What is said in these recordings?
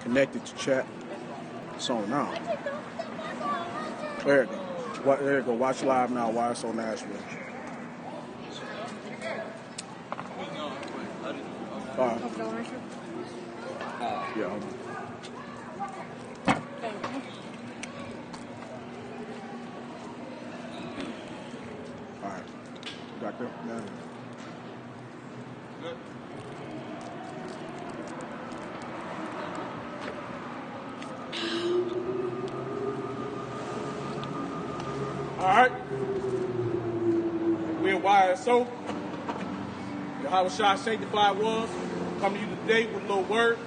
connected to chat. It's on now. There you go. There you go. Watch live now. YSO Nashville. Yeah. Hold on. All right. Got that? Yeah. Good. All right. We're YSO. Yahweh Shai Sanctified Ones. Coming to you today with a little word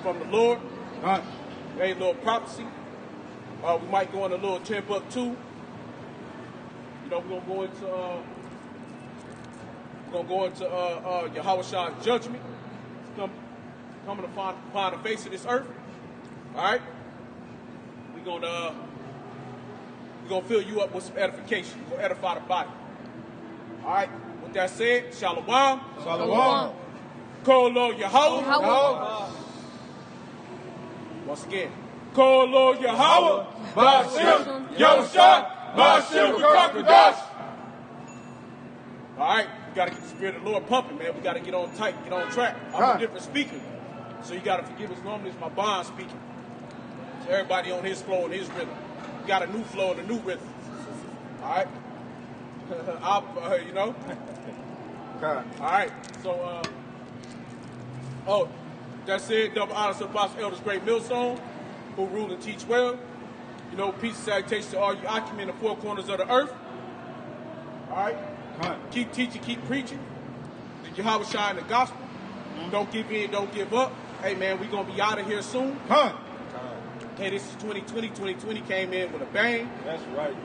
from the Lord. All right. A little prophecy. We might go on a little 10-buck too. You know, we're gonna go into Yahweh Shai's judgment. It's coming upon the face of this earth. All right. We're gonna fill you up with some edification. We're gonna edify the body. All right. With that said, Shalom. Shalom. Kolo Yahweh. Once again. Kolo Yahweh. Ba'ashem Yahushua. Ba'ashem Kakadosh. All right. We got to get the Spirit of the Lord pumping, man. We got to get on tight, get on track. I'm a different speaker. So you got to forgive us. Normally it's my bond speaking. So everybody on his flow and his rhythm. We got a new flow and a new rhythm. All right? You know? All right. So, that said, double honor to the Apostle Elders Great Millstone, who rule and teach well. You know, peace and salutation to all you occupant in the four corners of the earth. All right? Keep teaching, keep preaching. The Yahweh Shai and the gospel. Don't give in, don't give up. Hey, man, we're going to be out of here soon. Hey, this is 2020. 2020 came in with a bang. That's right.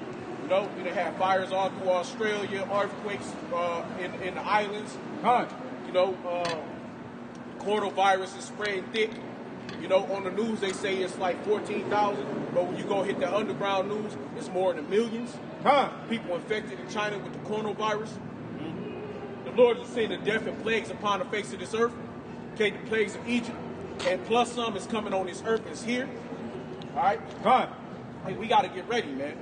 You know, we done had fires all through Australia, earthquakes in the islands. You know, coronavirus is spreading thick. You know, on the news they say it's like 14,000, but when you go hit the underground news, it's more than millions. People infected in China with the coronavirus. The Lord is sending death and plagues upon the face of this earth. Okay, the plagues of Egypt, and plus some is coming on this earth. It's here. All right? Hey, we got to get ready, man.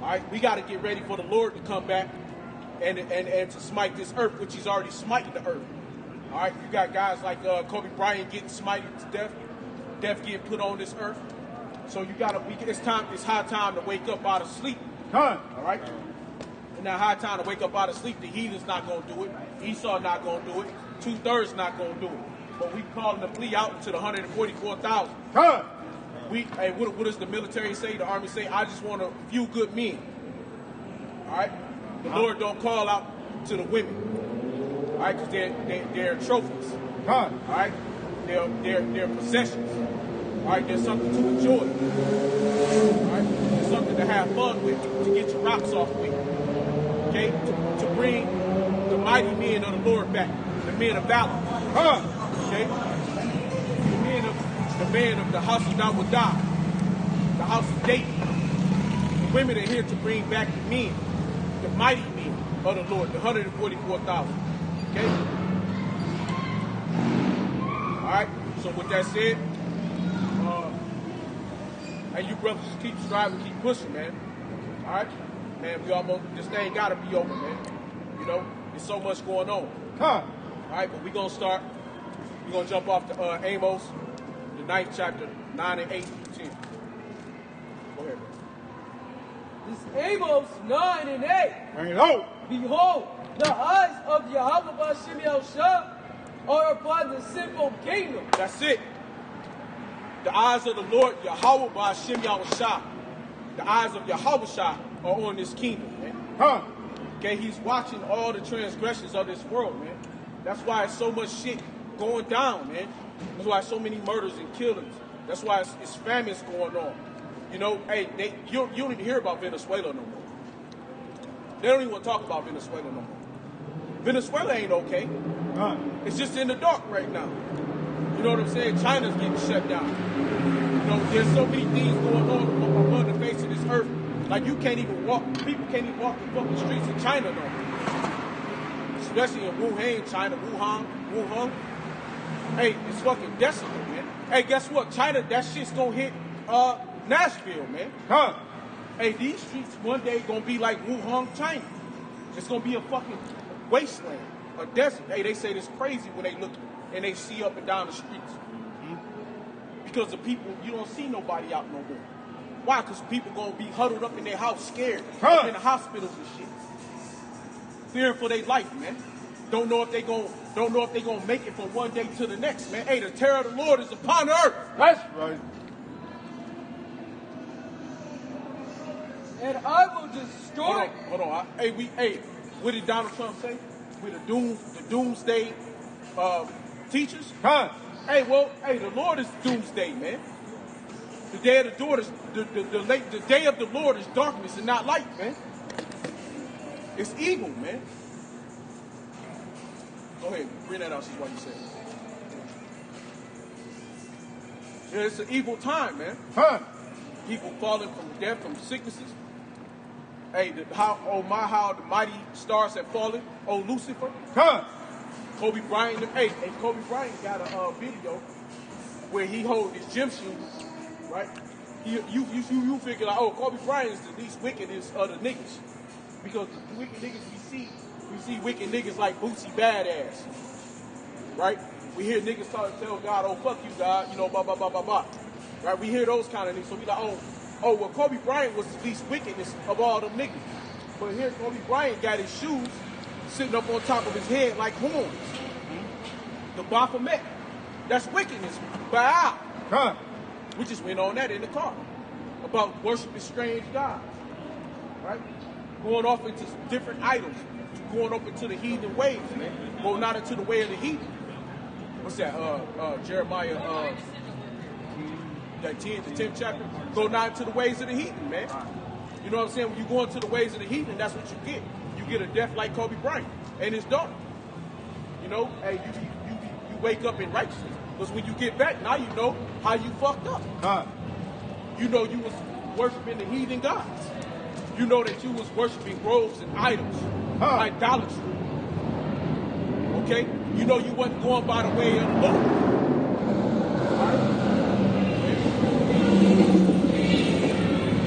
All right? We got to get ready for the Lord to come back and to smite this earth, which he's already smited the earth. All right? You got guys like Kobe Bryant getting smited to death. Death getting put on this earth. So you got to, it's high time to wake up out of sleep. All right? And now high time to wake up out of sleep. The heathen's not going to do it. Esau not going to do it. 2/3 not going to do it. But we calling the flee out to the 144,000. Hey, what does the military say? The army say, I just want a few good men. All right? The Lord don't call out to the women. All right? Because they're trophies. All right? They're possessions. All right? There's something to enjoy. All right? There's something to have fun with, to get your rocks off with. Okay? To bring the mighty men of the Lord back. The men of valor. Okay? The men of the house of Dawodah, the house of David. The women are here to bring back the men, the mighty men of the Lord, the 144,000. Okay? All right? So with that said, and you brothers just keep striving, keep pushing, man. All right? Man, this thing got to be over, man. You know, there's so much going on. All right? But we're going to start. We're going to jump off to Amos. The 9th chapter, 9 and 8 through 10. Go ahead, bro. This Amos 9 and 8. Hello. Behold, the eyes of Yahweh Ba'ashem Yahushua are upon the sinful kingdom. That's it. The eyes of the Lord, Yahweh Ba'ashem Yahushua. The eyes of Yahweh Shai are on this kingdom, man. Okay, he's watching all the transgressions of this world, man. That's why it's so much shit going down, man. That's why so many murders and killings. That's why it's famines going on. You know, hey, you don't even hear about Venezuela no more. They don't even want to talk about Venezuela no more. Venezuela ain't okay. It's just in the dark right now. You know what I'm saying? China's getting shut down. You know, there's so many things going on the face of this earth. Like you can't even walk. People can't even walk the fucking streets of China no more. Especially in Wuhan, China, Wuhan. Hey, it's fucking desolate, man. Hey, guess what? China, that shit's gonna hit Nashville, man. Huh? Hey, these streets one day gonna be like Wuhan, China. It's gonna be a fucking wasteland, a desert. Hey, they say it's crazy when they look and they see up and down the streets. Because the people, you don't see nobody out no more. Why? Because people gonna be huddled up in their house, scared, up in the hospitals and shit, fearing for their life, man. Don't know if they gonna make it from one day to the next, man. Hey, the terror of the Lord is upon the earth. That's right. And I will destroy. Hold on. Hey, what did Donald Trump say? With the doomsday teachers? Huh? Hey, the Lord is doomsday, man. The day of the Lord is the day of the Lord is darkness and not light, man. It's evil, man. Go ahead, bring that out. See what you said. Yeah, it's an evil time, man. Huh? People falling from death, from sicknesses. Hey, how the mighty stars have fallen. Oh, Lucifer. Huh? Kobe Bryant. Hey, Kobe Bryant got a video where he hold his gym shoes, right? You figure like, oh, Kobe Bryant is the least wickedest of the niggas, because the wicked niggas we see wicked niggas like Bootsy Badass, right? We hear niggas tell God, oh fuck you God, you know, blah blah blah blah blah, right? We hear those kind of niggas, so we like, oh, well, Kobe Bryant was the least wickedest of all them niggas. But here Kobe Bryant got his shoes sitting up on top of his head like horns. The Baphomet. That's wickedness. Baal. Huh? We just went on that in the car. About worshiping strange gods. Right? Going off into different idols. Going up into the heathen ways, man. Going out into the way of the heathen. What's that? Jeremiah the 10th chapter, go not into the ways of the heathen, man. You know what I'm saying? When you go into the ways of the heathen, that's what you get. You get a death like Kobe Bryant and his daughter. You know, hey, you wake up in righteousness. Because when you get back, now you know how you fucked up. Huh? You know you was worshiping the heathen gods. You know that you was worshiping groves and idols. Idolatry. Okay? You know you wasn't going by the way of the Lord.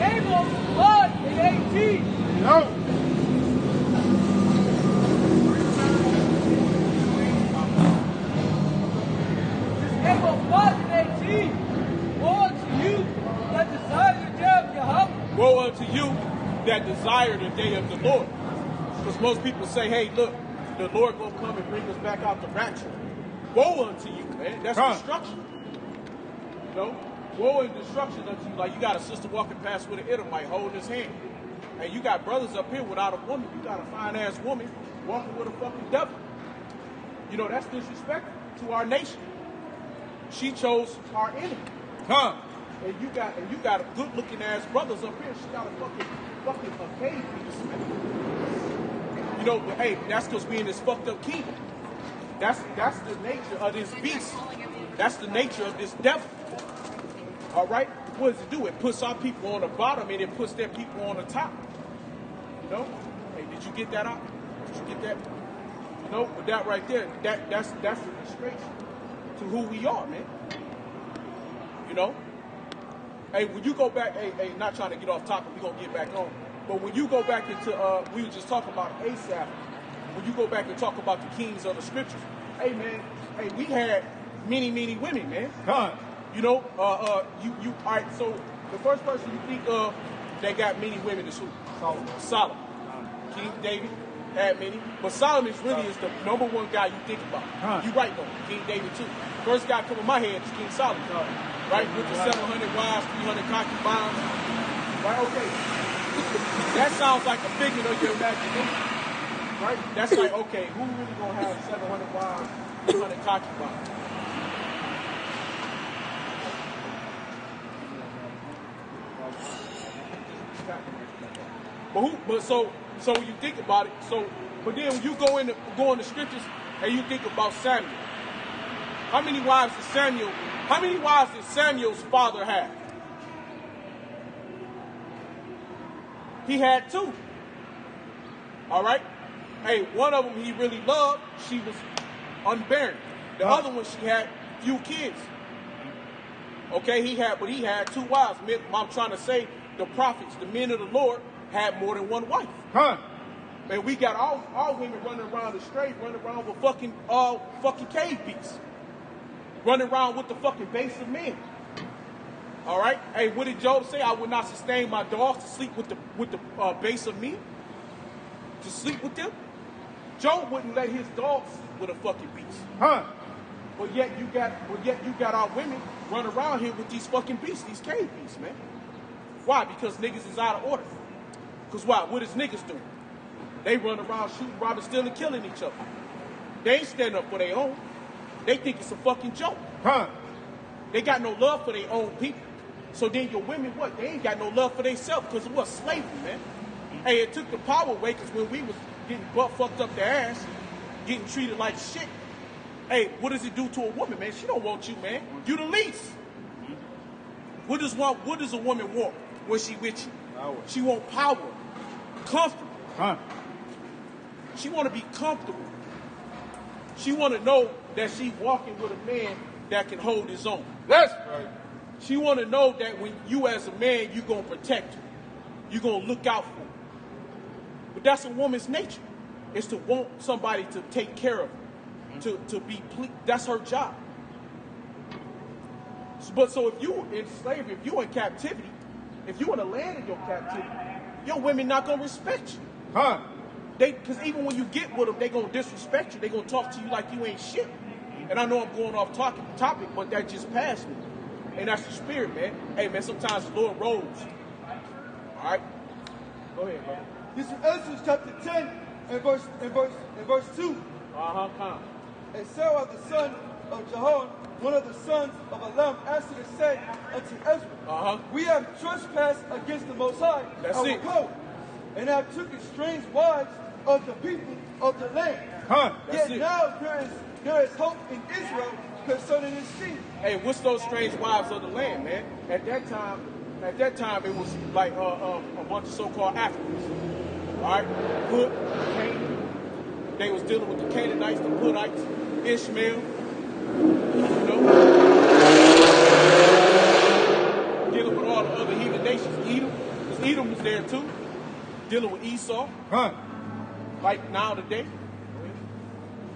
Amos 1:18. No. Amos 1:18. Woe unto you that desire the day of Yahweh. Woe unto you that desire the day of the Lord. Because most people say, hey, look, the Lord gonna come and bring us back out the rapture. Woe unto you, man. That's destruction. You know? Woe and destruction unto you. Like you got a sister walking past with an Edomite holding his hand. And you got brothers up here without a woman. You got a fine-ass woman walking with a fucking devil. You know, that's disrespectful to our nation. She chose our enemy. Huh? And you got a good-looking ass brothers up here. She got a fucking a cave piece, man. You know, but hey, that's because we in this fucked up kingdom. That's the nature of this beast. That's the nature of this devil. All right? What does it do? It puts our people on the bottom and it puts their people on the top. You know? Hey, did you get that out? Did you get that? You know, but that right there, that's a disgrace to who we are, man. You know? Hey, when you go back, hey, not trying to get off topic, we're gonna get back on. But when you go back into we were just talking about Asaph, when you go back and talk about the kings of the scriptures, hey man, hey, we had many women, man. Huh? You know, you all right, so the first person you think of that got many women is who? Solomon. King David had many. But Solomon really is the number one guy you think about. You right though, King David too. First guy come in my head is King Solomon. Right? With the 700 wives, 300 concubines. Right, okay. That sounds like a figment of your imagination. Right? That's like, okay, who really gonna have 700 wives, 300 concubines? But so when you think about it, but then when you go in the scriptures and you think about Samuel, how many wives did Samuel's father have? He had 2. All right? Hey, one of them he really loved, she was unbearing. The other one, she had few kids. Okay, he had 2 wives. I'm trying to say the prophets, the men of the Lord, had more than one wife. Man, we got all women running around the street, running around with fucking cave beasts. Running around with the fucking base of men. All right? Hey, what did Job say? I would not sustain my dogs to sleep with the base of men. To sleep with them. Job wouldn't let his dogs sleep with a fucking beast. But yet you got our women run around here with these fucking beasts, these cave beasts, man. Why? Because niggas is out of order. Because why? What is niggas doing? They run around shooting, robbing, stealing, killing each other. They ain't standing up for their own. They think it's a fucking joke. They got no love for their own people. So then your women, what? They ain't got no love for themselves because of what? Slavery, man. Hey, it took the power away because when we was getting butt fucked up the ass, getting treated like shit, hey, what does it do to a woman, man? She don't want you, man. You the least. What does a woman want when she with you? Power. She want power, comfort. She want to be comfortable. She want to know that she's walking with a man that can hold his own. That's right. She want to know that when you as a man, you going to protect her. You going to look out for her. But that's a woman's nature. It's to want somebody to take care of her. To be, that's her job. So if you in slavery, if you in captivity, if you in a land in your captivity, your women not going to respect you. Because even when you get with them, they going to disrespect you. They going to talk to you like you ain't shit. And I know I'm going off topic, but that just passed me. And that's the spirit, man. Hey, man, sometimes the Lord rolls. All right? Go ahead, bro. This is Exodus chapter 10 and verse 2. Come. And Sarah, the son of Jehoram, one of the sons of Elam, answered and said unto Ezra, We have trespassed against the Most High, our God, and have taken strange wives of the people of the land. Yet now there is hope in Israel concerning his seed. Hey, what's those strange wives of the land, man? At that time, it was like a bunch of so-called Africans. All right, Put, Canaan. They was dealing with the Canaanites, the Puttites, Ishmael. You know, dealing with all the other heathen nations. Edom, because Edom was there too. Dealing with Esau. Like now today.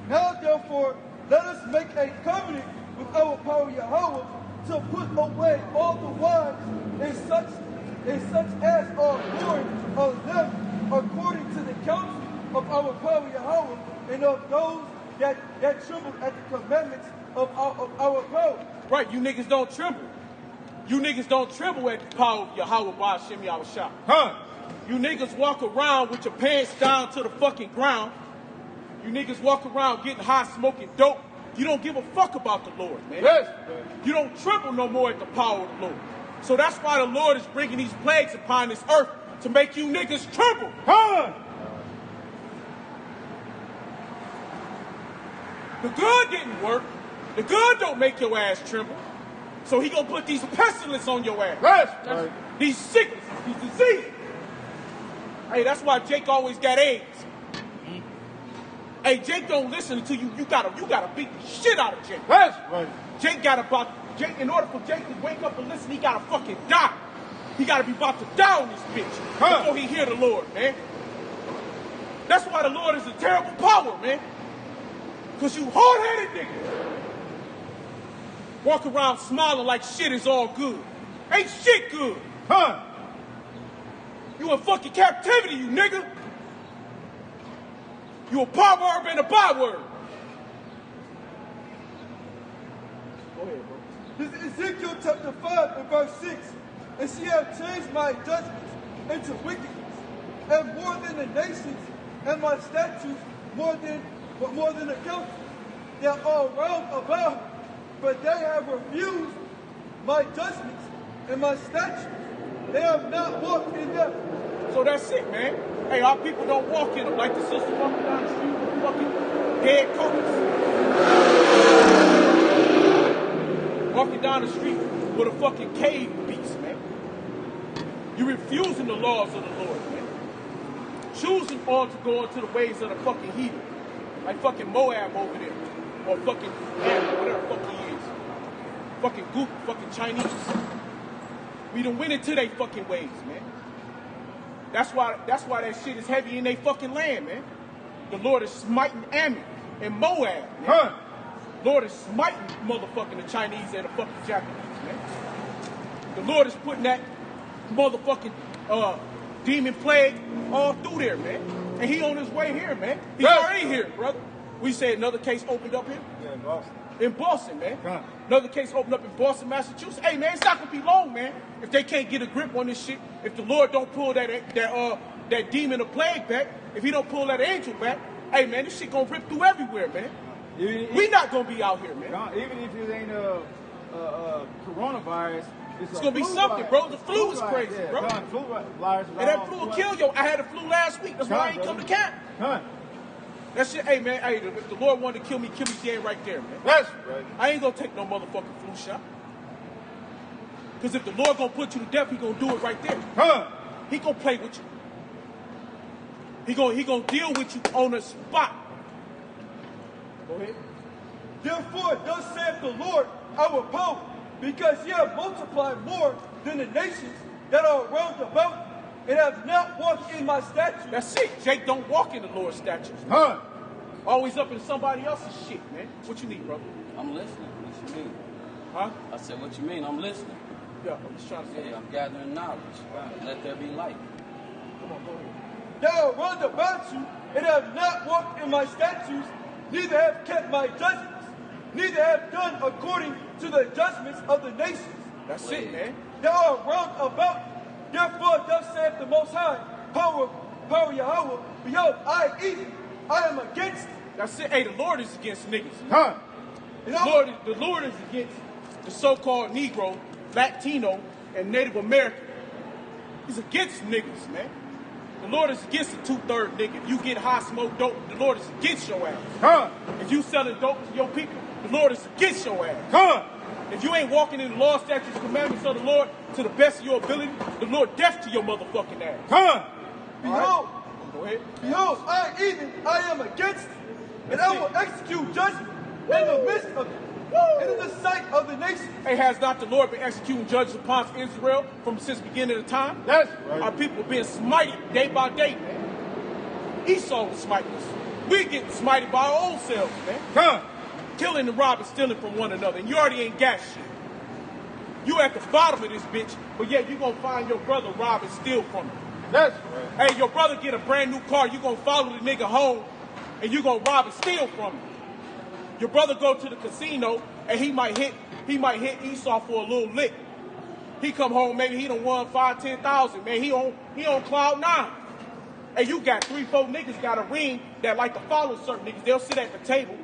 Now therefore, let us make a covenant with our power Yahweh to put away all the wives and such as are born of them according to the counsel of our power Yahweh and of those that tremble at the commandments of our power. Right, you niggas don't tremble. You niggas don't tremble at the power of Yahweh by Hashem Yahushua. You niggas walk around with your pants down to the fucking ground. You niggas walk around getting high, smoking dope. You don't give a fuck about the Lord, man. Yes. You don't tremble no more at the power of the Lord. So that's why the Lord is bringing these plagues upon this earth to make you niggas tremble. The good didn't work. The good don't make your ass tremble. So he gonna put these pestilence on your ass. Yes. These sicknesses, these diseases. Hey, that's why Jake always got AIDS. Hey, Jake don't listen to you. You gotta beat the shit out of Jake. Yes. Right. Jake, in order for Jake to wake up and listen, he gotta fucking die. He gotta be about to die on this bitch before he hear the Lord, man. That's why the Lord is a terrible power, man. Cause you hard-headed niggas walk around smiling like shit is all good. Ain't shit good. You in fucking captivity, you nigga. You a proverb and a byword. Go ahead, bro. This is Ezekiel chapter 5 and verse 6. And she hath changed my judgments into wickedness, and more than the nations, and my statutes more than the council that are round about her. But they have refused my judgments and my statutes. They have not walked in them. So that's it, man. Hey, our people don't walk in them like the sister walking down the street with fucking dead coats. Walking down the street with a fucking cave beast, man. You refusing the laws of the Lord, man. Choosing on to go into the ways of the fucking heathen. Like fucking Moab over there. or fucking whatever the fuck he is. Fucking goop, fucking Chinese. We done went into they fucking ways, man. That's why that shit is heavy in they fucking land, man. The Lord is smiting Ammon and Moab, man. Huh. Lord is smiting motherfucking the Chinese and the fucking Japanese, man. The Lord is putting that motherfucking demon plague all through there, man. And he on his way here, man. He's already here, brother. We say another case opened up here. Yeah, in Boston. In Boston, man. Huh. Another case opened up in Boston, Massachusetts. Hey, man, it's not gonna be long, man. If they can't get a grip on this shit, if the Lord don't pull that demon of plague back, if he don't pull that angel back, hey, man, this shit gonna rip through everywhere, man. We not gonna be out here, man. Even if it ain't coronavirus, it's gonna be something, bro. The flu is crazy, bro. And that flu will kill you. I had the flu last week. That's why I ain't come to camp. Huh. That shit, hey, man, hey, if the Lord wanted to kill me dead right there, man. That's right. I ain't gonna take no motherfucking flu shot. Because if the Lord gonna put you to death, he gonna do it right there. Huh. He gonna play with you. He gonna deal with you on the spot. Go ahead. Therefore, thus saith the Lord, our power, because ye have multiplied more than the nations that are round about, and have not walked in my statutes. That's it. Jake don't walk in the Lord's statutes. Huh. Always up in somebody else's shit, man. What you need, brother? I'm listening. What you mean? Huh? I said, what you mean? I'm listening. Yeah, I'm just trying to say. Yeah, I'm gathering knowledge. Let there be light. Come on, go ahead. They are round about you, and have not walked in my statutes, neither have kept my judgments, neither have done according to the judgments of the nations. That's it, man. They are round about. Therefore, thus saith the Most High, power Yahweh, behold, I am against it. That's it. Hey, the Lord is against niggas. Huh? The Lord is against the so-called Negro, Latino, and Native American. He's against niggas, man. The Lord is against the 2/3 nigga. If you get high smoke dope, the Lord is against your ass. Huh? If you selling dope to your people, the Lord is against your ass. Huh? If you ain't walking in the law, statutes, commandments of the Lord to the best of your ability, the Lord deaf to your motherfucking ass. Huh? Behold, go ahead. Behold, I am against it, and I will execute judgment in the midst of it, and in the sight of the nations. Hey, has not the Lord been executing judges upon Israel since the beginning of the time? That's right. Our people being smited day by day, man. Esau was smiting us. We getting smited by our own selves, man. Huh? Killing and robbing, stealing from one another, and you already ain't got shit. You at the bottom of this bitch, but yet you gonna find your brother rob and steal from him. That's right. Hey, your brother get a brand new car, you gonna follow the nigga home, and you gonna rob and steal from him. Your brother go to the casino, and he might hit Esau for a little lick. He come home, maybe he done won 5,000-10,000, man. He on cloud 9. And you got 3-4 niggas got a ring that like to follow certain niggas. They'll sit at the table.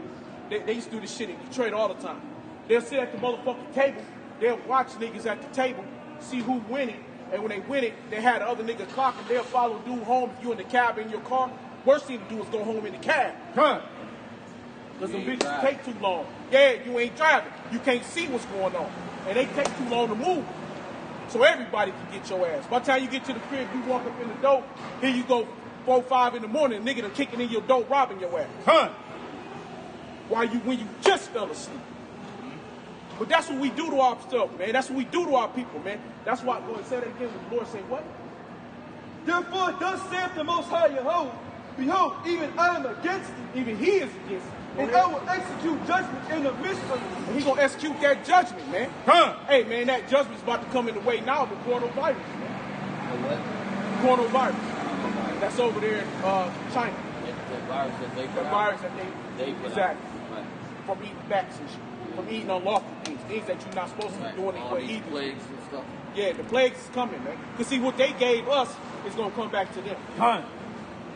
They used to do this shit in Detroit all the time. They'll sit at the motherfucking table. They'll watch niggas at the table, see who winning. And when they win it, they had the other nigga clock and they'll follow dude home. If you in the cab in your car, worst thing to do is go home in the cab. Huh? Because them bitches take too long. Yeah, you ain't driving. You can't see what's going on. And they take too long to move. So everybody can get your ass. By the time you get to the crib, you walk up in the door, here you go 4, 5 in the morning, nigga done kicking in your door, robbing your ass. Huh? When you just fell asleep. But that's what we do to our stuff, man. That's what we do to our people, man. That's why, go and say that again when the Lord say what? Therefore, thus saith the Most High Yahweh, behold, even I am against it, Even he is against it. and I will execute judgment in the midst of it. And he gonna execute that judgment, man. Huh? Hey, man, that judgment's about to come in the way now of the coronavirus, man. The what? Coronavirus. That's over there in China. The virus that they put That out. virus that They put exactly. out. Right. From eating bats and shit. From eating unlawful things that you're not supposed to be doing All for these eating. plagues and stuff. Yeah, the plagues is coming, man. Because see, what they gave us is going to come back to them. Huh?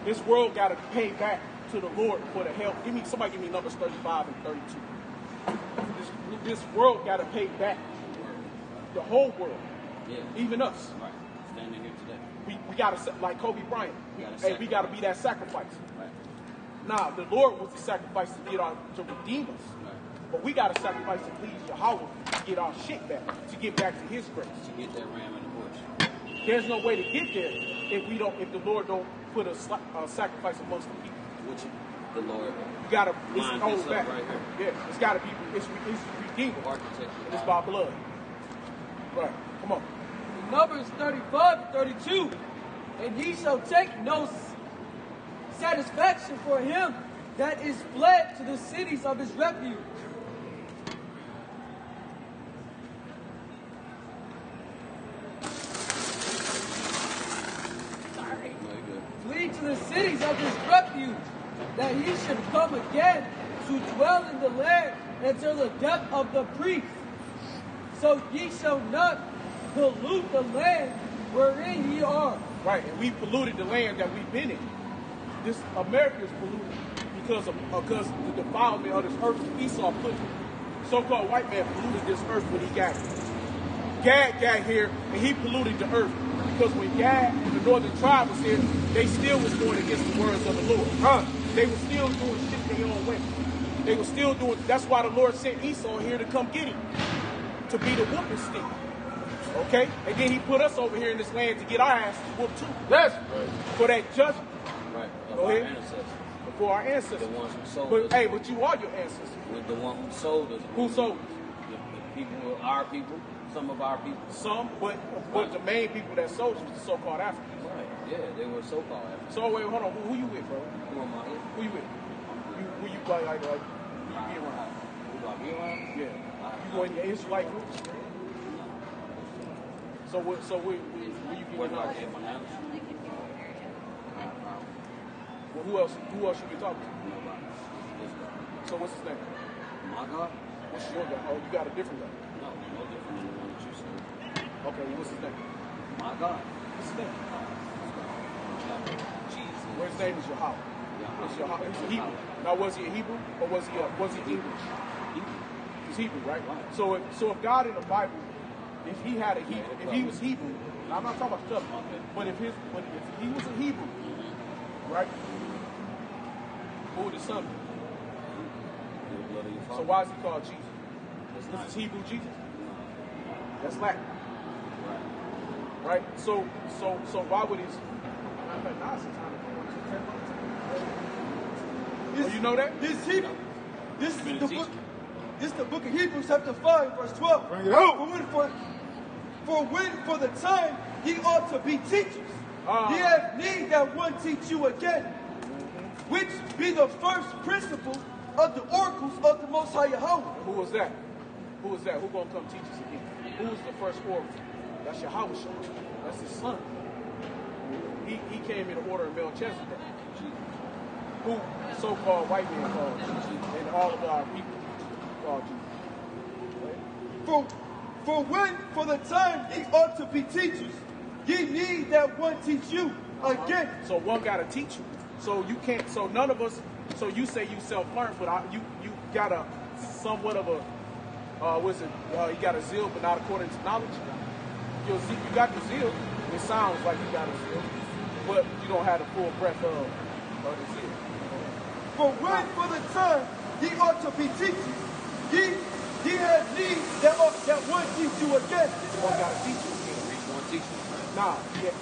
This world got to pay back to the Lord for the help. Somebody give me numbers 35 and 32. This world got to pay back. The whole world. Yeah. Even us. Right. Standing here today. We got to, like Kobe Bryant. We got to be that sacrifice. Right. Nah, the Lord was the sacrifice to redeem us. Right. But we got to sacrifice to please Yahweh to get our shit back, to get back to His grace. To get that ram in the bush. There's no way to get there if the Lord don't put a sacrifice amongst the people. Which the Lord. You gotta Line hold this up back. right here. Yeah, it's gotta be. It's redeemable. Architecture. It's by blood. Right. Come on. Numbers 35 and 32. And ye shall take no satisfaction for him that is fled to the cities of his refuge. Flee to the cities of his refuge, that he should come again to dwell in the land until the death of the priests. So ye shall not pollute the land wherein ye are. Right, and we polluted the land that we've been in. This America is polluted because the defilement of this earth. Esau put so-called white man polluted this earth when he got here. Gad got here and he polluted the earth because when Gad and the northern tribe was here, they still was going against the words of the Lord. They were still doing shit their own way. They were still doing. That's why the Lord sent Esau here to come get him, to be the whooping stick. Okay? And then he put us over here in this land to get our asses whooped too. Yes. Right. For that judgment. Right. Go ahead. Ancestors. For our ancestors. The ones who sold but, us. Hey, but you are your ancestors. With the one who sold us. Who sold us? The people, our people, some of our people. Some, but the main people that sold us was the so-called Africans. Right. Yeah, they were so-called Africans. So wait, hold on. Who you with, bro? Who am I with? Who you with? Who you like you be around? Who do I be around? Yeah. You go in your Israelite groups? So where you Where get do I around? get my knowledge? Well, who else you been talking to? Nobody. This guy. So what's his name? My God? What's your guy? Oh, you got a different guy. No, no different than the one that you said. Okay, well, what's his name? My God. What's his name? Jesus. Well, his name is Yahweh. It's Yahweh. He's a Hebrew. Now, was he a Hebrew or was he English? Hebrew. He's Hebrew, right? So if God in the Bible, if he had a Hebrew, if he was Hebrew, now I'm not talking about stuff, but if he was a Hebrew, right? Who would his son be? So why is he called Jesus? This is Hebrew Jesus. That's Latin, right? So why would his? Oh, you know that? This Hebrew. This is the book. This is the book of Hebrews, chapter 5, verse 12. Bring it out. For the time ye ought to be teachers. Ye have need that one teach you again, which be the first principle of the oracles of the Most High Yahweh. Who was that? Who was that? Who gonna come teach us again? Who was the first oracle? That's Yahweh. That's his son. He came in the order of Melchizedek. Who so-called white man called Jesus, and all of our people called Jesus. For the time ye ought to be teachers, ye need that one teach you again. So one gotta teach you. So you can't. So none of us. So you say you self-learn, but you got a somewhat of a you got a zeal, but not according to knowledge. You got the zeal. It sounds like you got a zeal, but you don't have the full breadth of the zeal. For the time ye ought to be teachers, ye have need that one teach you again. One got to teach you again. Reach one teach one. Nah, yeah.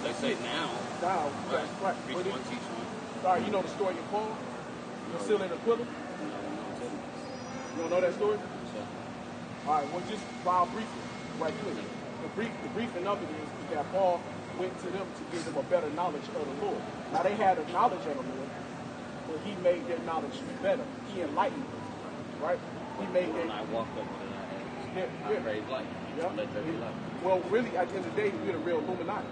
They say now. Now, right. Reach one teach one. Sorry, you know the story of Paul? The seal in the quiver? You don't know that story? All right, well, just while briefly, right quick. The briefing of it is that Paul went to them to give them a better knowledge of the Lord. Now, they had a knowledge of the Lord, but he made their knowledge better. He enlightened them, right? He made their... When I walked up with it, I prayed light. Yeah. Let there be light. Well, really, at the end of the day, we're the real Illuminati.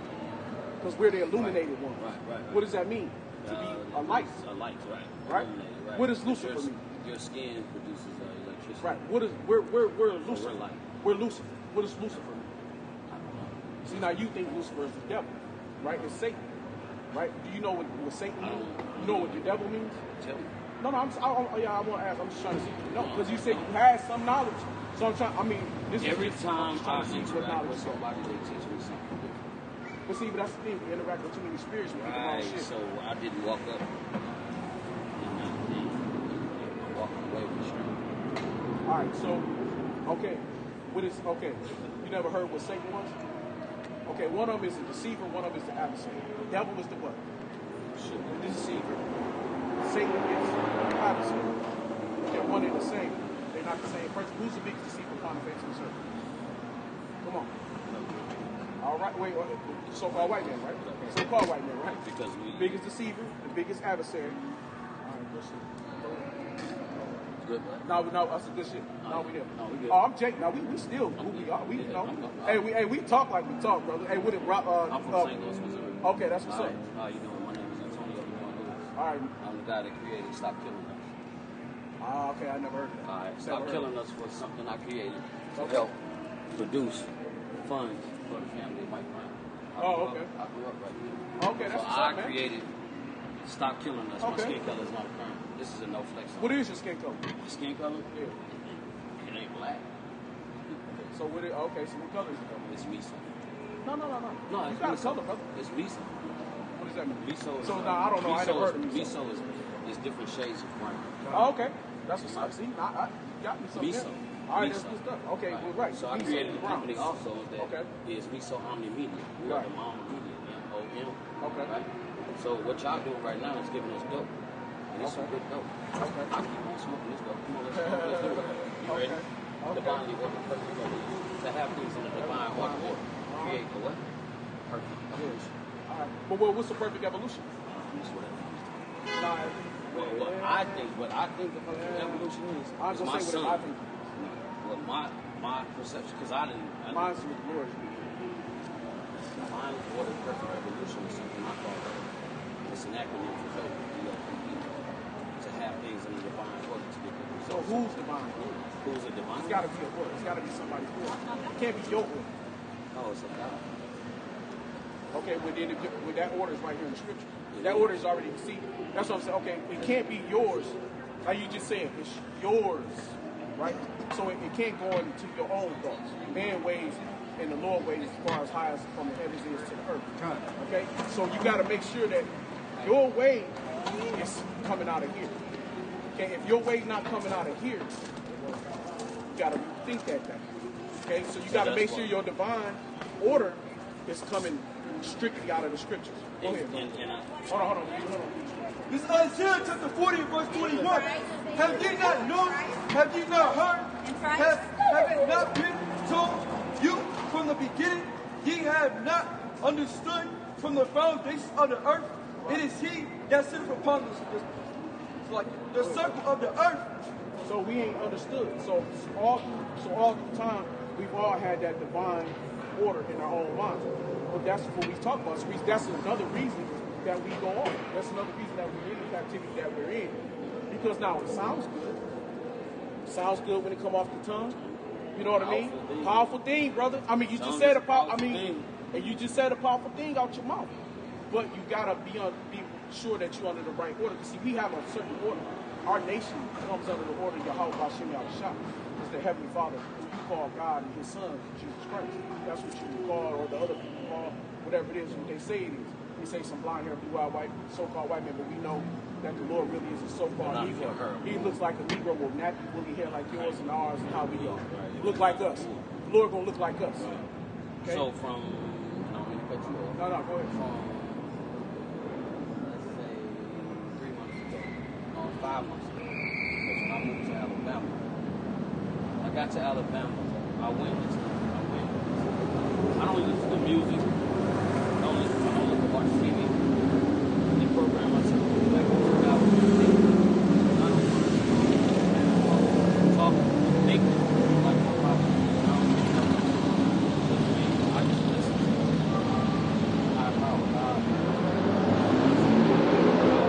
Because we're the illuminated ones. Right. What does that mean? To be a light. A light, right. Right? Right. What does Lucifer mean? Your skin produces electricity. Right. We're Lucifer. we're light. We're Lucifer. What does Lucifer mean? See, now you think Lucifer is the devil, right? It's Satan, right? Do you know what Satan means? You know what the devil means? Tell me. No, I want to ask. I'm just trying to see. No, because you said you had some knowledge. So I'm trying. I mean, this Every is time I see what interact knowledge with is. somebody, they teach me something different. But see, that's the thing. We interact with too many spirits. We get the wrong Right. shit. So I didn't walk up and not think. I walked away with strength. All right. So, okay. You never heard what Satan was? Okay. One of them is the deceiver. One of them is the adversary. The devil is the what? Sure. The deceiver. Satan is the adversary. They're one and the same. They're not the same person. Who's the biggest deceiver upon the face of the earth? Come on. All right, wait, so-called white man, right? So-called white man, right? Because we Biggest deceiver, the biggest adversary. All right, good shit. good. No, that's a good shit. No, we didn't. No, we good. Oh, I'm Jake. Now we still who we are. We, you know. Hey, we talk like we talk, brother. Hey, what it? I'm from St. Louis, Missouri. Okay, that's what's up. How you doing? My name is Antonio Lewis. All right. I'm the guy that created Stop Killing Us. Ah, okay, I never heard of that. All right, Never Stop heard Killing of Us was something I created to Okay. help produce funds for the family of white crime. Oh, okay. I grew up right here. Okay, that's So what's I up, man. created Stop Killing Us. My Okay. skin color is not a crime. This is a no flex zone. What is your skin color? My skin color? Yeah. It ain't black. So what? Okay, so what color is it? It's miso. No. No, You it's got a miso. color, brother. It's miso. What does that mean? Miso is, So now I don't know. I never heard of miso is different shades of brown. Oh, okay. That's what's up. See, I you got me something. Miso. There. All right, that's Miso. good stuff. Okay, well, right. So I Miso, created a brown. company also that Okay. is Miso Omni Media. We are Right. the mom of media, MOM. Okay. Right? So what y'all doing right now is giving us dope. And it's some good dope. Okay. I keep on smoking this dope. Come on, let's do it. You ready? Okay. Divinely ordered, perfect order. To have things in a divine order. Create the what? Perfect evolution. All right. But what's the perfect evolution? That's what it is. Nah, What I think the perfect evolution is I was my gonna say son. what I think. What my perception, because I didn't. Mine's with the Lord. Divine order, perfect evolution is something I call it's an acronym for dope. DOPE. To have things in a divine order to get the So results. who's divine? Who's a divine? It's got to be a order. It's got to be somebody's order. It can't be your order. Oh, it's a God. Okay, well then that order is right here in the scripture. It That is. order is already see. That's what I'm saying. Okay, it can't be yours. Like you just said, it's yours, right? So it can't go into your own thoughts. Man ways and the Lord ways as far as high as from the heavens is to the earth. Okay, so you got to make sure that your way is coming out of here. Okay, if your way's not coming out of here, you got to rethink that thing. Okay, so you got to make sure your divine order is coming strictly out of the scriptures. Go ahead. Hold on. This is Isaiah chapter 40 and verse 21. Have ye not known? Have ye not heard? Have it not been told you from the beginning? Ye have not understood from the foundation of the earth. It is he that sitteth upon the circle of the earth. So we ain't understood. So all the time we've all had that divine order in our own mind. But that's what we talk about. So that's another reason that we go on. That's another reason that we're in the captivity that we're in. Because now it sounds good. It sounds good when it come off the tongue. You know what I mean? Powerful thing, brother. I mean, you just said and you just said a powerful thing out your mouth. But you gotta be sure that you're under the right order. See, we have a certain order. Our nation comes under the order of Yahweh Bashim Yahushua. It's the Heavenly Father, who you call God, and His Son, Jesus Christ. That's what you call, or the other people call, whatever it is, what they say it is. They say some blonde hair, blue-eyed white, so-called white man, but we know that the Lord really is a so-called Negro. He looks like a Negro with nappy, woolly hair like yours and ours, and how we are. Look like us. The Lord gonna look like us. Okay? So from, I don't mean to cut you off. No, go ahead. From, let's say, 3 months ago, no, 5 months ago, because when I moved to Alabama, I got to Alabama, I went. I don't listen to music. I don't look at watch TV. They program myself to be like, I don't talk, think like my father. I just listen. I follow God.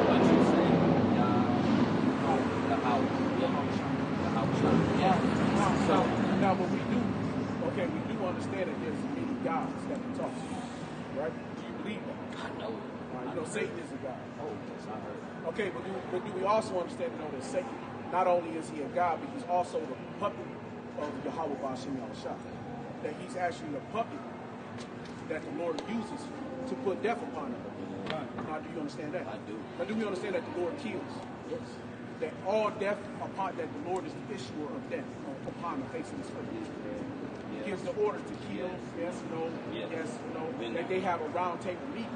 What you say, the house. So now what we do, okay, we do understand that there's many gods that we talk to, right? Do you believe that? I know it. You know, Satan is a god. Oh, yes, I heard it. Okay, but do we also understand and know that Satan, not only is he a god, but he's also the puppet of Yahweh Bashim Yahushua. That he's actually a puppet that the Lord uses to put death upon him. Now, do you understand that? I do. Now, do we understand that the Lord kills? Yes. That all death upon that the Lord is the issuer of death upon the face of this earth. He gives the order to kill, yes, no, yes, no. That they have a round table meeting.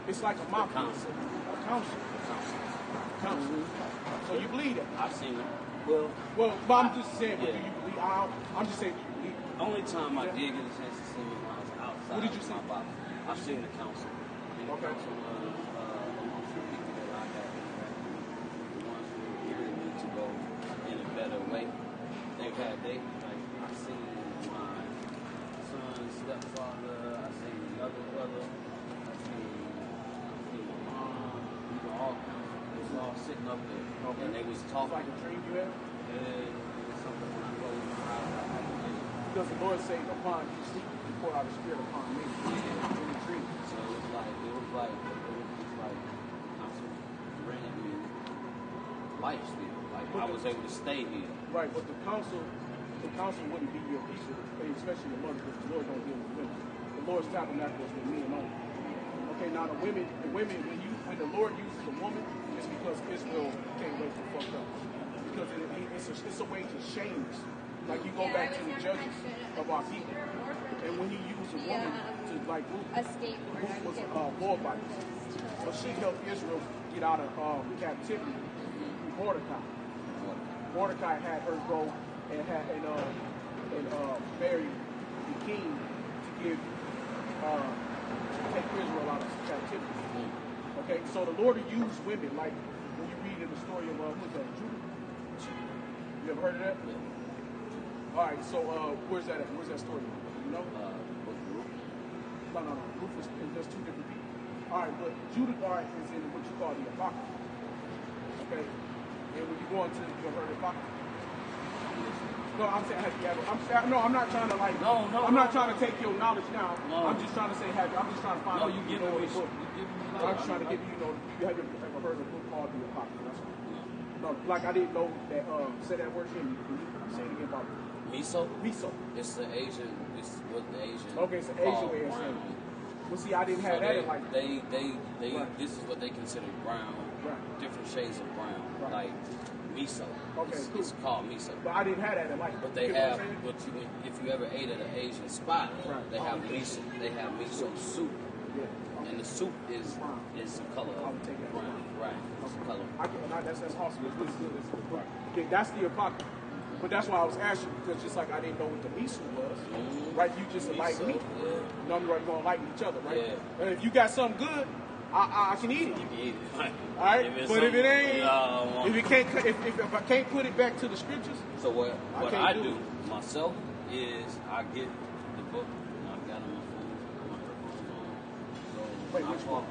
It's like a mock council. A council. council. So you believe that? I've seen it. Well, but I'm just saying, but do you believe? I'm just saying, do you believe? Only time I did get a chance to see it when I was outside. What did you see? My box. I've seen the council. And the council was amongst the people that I had interacted with, the ones who were gearing me to go in a better way. I've seen my son's stepfather, I've seen another brother, I've seen my mom. We were all council. We was all sitting up there, and they was talking. It's like a dream you had? And it's something when I go in the house, I had to get it. Because the Lord said, upon you sleep, you pour out the Spirit upon me. In the dream. So it was like council granted me life still. Like I was able to stay here. Right, but the council wouldn't be your issue, especially the mother, because the Lord don't deal with women. The Lord's tabernacle is with men only. Okay, now the women, when the Lord uses a woman, it's because Israel can't wait to fuck up. Because it's a way to shame us. Like you go back to the judges of our people, and when he used a woman to like Ruth was Moabite, so she helped Israel get out of captivity through Mordecai. Mordecai had her go and marry the king to take Israel out of captivity. Okay, so the Lord will use women, like when you read in the story of who's that, Judah? You ever heard of that? All right, so where's that at? Where's that story? You know? No. Ruth is there's two different people. All right, but Judah is in what you call the Apocrypha. Okay, and when you go into you ever heard of Apocrypha? No, I'm saying have you ever? I'm not trying to like. No. I'm not trying to take your knowledge now. No. I'm just trying to say have. I'm just trying to find out. You You give know me the book. I'm just trying to give you. You have ever heard of a book called the Apocrypha? That's all. No, like I didn't know that. Say that word again. Can you say it again about it? Miso? Miso. It's the Asian. It's what the Asian. Okay, it's an Asian way of saying it. Well, see, I didn't have that. They Right. This is what they consider brown. Right. Different shades of brown, Right. like miso. Okay, cool. It's called miso. But I didn't have that in life. But they have. If you ever ate at an Asian spot, Right. they have miso. They have miso soup, Yeah. and the soup is the color I of would take that. brown. Right. It's the color. That's awesome. It's good. It's good. Right. Okay, that's the Apocrypha. But that's why I was asking, because just like I didn't know what the miso was, right? You just like me. Yeah. You know, we're going to like each other, right? Yeah. And if you got something good, I can eat it. You can eat it. All right, but if it ain't, if I can't put it back to the scriptures, so what I do it. myself is I get the book and I've got it on my phone. So Wait, which one?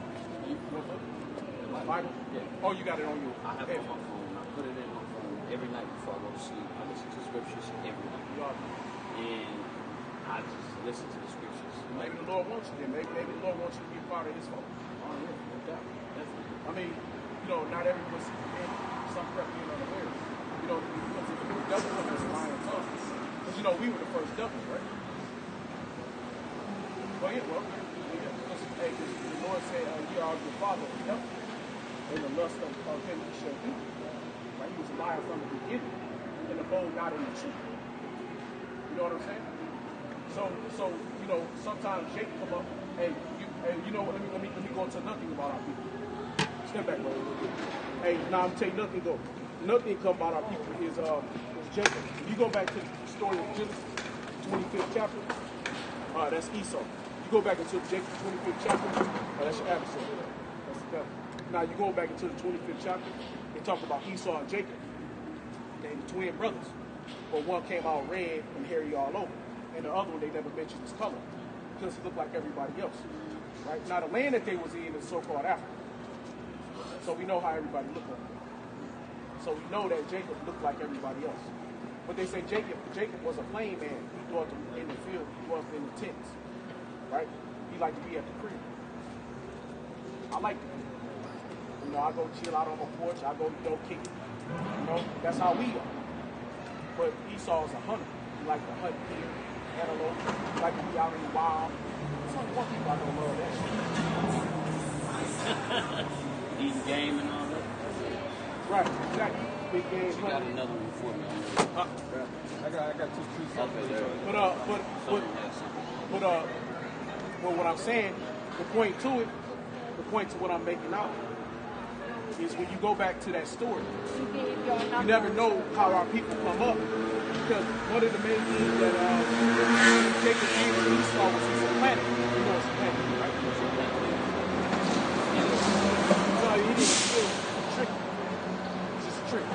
The Bible? Yeah. Oh, you got it on your. I have it on my phone. I put it in my phone every night before I go to sleep. I listen to scriptures every night, and I just listen to the scriptures. Maybe the Lord wants you there. Maybe the Lord wants you to be a part of His home. Oh yeah, no doubt, definitely. I mean, not everyone's in some prep being unaware. Because if the devil was a lion tongue, because we were the first devils, right? Well, because the Lord said, "You are your father, the devil, and the lust of him you shall do." Right? He was a liar from the beginning, and abode not in the truth. You know what I'm saying? So sometimes Jake come up, hey, let me go into nothing about our people. Step back, bro. Hey, now I'm tell you nothing though. Nothing come about our people is Jacob. If you go back to the story of Genesis, 25th chapter, that's Esau. You go back into Jacob 25th chapter, that's your adversary. That's the devil. Now you go back into the 25th chapter, they talk about Esau and Jacob. They're the twin brothers. But one came out red and hairy all over. And the other one, they never mentioned his color because he looked like everybody else. Right? Now, the land that they was in is so-called Africa. So we know how everybody looked like. So we know that Jacob looked like everybody else. But they say Jacob was a plain man. He dwelt in the field. He dwelt in the tents. Right? He liked to be at the crib. I like the crib. I go chill out on my porch. I go, kick it. That's how we are. But Esau's a hunter. He liked to hunt deer, antelope. He liked to be out in the wild. There's only one people I don't love that shit. Eating game and all that. Right, exactly. Big game. You got another one for me. I got two Okay, there. But what I'm saying, the point to what I'm making out is when you go back to that story, you never know how our people come up. Because one of the main things that Jacob did with Esau was he supplanted. You know what's supplanted, right? No, he didn't still trick him. It's just a trick.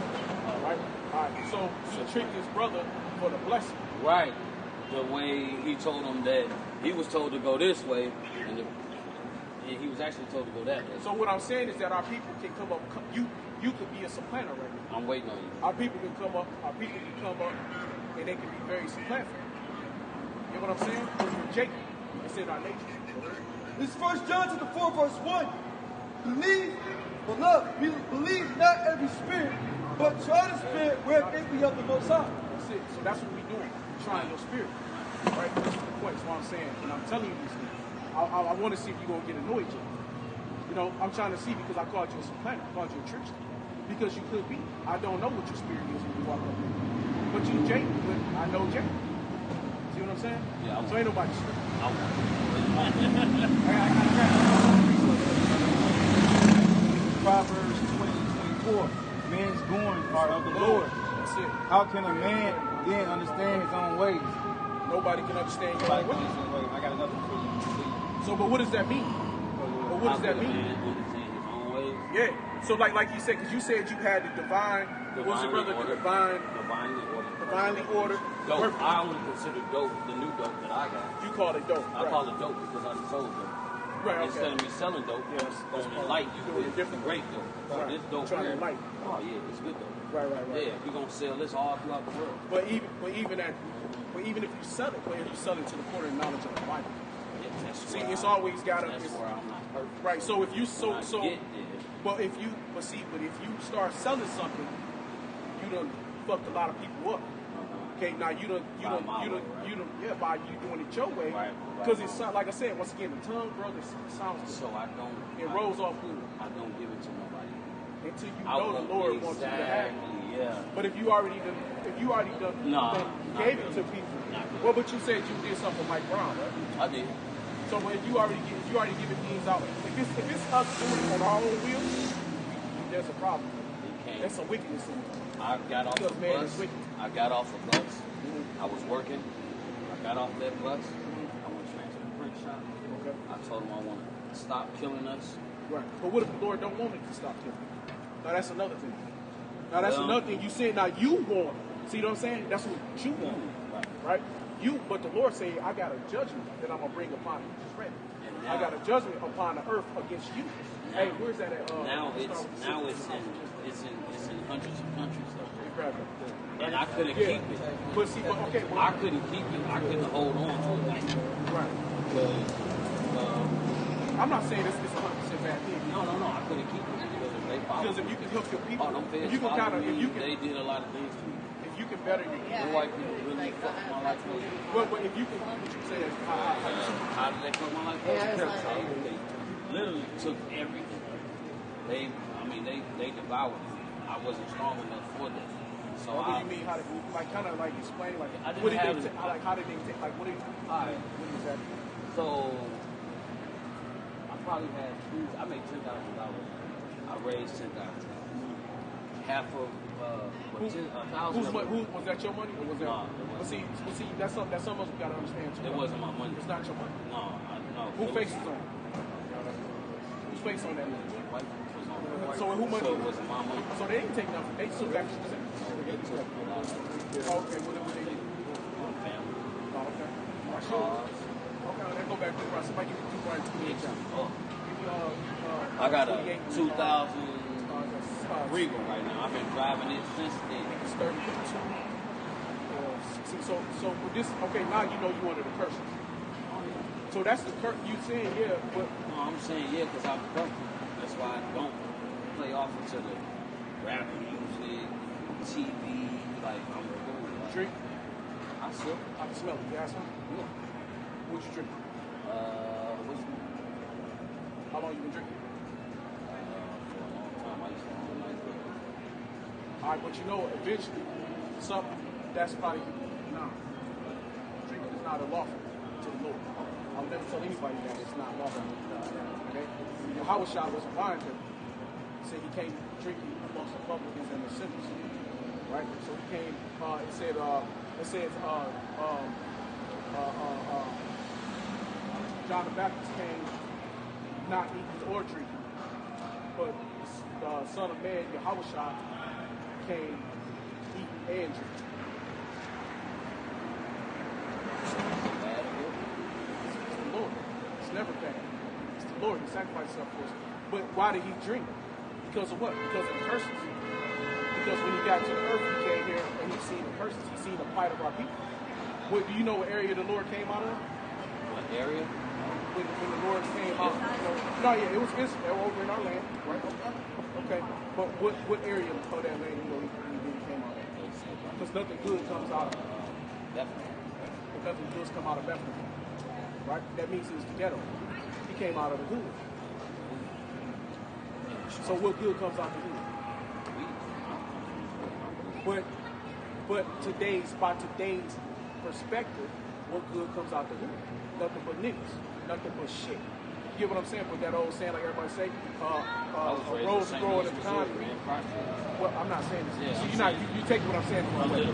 Right? Alright, so he tricked his brother for the blessing. Right. The way he told him that he was told to go this way, and he was actually told to go that way. So what I'm saying is that our people can come up. You could be a supplanter right now. I'm waiting on you. Our people can come up. And they can be very supplanter. You know what I'm saying? Because we're Jacob. It's in our nature. This is 1 John chapter 4, verse 1. Believe not every spirit, but try the spirit where it be of the Most High. That's it. So that's what we're doing. We're trying your spirit. Right? That's the point. That's what I'm saying. And I'm telling you these things. I want to see if you're going to get annoyed yet. You know, I'm trying to see because I called you a supplanter. I called you a trickster. Because you could be. I don't know what your spirit is when you walk up here. But you Jake, but I know Jake. See what I'm saying? Yeah. So ain't nobody sure. Proverbs 20:24. Men's goings are of the Lord. That's it. How can a man then understand his own ways? Nobody can understand your Like, own ways. I got another for you. So, but what does that mean? But what does that mean? Understand his own ways. Yeah. So like you said, because you said you had the divine, what's your brother? The divinely ordered. Dope. I only consider dope the new dope that I got. You call it dope. I call it dope because I sold dope. Right, okay. Instead of me selling dope, Yes, on the light, you doing do it different. great dope. Right. This dope Trying here, to light. oh yeah, it's good dope. Right. Yeah, we're gonna sell this all throughout the world. But even if you sell it, you sell it to the core of knowledge of the Bible. Yeah, that's See, where it's I'm- always got to. That's where I'm not perfect. Right. So if you When I get there, but if you start selling something, you done fucked a lot of people up. Okay, now you done by you doing it your way. Right. Because it's like I said, once again, the tongue, brother, sounds good. so I don't. It rolls off good I don't give it to nobody. until you I know the want Lord wants you to have it. exactly, yeah. But if you already done Nah, gave not it to really. people, Not really. well, but you said you did something like Brown, right? I did. So if you already giving things out, if it's us doing it on our own will, there's a problem. It came. That's some wickedness in it. I got off Because the man bus. is wicked. I got off the bus. I was working. I got off that bus. I went straight to the print shop. Okay. I told him I want to stop killing us. Right. But what if the Lord don't want it to stop killing? Now that's another thing. Now that's Well, another thing. You said now you want. See what I'm saying? That's what you want, right? But the Lord say, I got a judgment that I'm gonna bring upon you. Just read it. And I now- got a judgment upon the earth against you. Hey, where's that at? Now it's in hundreds of countries though. Grab it. And I couldn't keep it. But see, but okay, well, I couldn't keep it. I couldn't hold on to it like that. right. Because I'm not saying this is 100% bad thing. no, I couldn't keep it because if they follow Because if you can help your people, oh, them feds if you can followed kind of, me, if you can, they did a lot of things to me. if you can better your, The white people really fucked my life up. well, but if you can, what you say is, How did they fuck my life up? They literally took everything. They devoured me. I wasn't strong enough for that. So what do you mean? How did like kind of like explain like I didn't what did have they it. like how did they take like what did Alright. what is that? So I probably had I made $10,000. I raised $10,000. Half of Who was that your money or was that? No, it wasn't. But see, that's something we gotta understand too. It wasn't my money. It's not your money. No. Who faces on it? Whose face on that? White folks was on it. So who money? So it wasn't my money. So they didn't take nothing. They took back 2%. They took a lot of it. Oh, okay, what they did? My family. Oh, okay. My Sure. cars. Okay, let's go back to the price. Somebody give me 2 right to me. Oh, Give me I got a 28. 2000 Regal right now. I've been driving it since then. It's 32. See, so with this, okay, now you know you wanted the curses. So that's the curse. You saying yeah, but No, I'm saying yeah because I'm broken. That's why I don't play off into the rap music, TV. Like I'm cool. Like, drink. I sip. I can smell it. You have some? Yeah. What you drink? Whiskey. How long you been drinking? For a long time. I used to all night. All right, but you know, eventually, something that's probably nah. Drinking is not a lawful to the Lord. I'll never tell anybody that it's not lawful. Okay? Your house shot was a wine drinker. said he came drinking amongst the publicans and the sinners. Right? So he came, it says, John the Baptist came not eating or drinking, but the Son of Man, Yahushua, came eating and drinking. It's the Lord. It's never bad. It's the Lord. He sacrificed himself for us. But why did he drink? Because of what? Because of the curses. Because when he got to the earth, he came here and he seen the curses. He seen the plight of our people. What, do you know what area the Lord came out of? What area? When the Lord came out. No, yeah, it was Israel over in our land, right? Okay. But what area of that land you know he came out of? Because nothing good comes out of it. Definitely. But nothing good come out of Bethlehem. Right? That means it was the ghetto. He came out of the hood. So what good comes out of the hood? But by today's perspective, what good comes out the hood? Nothing but niggas. Nothing but shit. You get what I'm saying? With that old saying, like everybody say, a rose growing at the time. Well, I'm not saying this. Yeah, So you take what I'm saying the wrong way.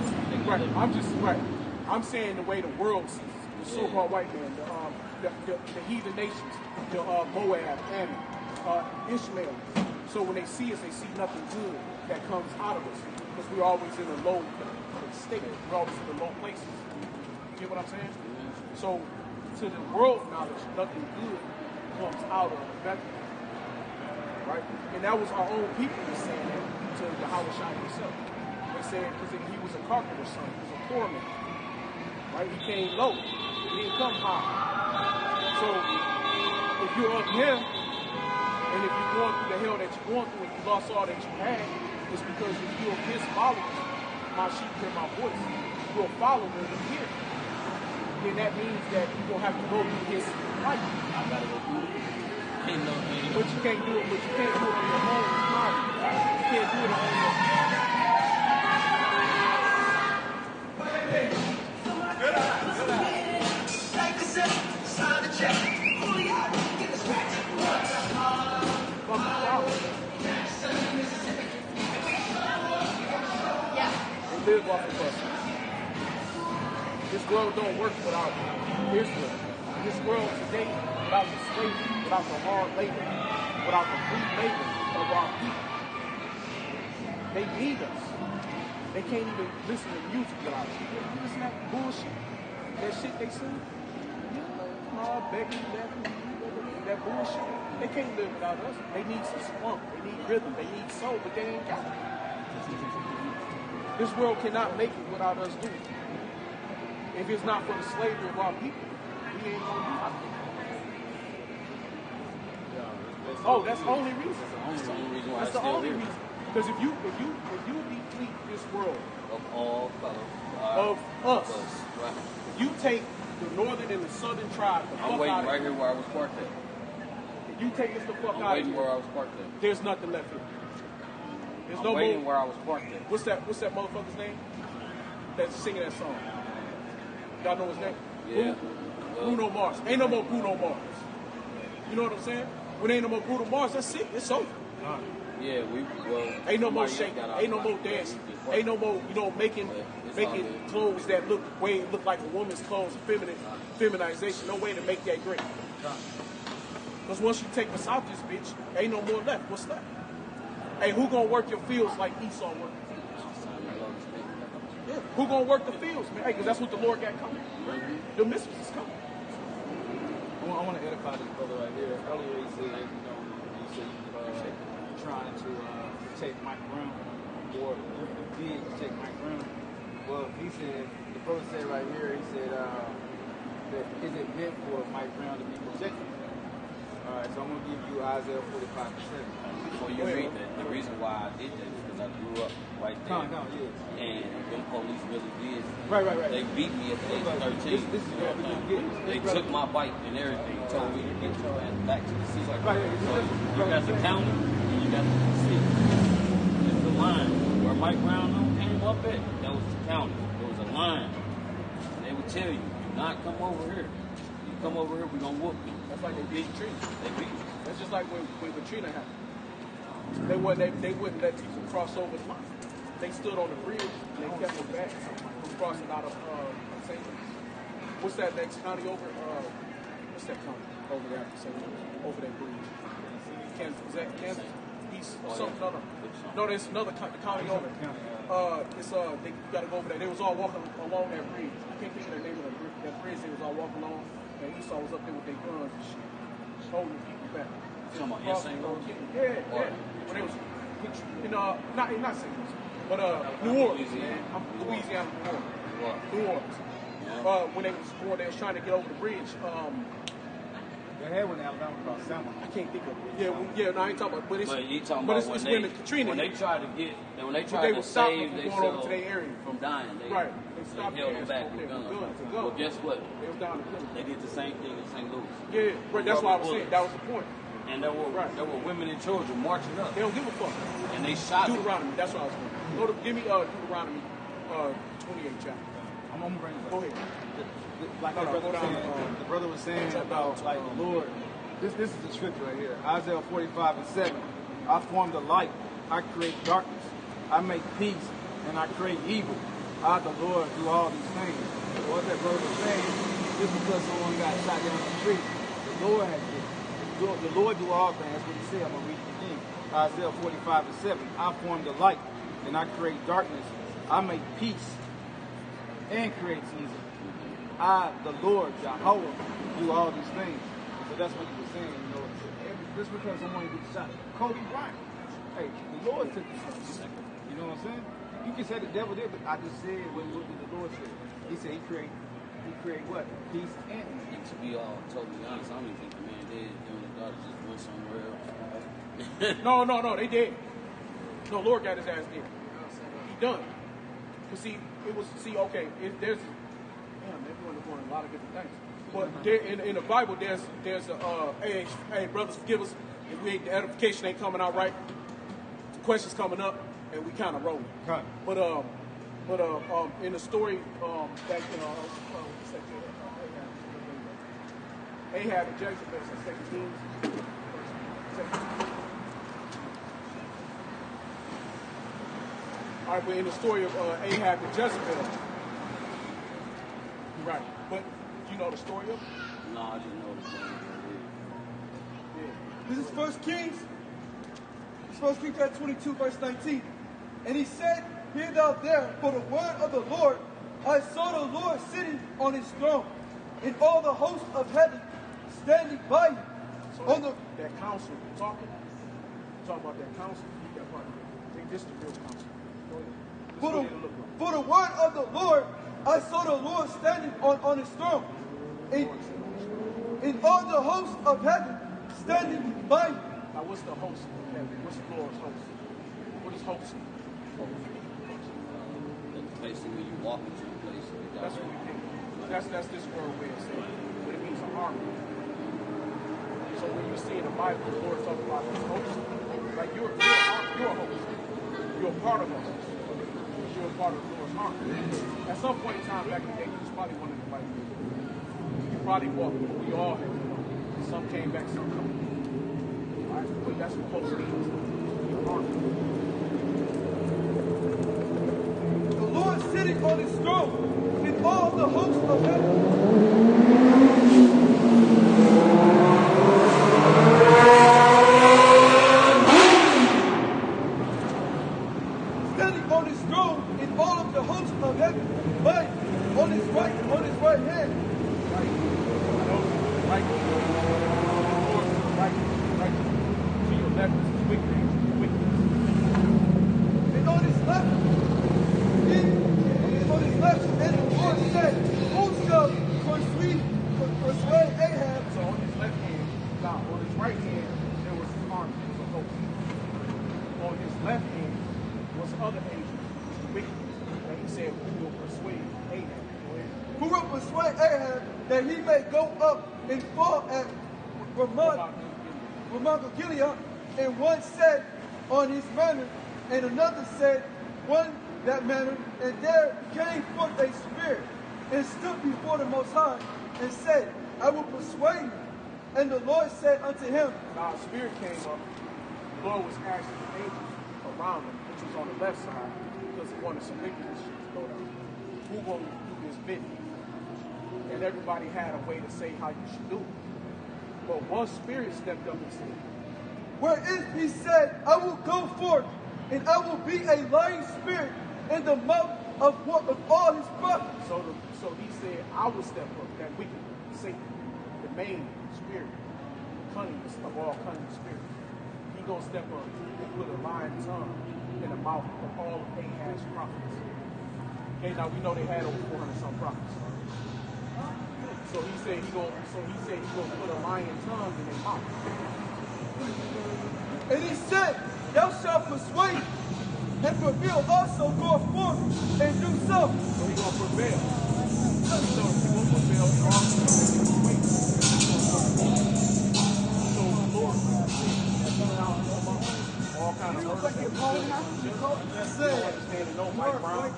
Right. I'm saying the way the world sees it. The so-called white man, the heathen nations, the Moab, Ammon, Ishmael. So when they see us, they see nothing good that comes out of us. Because we're always in a low state. We're always in the low places. You get what I'm saying? So to the world knowledge, nothing good comes out of Bethlehem. Right? And that was our own people who saying that to Yahushua himself. They said because he was a carpenter's son. He was a poor man. Right? He came low. He didn't come high. So if you're up here, and if you're going through the hell that you're going through, and you lost all that you had, it's because if you're his followers, my sheep hear my voice, you're a follower of him. Then that means that you're going to have to go through his life. I gotta go through it. But you can't do it, on your own time. You can't do it on your own. Live off of us. This world don't work without Israel. This world today, without the slavery, without the hard labor, without the free labor of our people, they need us. They can't even listen to music without us. You listen to that bullshit, that shit they sing. Begging, that bullshit. They can't live without us. They need some spunk. They need rhythm. They need soul, but they ain't got it. This world cannot make it without us doing it. If it's not for the slavery of our people, we ain't gonna do it. Oh, that's the only reason. That's the only reason why That's the only reason. Because if you deplete this world of all colors of us, right. if you take the northern and the southern tribe, I'm waiting right here where I was parked at. If you take us the fuck I'm out of waiting here, where I was parked at. there's nothing left here. There's I'm waiting where I was parked at. What's that motherfucker's name? That's singing that song. Y'all know his name? Yeah. Bruno Mars. Ain't no more Bruno Mars. You know what I'm saying? When ain't no more Bruno Mars, that's it. It's over. Yeah, ain't no more shaking. Ain't no more dancing. Ain't no more, making clothes that look like a woman's clothes, feminization. No way to make that great. Because once you take us out this bitch, ain't no more left. What's left? Hey, who gonna work your fields like Esau worked the fields? Yeah, who gonna work the fields, man? Hey, because that's what the Lord got coming. The mistress is coming. I want to edify this brother right here. Earlier he said, trying to protect Mike Brown, or you did protect Mike Brown. Well, he said, the brother said right here, he said, that is it meant for Mike Brown to be protected? All right, so I'm going to give you Isaiah 45:7. Before you read that, the reason why I did that is because I grew up right there. Yeah. And them police really did. Right. They beat me at the age of 13. They took my bike and everything, told me to get your ass back to the city. So you got the county and you got the city. It's the line. Where Mike Brown came up at, that was the county. There was a line. And they would tell you, do not come over here. You come over here, we're going to whoop you. That's like they beat Katrina. They beat you. That's just like when Katrina happened. They wouldn't let people cross over. They stood on the bridge and they kept them back from crossing out of St. Louis. What's that next county over? What's that county over there after St. Louis? Over that bridge. Kansas. Is that Kansas? East or something? No, there's another county over. It's they got to go over there. They was all walking along that bridge. I can't think of the name of that bridge. They was all walking along, and Esau was up there with their guns and shit, holding people back. Talking about in St. Louis? Yeah. When they was in not St. Louis, but New Orleans. Louisiana, New Orleans. Yeah. When they was trying to get over the bridge. They had one in Alabama called Selma. I can't think of it. No, I ain't talking about. But you talking about it's when the Katrina. When they tried to save themselves from dying, they stopped held them back with guns. Well, guess what? They was down to They did the same thing in St. Louis. Yeah, right. That's why I was saying that was the point. And there were women and children marching up. They don't give a fuck. And they shot them. Deuteronomy. That's what I was saying. Give me Deuteronomy 28 chapter. I'm gonna bring it up. Go ahead. Like the brother was saying about like the Lord. This is the scripture right here. Isaiah 45:7. I form the light. I create darkness. I make peace and I create evil. I, the Lord, do all these things. What that brother was saying, just because someone got shot down the street, the Lord has did it. The Lord do all things. That's what he said. I'm gonna read it again. Isaiah 45:7. I form the light and I create darkness. I make peace and create evil. I, the Lord, Jehovah, do all these things. So that's what he was saying, you know. Just because someone gets shot. Kobe Bryant. Hey, the Lord took the first. You know what I'm saying? You can say the devil did, but I just said what the Lord said. He said he create what? Peace and evil. And to be all totally honest, I don't even think the man did. Him and his daughter just went somewhere else. No, they did. No, Lord got his ass dead. He done. But okay, there's everyone doing a lot of different things. But in the Bible, there's hey, brothers, forgive us if the edification ain't coming out right. The questions coming up, and we kind of rolling. Right. But in the story back in Ahab and Jezebel, so 2 Kings. All right, but in the story of Ahab and Jezebel, right? But you know the story of it? No, I didn't know the story. Yeah. This is 1 Kings. It's 1 Kings chapter 22, verse 19. And he said, hear thou there, for the word of the Lord, I saw the Lord sitting on his throne, and all the hosts of heaven standing by him. So that council, talk about that council, you got part of it. I think this is the real council. Go ahead. For the word of the Lord, I saw the Lord standing on his throne, and all the hosts of heaven standing by him. Now, what's the host of heaven? What's the Lord's host? What is host? The place where you walk into a place. That's what we think. That's this word way of saying it. But it means an army. So when you see in the Bible, the Lord talks about his host, like you're a host. You're a part of us. You're a part of the Lord's army. At some point in time back in the day, you was probably one of the white people. You probably walked, we all had to walk. Some came back, some come. All right, but that's what host means. You're army. The Lord sitting on his throne, and all the hosts of heaven. Standing on his throne, and all of the hosts of heaven, but on his right hand. Right. To your left is wickedness. And on his left, and the Lord said, who shall persuade Ahab? So on his left hand, on his right hand, there was his army, there was a host. On his left hand was other angels, the wickedness. And he said, who will persuade Ahab? Who will persuade Ahab that he may go up and fall at Ramoth Gilead? And one said on his manner, and another said one that manner, and there came forth a spirit, and stood before the Most High, and said, I will persuade you. And the Lord said unto him, Now a spirit came up, the Lord was asking the angels around him, which was on the left side, because he wanted some wickedness shit to go down. Who gonna do this bit? And everybody had a way to say how you should do it. But one spirit stepped up and said, Wherein he said, I will go forth, and I will be a lying spirit in the mouth of all his prophets. So he said, I will step up, that wicked Satan, the main spirit, cunningest of all cunning spirits. He gonna step up and put a lying tongue in the mouth of all of Ahab's prophets. Okay, now we know they had over 400 some prophets. So he said he gonna put a lying tongue in their mouth. And he said, thou shalt persuade and prevail also go forth and do so. So he gonna prevail. So he gonna prevail also. So the Lord all kind of murders that we do. That's You don't understand it, no Mike Brown.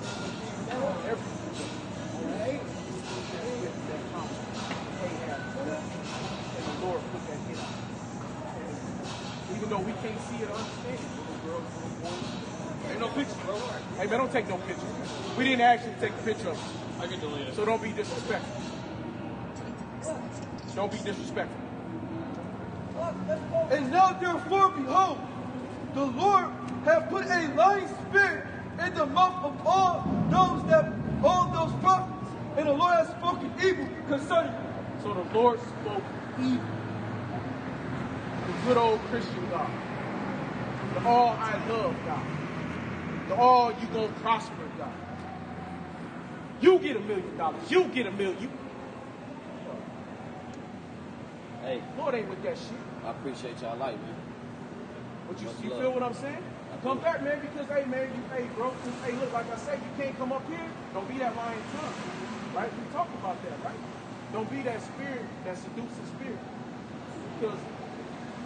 Everything. And the Lord put that in us. Even though we can't see it or understand it, little girls, little boys. Ain't no pictures, bro. Hey, man, don't take no pictures. We didn't actually take a picture of it. I can delete it. So don't be disrespectful. Don't be disrespectful. And now therefore, behold, the Lord hath put a lying spirit in the mouth of all those prophets, and the Lord has spoken evil concerning them. So the Lord spoke evil. The good old Christian God. The all I love God. The all you gonna prosper God. You get $1 million. You get $1 million. Hey, Lord ain't with that shit. I appreciate y'all life, man. But you Much love. feel what I'm saying? Come back, man, because, hey, man, bro, hey, look, like I said, you can't come up here. Don't be that lying tongue, right? We talked about that, right? Don't be that spirit, that seducing spirit, because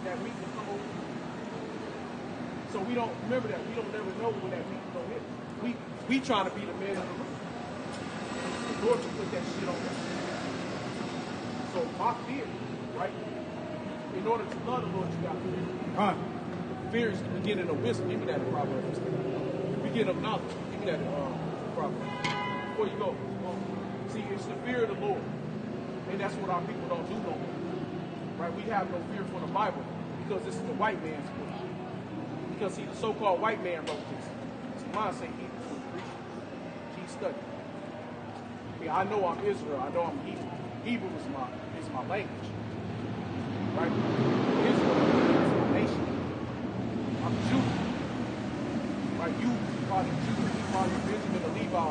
that week will come over. So we don't, remember that, we don't never know when that week will hit. We trying to be the man of the room. The Lord will put that shit on us. So my fear, right? In order to love the Lord, you got fear. Fear is the beginning of wisdom. Give me that in Proverbs. The beginning of knowledge. Give me that in Proverbs. Before you go. See, it's the fear of the Lord. And that's what our people don't do no more. Right? We have no fear for the Bible because this is the white man's book. Because see, the so-called white man wrote this. See, mine say Hebrew for the Greek. He studied. I know I'm Israel. I know I'm Hebrew. Hebrew is my language. Right? Israel is my nation. I'm Jew. Right? You probably Jew, you probably Benjamin or Levi.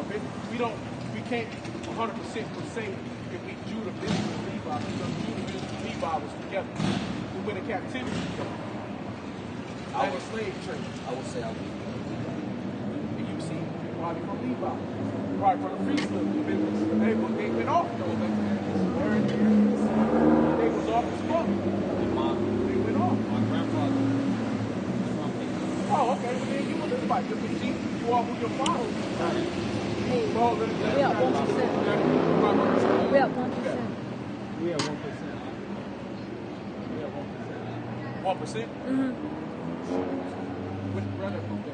We can't 100% say if we Judah, Benjamin, or Levi, because Judah, Benjamin, and Levi was together. We went in captivity together. I was slave trade. I would say I would. And you see, probably from Levi. Probably from the priesthood. They went off though. They was off as fuck. They went off. My grandfather. Oh, okay. Well, then you were Levite. You are who your father was. We are 1%. We are 1%. We have 1%. 1%? Mm-hmm. With brother from there.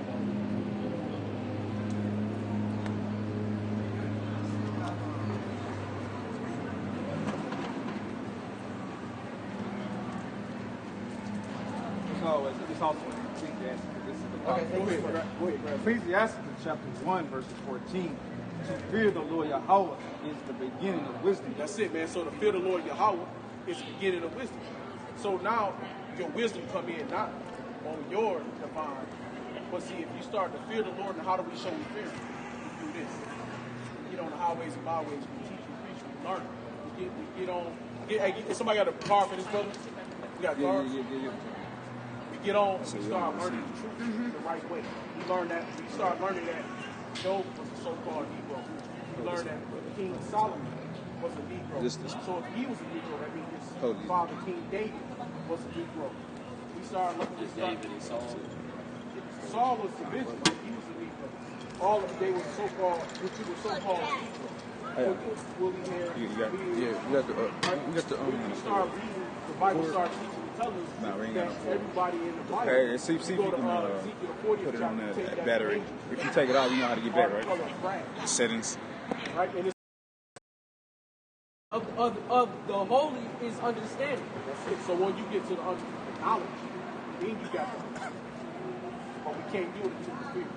It's also in Ecclesiastes. This is the Okay, go ahead. Ecclesiastes chapter 1, verses 14. To fear the Lord Yahweh is the beginning of wisdom. That's it, man. So to fear the Lord Yahweh is the beginning of wisdom. So now your wisdom come in not on your divine, but see, if you start to fear the Lord, and how do we show we fear Him? We do this. We get on the highways and byways. We teach, we preach, we learn. We get on. Hey, somebody got a car for this brother? We got cars. Yeah. We get on. We start learning the truth the right way. We learn that. We start learning that Job was a so-called Negro. We learned that King Solomon was a Negro. So if he was a Negro, that means his father, King David, was a Negro. We started looking at David and Saul. Saul was the Benjamin. He was a Negro. All of they were so-called, which you were so-called Negro. Woolly hair. We got the We start reading. The Bible started teaching. tell us Nah, we ain't that got no phone. everybody in the Bible. Hey, see if you go to can Ezekiel 40th put it on chapter, take that that battery. angel, If you take it out, you know how to get back, right? color brand, Settings. right? And it's of the holy is understanding. that's it. So when you get to the knowledge, then you got the understanding. But we can't do it until we fear.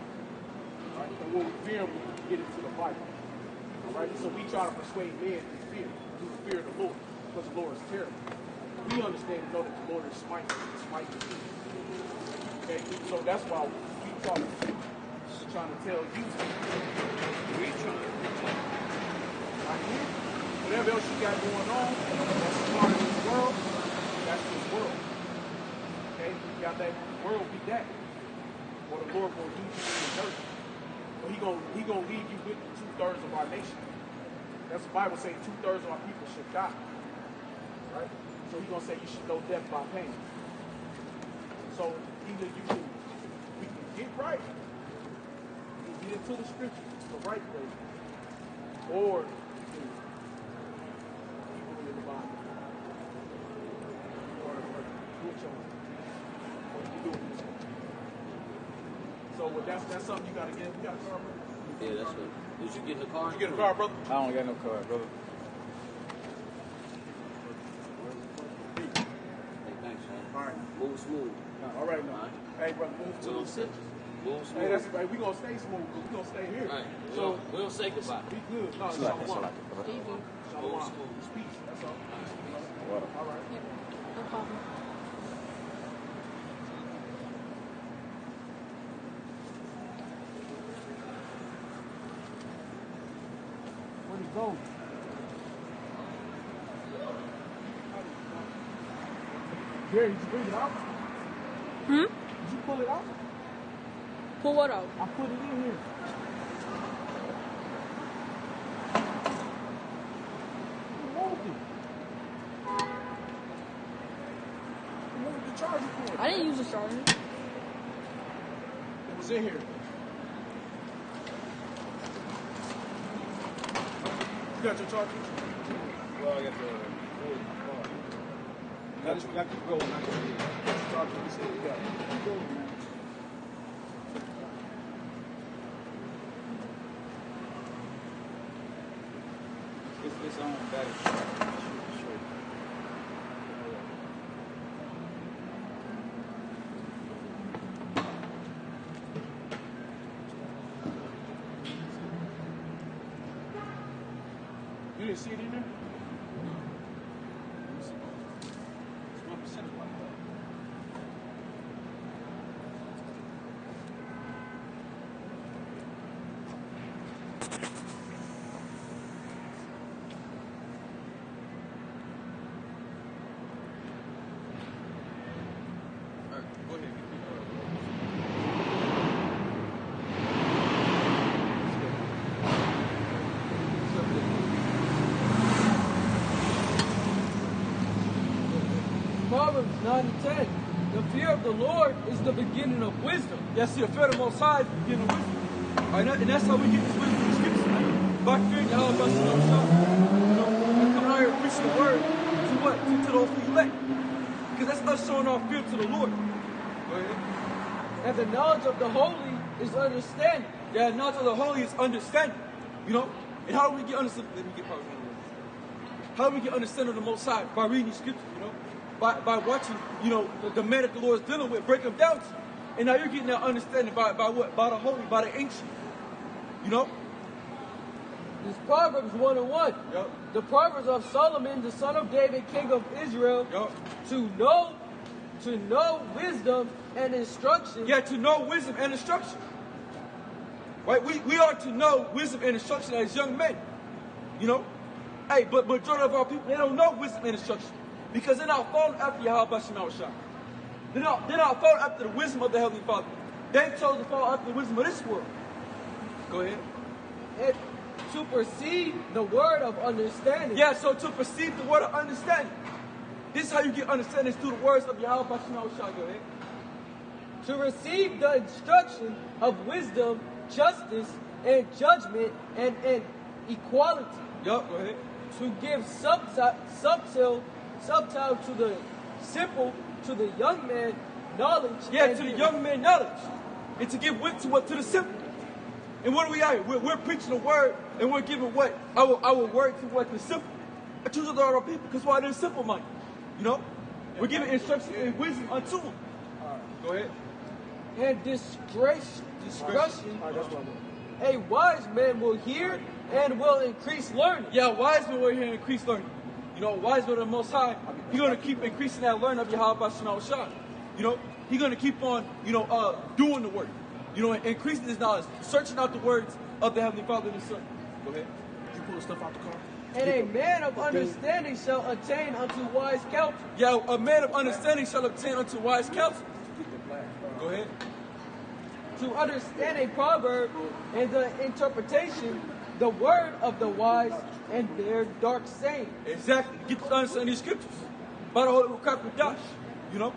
Right? And when we fear him, we get into the Bible. All right? So we try to persuade men to fear, to fear the Lord, because the Lord is terrible. We understand and know that the Lord is smiting. Okay? So that's why we try to trying to tell you. We trying to right here. Whatever else you got going on, that's part of this world, that's this world. Okay? You got that world be that. Or the Lord will leave you in the dirt. Or he gonna leave you with 2/3 of our nation. That's the Bible saying 2/3 of our people should die. Right? So he's gonna say you should know death by pain. So either we can get right, we can get into the scripture the right way, or we can keep it in the Bible. Or do it your way. Or you can do it this way. So that's something you gotta get. You got a car, brother? Yeah, that's what. Did you get in the car? Did you get a car, brother? I don't got no card, brother. Hey, thanks, man. All right. Move smooth. All right, now. Hey, brother, move to Move the smooth. Move smooth. Hey, that's right. We gonna stay smooth, but we gonna stay here. Right. So We don't say goodbye. be good. No, It's shalom. like it, brother. Easy. Shalom. Smooth. It's peace. That's all. Water. All right. Yep. No problem. Where'd he go? Gary, did you bring it out? Did you pull it out? Pull what out? I put it in here. Who moved it? Who moved the charger cord? I didn't use the charger. It was in here. You got your charger? Well, I got the cord in my car. Got to go. Charger, you said you got it. Keep going, man. It's on battery. Sure. You didn't see it in there? It's 1% of my car. All right, go ahead. Proverbs 9:10. The fear of the Lord is the beginning of wisdom. Yes, the fear of the Most High is the beginning of wisdom. All right, and that's how we get this wisdom in the scriptures, right? By fearing Yahweh, by seeing Himself. You know, and coming out here preaching the word to what? To those who elect. Because that's us showing our fear to the Lord. Go ahead. And the knowledge of the holy is understanding. Yeah, the knowledge of the holy is understanding. You know? And how do we get understanding? Let me get Proverbs 9:11. How do we get understanding of the Most High? By reading these scriptures, you know? By watching, you know, the man that the Lord is dealing with, break them down to you. And now you're getting that understanding by what? By the holy, by the ancient. You know? This Proverbs 1:1. Yep. The Proverbs of Solomon, the son of David, king of Israel. Yep. To know wisdom and instruction. Yeah, to know wisdom and instruction. Right? We are to know wisdom and instruction as young men. You know? Hey, but majority of our people, they don't know wisdom and instruction. Because they're not following after Yahweh Shema Shah. They're not following after the wisdom of the Heavenly Father. They chose to follow after the wisdom of this world. Go ahead. And to perceive the word of understanding. Yeah, so to perceive the word of understanding. This is how you get understanding, is through the words of Yahweh Shema Shah. Go ahead. To receive the instruction of wisdom, justice, and judgment, and equality. Yup, go ahead. To give subtile to the simple to the young man knowledge. Yeah, and to the young man knowledge. And to give wit to what? To the simple. And what are we at? We're preaching the word, and we're giving what? Our word to what? The simple. To the other people, because why they're simple minded. You know? We're giving instruction and wisdom unto them. Go ahead. And discretion. A wise man will hear and will increase learning. Yeah, wise men will hear and increase learning. You know, wise men of the Most High, He's going to keep increasing that learning of Yahweh Shema Shah. You know, He's going to keep on, doing the work. You know, increasing his knowledge, searching out the words of the Heavenly Father and His Son. Go ahead. You pull the stuff out the car. And a man of understanding shall attain unto wise counsel. Yeah, a man of understanding shall obtain unto wise counsel. Go ahead. To understand a proverb and the interpretation, the word of the wise and their dark saying. Exactly. Get to understand these scriptures. By the Holy Dash. You know?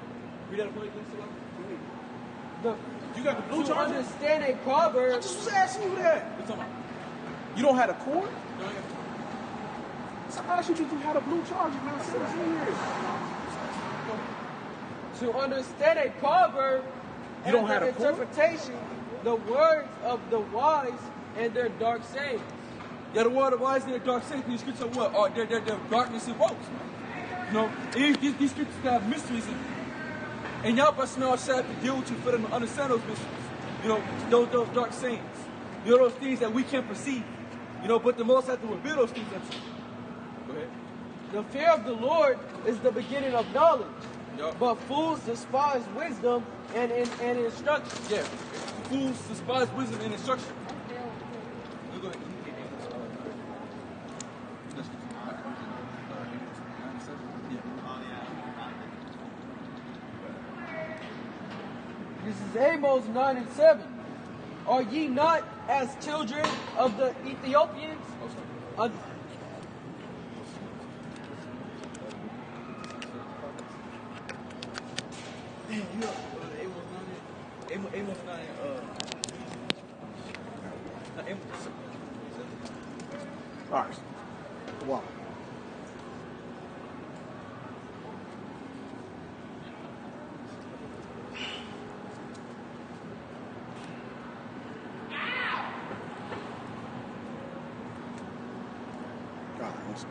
Read that for me, please. You got the blue To charger? understand a proverb. I just was asking you that. What you talking about? You don't have a cord? No, I got- So I asked you if you had a blue charger, man. 17 years. To understand a proverb You don't and have the a cord? interpretation, the words of the wise and their dark sayings. Yeah, the word of wise and their dark sayings. These scriptures are what? Are they're darkness and woes. You know, these scriptures have mysteries in them. And Yahweh Shema Shah have to deal with you for them to understand those mysteries. You know, those dark sayings. You know, those things that we can't perceive. You know, but the Most have to reveal those things unto you. Go ahead. The fear of the Lord is the beginning of knowledge, Yup. but fools despise wisdom and instruction. Yeah. Fools despise wisdom and instruction. You go ahead. This is Amos 9:7. Are ye not as children of the Ethiopians? Damn, you know, Amos 9, All right. Wow. God, what's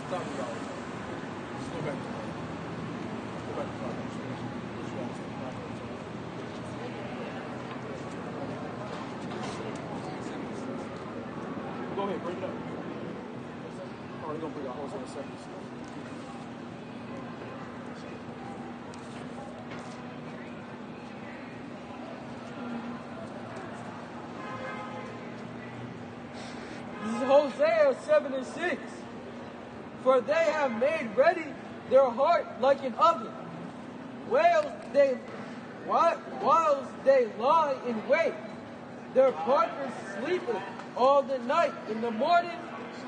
Stop, y'all. Let's go back to Go ahead, bring it up. Oh, we're gonna bring our host in a second. This is Hosea 7:6. For they have made ready their heart like an oven, whilst they lie in wait. Their partners sleepeth all the night. In the morning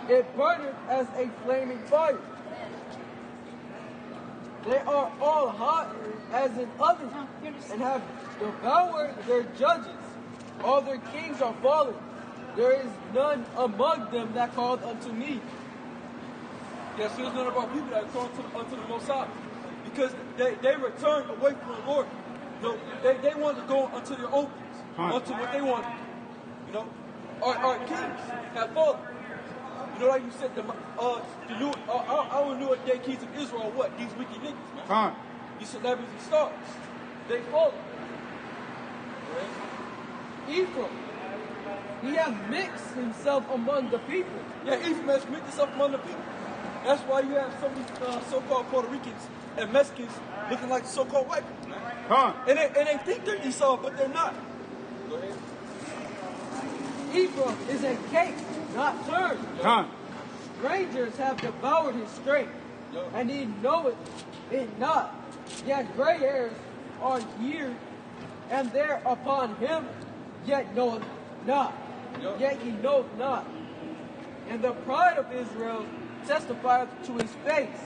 it burneth as a flaming fire. They are all hot as an oven, and have devoured their judges. All their kings are fallen. There is none among them that called unto me. Yes, there's none of our people that come unto the Most High. Because they returned away from the Lord. You know, they wanted to go unto their own things, unto what they wanted. You know, our kings have fallen. You know, like you said, our new day kings of Israel are what? These wicked niggas, man. These celebrities and stars. They fallen. Right? Ephraim, he hath mixed himself among the people. Yeah, Ephraim has mixed himself among the people. That's why you have some of these so-called Puerto Ricans and Mexicans looking like so-called white people. And they think they're Esau, but they're not. Go ahead. Ephraim is a cake, not turned. Strangers have devoured his strength, and he knoweth it not. Yet gray hairs are here and there upon him, yet knoweth not. Yet he knoweth not. And the pride of Israel testifieth to his face,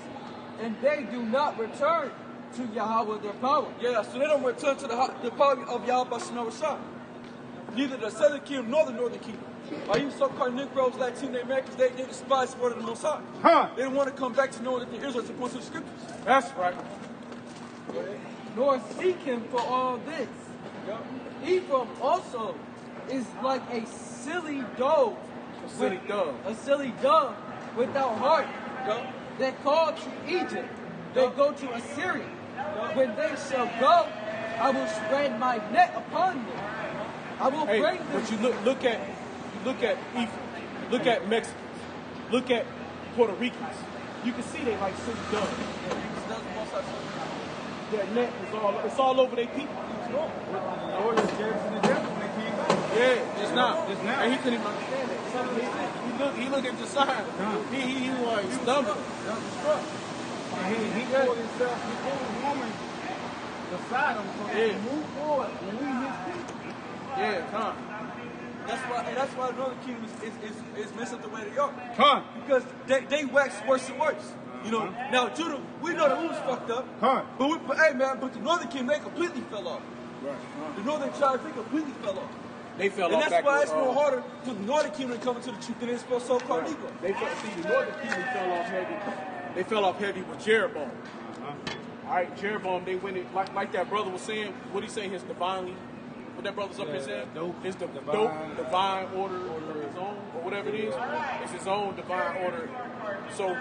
and they do not return to Yahweh their power. Yeah, so they don't return to the power of Yahweh Shah. Neither the southern kingdom nor the northern kingdom. Or even so-called Negroes, Latino Americans, they despise the word of the Most High. Huh. They don't want to come back to know that the Israelites are supposed to the scriptures. That's right. Nor seek him for all this. Ephraim also is like a silly dove. A silly dove. A silly dove without heart. They call to Egypt. They go to Assyria. When they shall go, I will spread my net upon them. I will Hey, bring them. but you look at Ephraim, look at Mexicans, look at Puerto Ricans. You can see they like silly doves. Their net is all over their people. Lord just gave us an example when they came back. Yeah, just now. Just now. And he couldn't even understand that. He looked at the sign. He was stumbled. He pulled himself, he pulled his woman beside him so they can move forward and lead his people. Yeah, huh? That's why the northern kingdom is messed up the way they are. Huh? Because they wax worse and worse. You know, now Judah, we know that we was fucked up. Huh? But the northern kingdom, they completely fell off. Right. The northern tribes, they completely fell off. They fell And off that's back why with, it's more harder for the northern kingdom to come into the truth than it is for so-called Negro. The northern kingdom fell off heavy. They fell off heavy with Jeroboam. All right, Jeroboam, they went in, like that brother was saying, what he say, his divinely, what that brother's up here saying? His divine order or his own, or whatever it is. It's his own divine order. So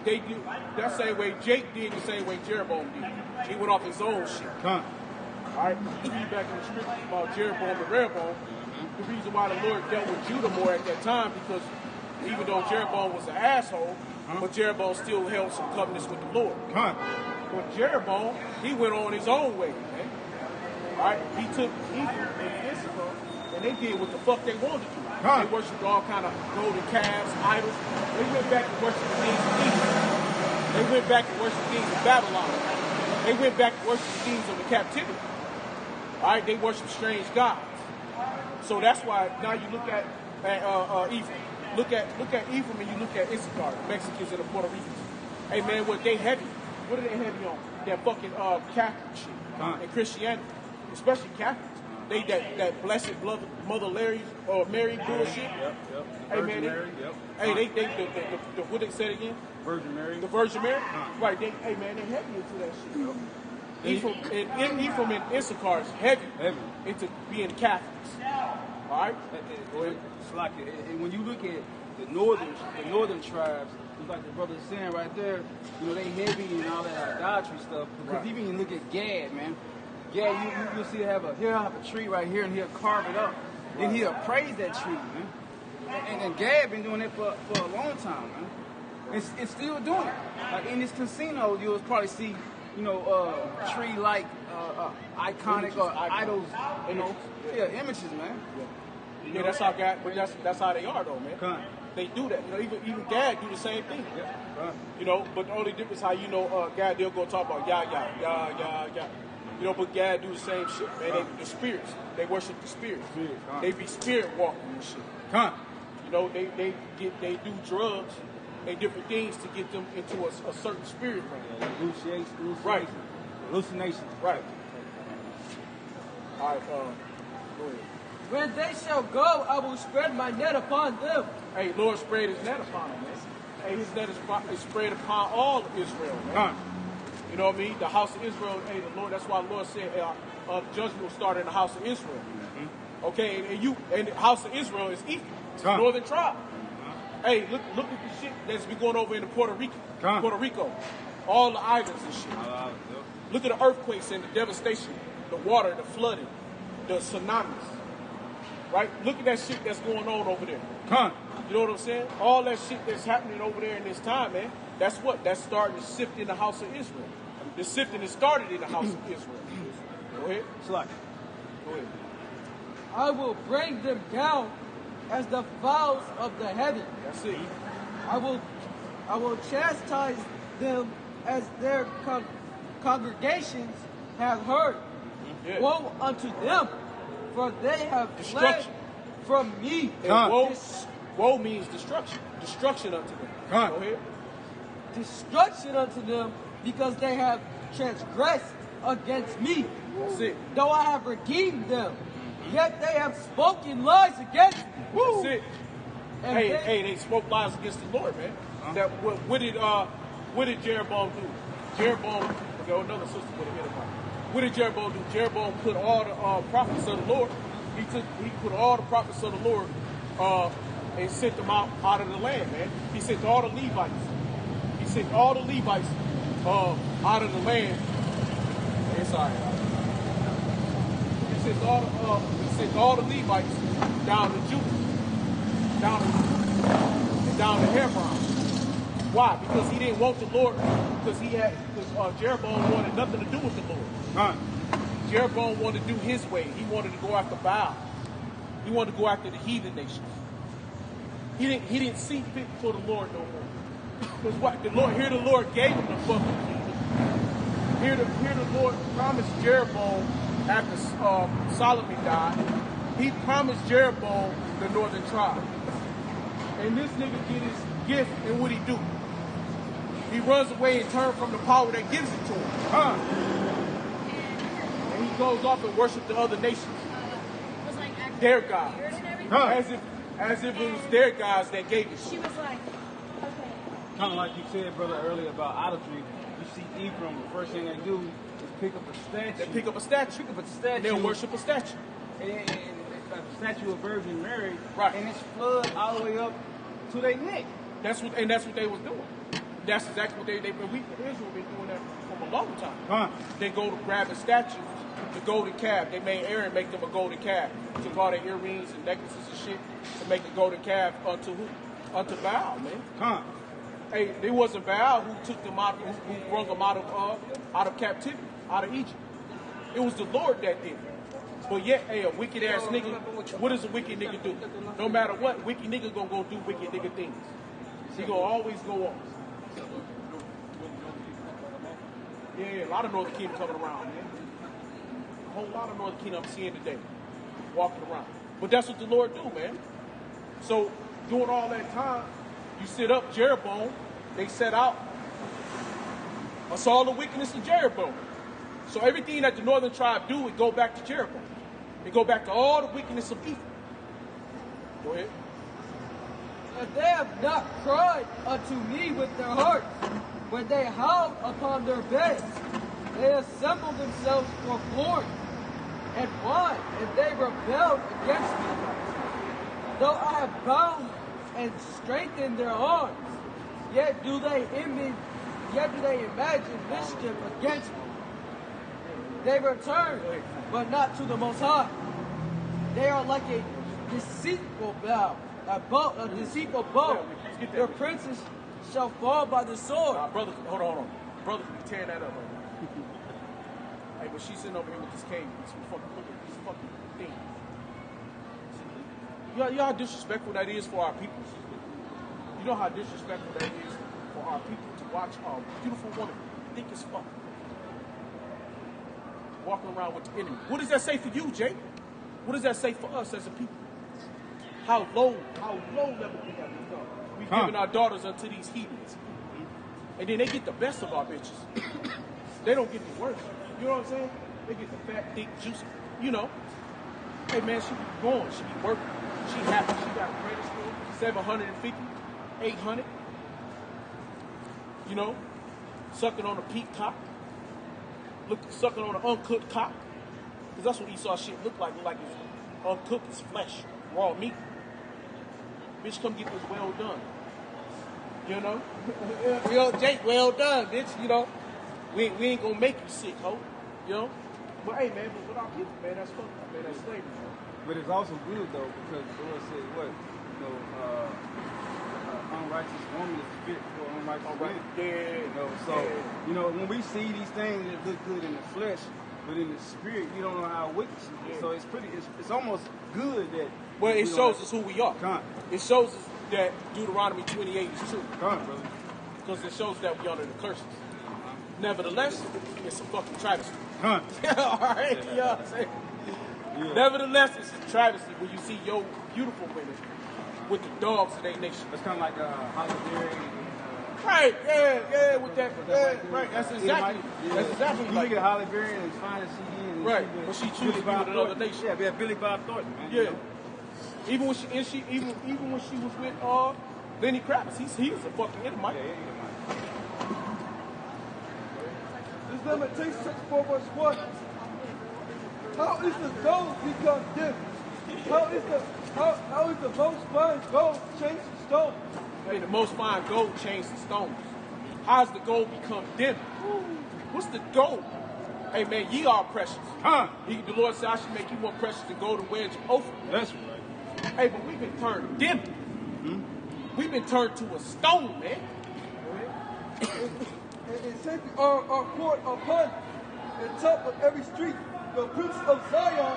they do that same way Jake did, the same way Jeroboam did. He went off his own shit. All right, you read back in the scriptures about Jeroboam and Rehoboam. The reason why the Lord dealt with Judah more at that time, because even though Jeroboam was an asshole, but Jeroboam still held some covenants with the Lord. But Jeroboam, he went on his own way, man. All right, he took Ephraim and Issachar, and they did what the fuck they wanted to do. They worshipped all kind of golden calves, idols. They went back and worshipped the things of Egypt. They went back and worshipped things of Babylon. They went back and worshipped the things of the captivity. All right, they worship strange gods. So that's why now you look at Ephraim. Look at Ephraim and you look at Issachar, the Mexicans and the Puerto Ricans. Hey man, what they heavy? What are they heavy on? That fucking Catholic shit and Christianity, especially Catholics. They that blessed Mother Mary bullshit. Hey man, they what they said again? Virgin Mary. The Virgin Mary. Right. Hey man, they heavy into that shit. Ephraim and Issachar is heavy into being Catholics. All right. It's like, and when you look at the northern tribes, it's like the brother's saying right there, you know, they heavy and all that idolatry stuff. Because even you look at Gad, man. Gad, you'll see he'll have a tree right here and he'll carve it up. Then he'll praise that tree, man. And Gad been doing it for a long time, man. It's still doing it. Like in this casino, you'll probably see, you know, tree-like iconic images, or idols, you know, images, man. Yeah, that's how God. That's how they are, though, man. They do that. You know, even Gad do the same thing. You know, but the only difference how you know Gad they'll go talk about Yah. You know, but Gad do the same shit, man. The spirits. They worship the spirits. They be spirit walking and shit. You know, they do drugs and different things to get them into a certain spirit realm. Hallucinations. Right. All right. Go ahead. When they shall go, I will spread my net upon them. Hey, Lord spread his net upon them, man. Hey, his net is spread upon all of Israel, man. You know what I mean? The house of Israel, hey, the Lord, that's why the Lord said judgment will start in the house of Israel. Okay, and the house of Israel is Ephraim, the northern tribe. Hey, look at the shit that's been going over in Puerto Rico. All the idols and shit. Look at the earthquakes and the devastation, the water, the flooding, the tsunamis. Right? Look at that shit that's going on over there. You know what I'm saying? All that shit that's happening over there in this time, man, that's starting to sift in the house of Israel. The sifting has started in the house of Israel. Go ahead. Go ahead. I will bring them down as the fowls of the heaven. That's it. I will chastise them as their congregations have heard. Yeah. Woe unto them, for they have fled Destruction. from me. And woe means destruction. Destruction unto them. Go ahead. Destruction unto them, because they have transgressed against me. That's it. Though I have redeemed them, yet they have spoken lies against me. That's it. And They spoke lies against the Lord, man. That what did Jeroboam do? Jeroboam, okay, another sister would have hit about it. What did Jeroboam do? Jeroboam put all the prophets of the Lord. He put all the prophets of the Lord and sent them out of the land, man. He sent all the Levites. He sent all the Levites out of the land. It's all right. He sent all the Levites down to Judah, down to Hebron. Why? Because he didn't want the Lord. Because Jeroboam wanted nothing to do with the Lord. Jeroboam wanted to do his way. He wanted to go after Baal. He wanted to go after the heathen nations. He didn't see fit for the Lord no more. Because what the Lord gave him the fucking kingdom. Here the Lord promised Jeroboam after Solomon died. He promised Jeroboam the northern tribe. And this nigga get his gift, and what he do? He runs away and turns from the power that gives it to him. And he goes off and worships the other nations. Their gods. As if it was their gods that gave it to She him. was like, okay. Kind of like you said, brother, earlier about idolatry. You see Ephraim, the first thing they do is pick up a statue. They pick up a statue. And they'll worship a statue. And a statue of Virgin Mary. Right. And it's flood all the way up to their neck. That's what they was doing. That's exactly what Israel been doing that for a long time. They go to grab a statue, the golden calf. They made Aaron make them a golden calf. Took all their earrings and necklaces and shit to make a golden calf unto who? Unto Baal, man. Hey, it wasn't Baal who took them out, who brought them out of captivity, out of Egypt. It was the Lord that did it. But yet, a wicked ass nigga, what does a wicked nigga do? No matter what, wicked nigga gonna go do wicked nigga things. He gonna always go off. Yeah, a lot of Northern Kingdom coming around, man. A whole lot of Northern Kingdom I'm seeing today, walking around. But that's what the Lord do, man. So, during all that time, you set up Jeroboam, they set out. I saw the wickedness of Jeroboam. So everything that the northern tribe do, it go back to Jeroboam. It go back to all the wickedness of Ephraim. Go ahead. And they have not cried unto me with their hearts, when they howled upon their beds. They assembled themselves for glory and wine, and they rebelled against me. Though I have bound and strengthened their arms, yet do they imagine mischief against me. They return, but not to the Most High. They are like a deceitful bow, a deceitful bow. Their princes shall fall by the sword. Brothers, hold on. Brothers be tearing that up right now. Hey, but she's sitting over here with this cane. These fucking things. You know how disrespectful that is for our people? You know how disrespectful that is for our people to watch a beautiful woman, thick as fuck, walking around with the enemy. What does that say for you, Jake? What does that say for us as a people? How low level we have become. We've given our daughters unto these heathens. And then they get the best of our bitches. They don't get the worst. You know what I'm saying? They get the fat, thick, juicy. You know. Hey man, she be going, she be working. She happy, she got credit score, 750, 800. You know, sucking on a peacock. Sucking on an uncooked cock. Because that's what Esau shit look like. Look like it's uncooked, it's flesh, raw meat. Bitch, come get this well done. You know? Yo, Jake, well done, bitch. You know? We ain't gonna make you sick, ho. You know? But hey, man, but with our people, man, that's fucked up, man. That's slavery, man. But it's also good, though, because the Lord said, what? Unrighteous woman is fit for unrighteous man. Yeah. When we see these things that look good in the flesh, but in the spirit, we don't know how wicked she is. So it's almost good that. Well, it shows us who we are. It shows us that Deuteronomy 28 is true. Brother. Because it shows that we're under the curses. Nevertheless, it's a fucking travesty. Huh. All right, you know what I'm saying? Yeah. Nevertheless, it's a travesty when you see your beautiful women with the dogs of their nation. It's kind of like Holly Berry. Right, yeah, with that, yeah, right. That's exactly You like look at Holly Berry and as fine as she is. And right, she but she Billy chooses to be Bob with another Thornton. nation. Yeah, we have Billy Bob Thornton, man. Yeah. You know? Even when she was with Lenny Kravitz, he's a fucking Edomite. Yeah, yeah, This Lamentations 4 verse 1. How is the gold become dim? How is the most fine gold changed to stone? Hey, the most fine gold changed to stones. How's the gold become dim? What's the gold? Hey man, ye are precious. Huh? The Lord said I should make you more precious than gold and wedge of Ophir. That's right. Hey, but we've been turned dim. We've been turned to a stone, man. And safety are poured upon the top of every street. The Prince of Zion,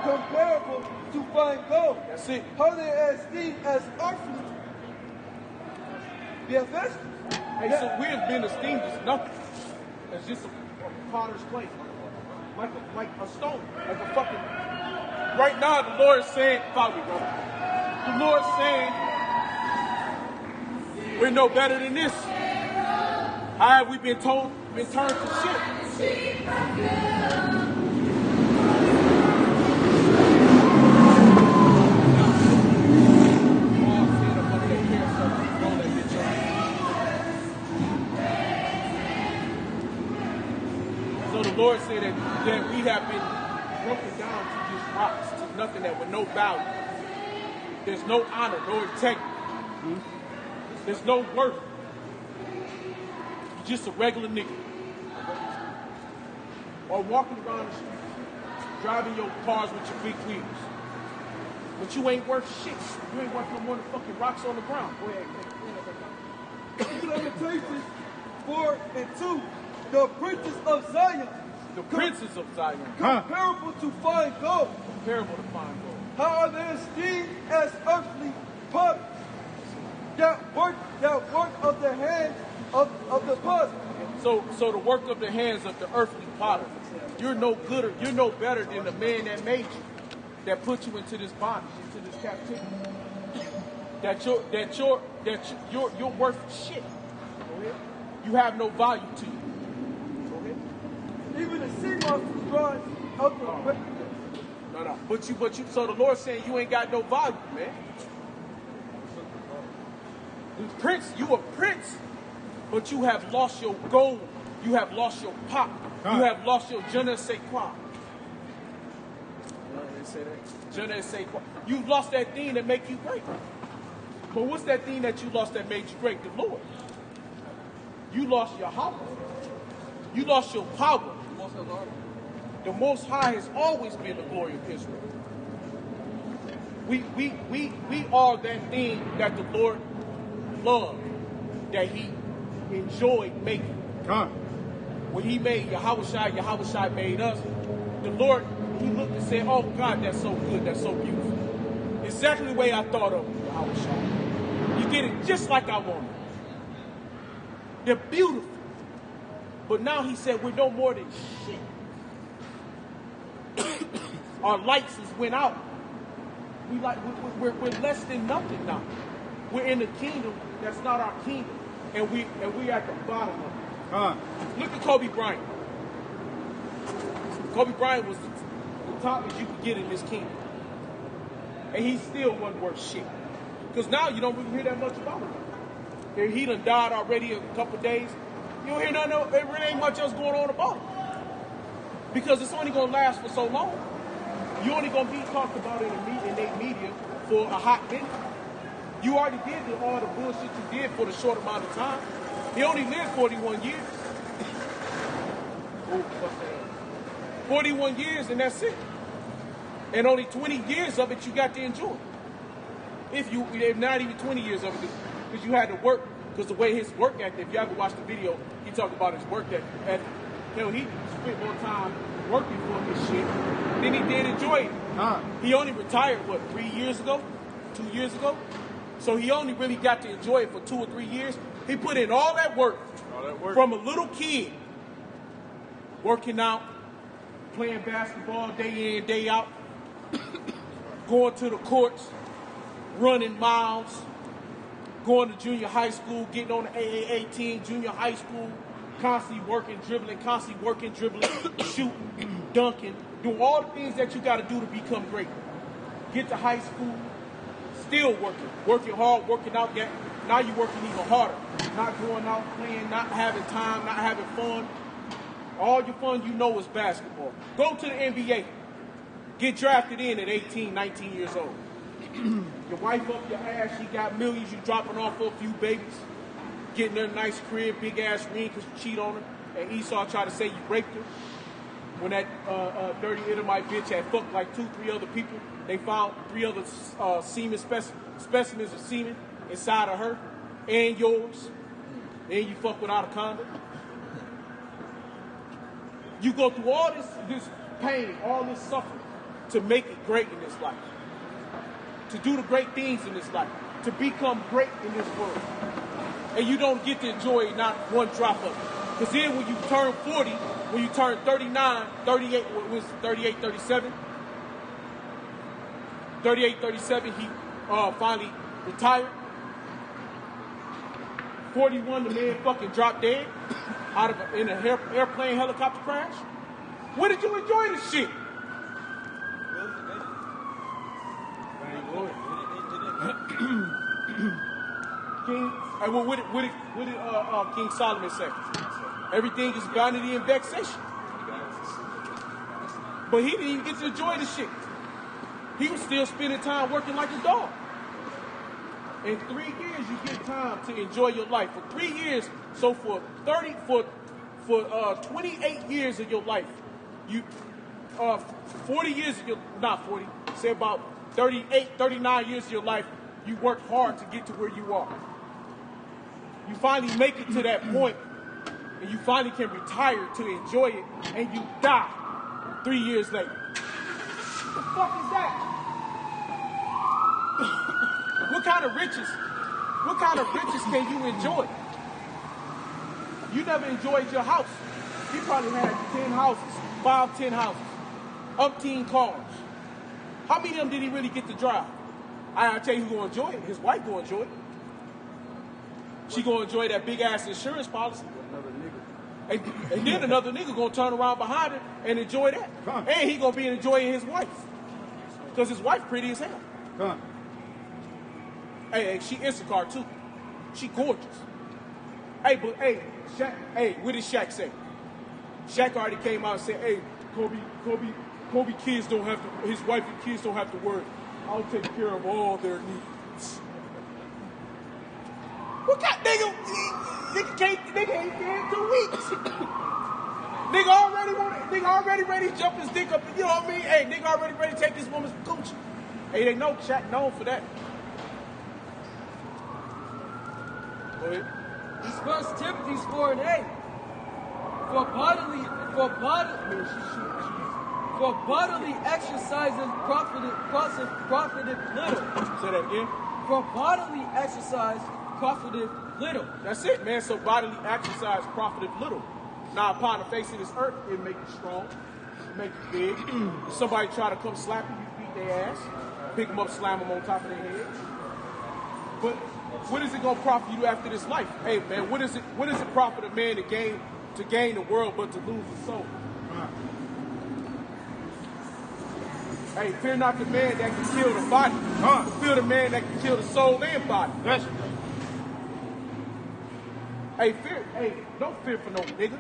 comparable to fine gold. That's it. How they are esteemed as earthly. Their vessels. Hey, so we have been esteemed as nothing. As just a potter's clay. Like a stone. Like a fucking... Right now, the Lord is saying, follow me, brother. The Lord is saying, we're no better than this. How have we been turned to shit? So the Lord said that we have been broken down to just rocks, to nothing that with no value. There's no honor, no integrity. There's no worth. You're just a regular nigga. Or walking around the street, driving your cars with your big wheels. But you ain't worth shit. You ain't worth no more than fucking rocks on the ground. Go ahead. Lamentations 4 and 2. The princes of Zion. The princes of Zion. Comparable to fine gold. Comparable to fine gold. How are they esteemed as earthly potters? That work of the hand of the potter. So the work of the hands of the earthly potter. You're no gooder. You're no better than the man that made you, that put you into this bondage, into this captivity. That you're worth shit. You have no value to you. Even the sea monsters rise up the No. But you. So the Lord's saying you ain't got no value, man. Prince, you a prince, but you have lost your gold. You have lost your pop. You have lost your je ne sais quoi. Je ne sais quoi. You've lost that thing that make you great. But what's that thing that you lost that made you great? The Lord. You lost your power. You lost your power. The Most High has always been the glory of Israel. We are that thing that the Lord loved, that He enjoyed making. When He made Yahweh made us. The Lord, He looked and said, "Oh God, that's so good, that's so beautiful." Exactly the way I thought of Yahweh. You did it just like I wanted. They're beautiful. But now He said we're no more than shit. Our lights has went out. We're less than nothing now. We're in a kingdom that's not our kingdom, and we at the bottom of it. Look at Kobe Bryant. Kobe Bryant was the top that you could get in this kingdom, and he still wasn't worth shit. Because now you don't really hear that much about him. He done died already a couple days. You don't hear nothing. There really ain't much else going on about him. Because it's only going to last for so long. You're only going to be talked about in their media for a hot minute. You already did all the bullshit you did for the short amount of time. He only lived 41 years. 41 years and that's it. And only 20 years of it you got to enjoy. If not even 20 years of it, because you had to work. Because the way his work ethic, if you ever watch the video, he talked about his work ethic. Hell, he spent more time working for this shit than he did enjoying it. He only retired, 3 years ago? 2 years ago? So he only really got to enjoy it for 2 or 3 years. He put in all that work. From a little kid, working out, playing basketball day in, day out, going to the courts, running miles, going to junior high school, getting on the AAA team, junior high school, constantly working, dribbling, shooting, dunking, doing all the things that you got to do to become great. Get to high school, still working hard, working out. Now you're working even harder. Not going out playing, not having time, not having fun. All your fun you know is basketball. Go to the NBA. Get drafted in at 18, 19 years old. Your wife up your ass, she got millions, you dropping off for a few babies. Getting her a nice crib, big ass ring because you cheat on her. And Esau tried to say you raped her. When that dirty Edomite bitch had fucked like 2-3 other people, they found 3 other semen specimens of semen inside of her and yours. Then you fuck without a condom. You go through all this pain, all this suffering to make it great in this life. To do the great things in this life. To become great in this world. And you don't get to enjoy not one drop of it. Because then when you turn 40, when you turn 39, 38, what was it, 38, 37? 38, 37, he finally retired. 41, the man fucking dropped dead in an airplane helicopter crash. When did you enjoy this shit? King, what did King Solomon say? Everything is vanity and vexation. But he didn't even get to enjoy the shit. He was still spending time working like a dog. In 3 years, you get time to enjoy your life. For 3 years, so for 28 years of your life, 40 years of your, not 40, say about 38, 39 years of your life, you worked hard to get to where you are. You finally make it to that point, and you finally can retire to enjoy it, and you die 3 years later. What the fuck is that? What kind of riches can you enjoy? You never enjoyed your house. You probably had 10 houses, 10 houses, umpteen cars. How many of them did he really get to drive? I'll tell you who's going to enjoy it. His wife going to enjoy it. She going to enjoy that big-ass insurance policy. And then another nigga going to turn around behind her and enjoy that. And he going to be enjoying his wife. Because his wife pretty as hell. Hey, she Issachar too. She gorgeous. Hey, but Shaq, what did Shaq say? Shaq already came out and said, hey, Kobe kids don't have to, his wife and kids don't have to worry. I'll take care of all their needs. What kind of nigga ain't dead in 2 weeks. nigga already ready to jump his dick up, you know what I mean? Hey, nigga already ready to take this woman's coochie. Hey, they know Shaq known for that. Go ahead. It's 1 Timothy 4:8. For bodily exercises profited little. Say that again. For bodily exercise profited little. That's it, man. So bodily exercise profited little. Now, upon the face of this earth, it make you strong. It make you big. If somebody try to come slap you, you beat their ass. Pick them up, slam them on top of their head. But what is it going to profit you after this life? Hey, man, what is it profit a man to gain the world but to lose his soul? Hey, fear not the man that can kill the body. Fear the man that can kill the soul and body. That's Hey, don't fear for no nigga.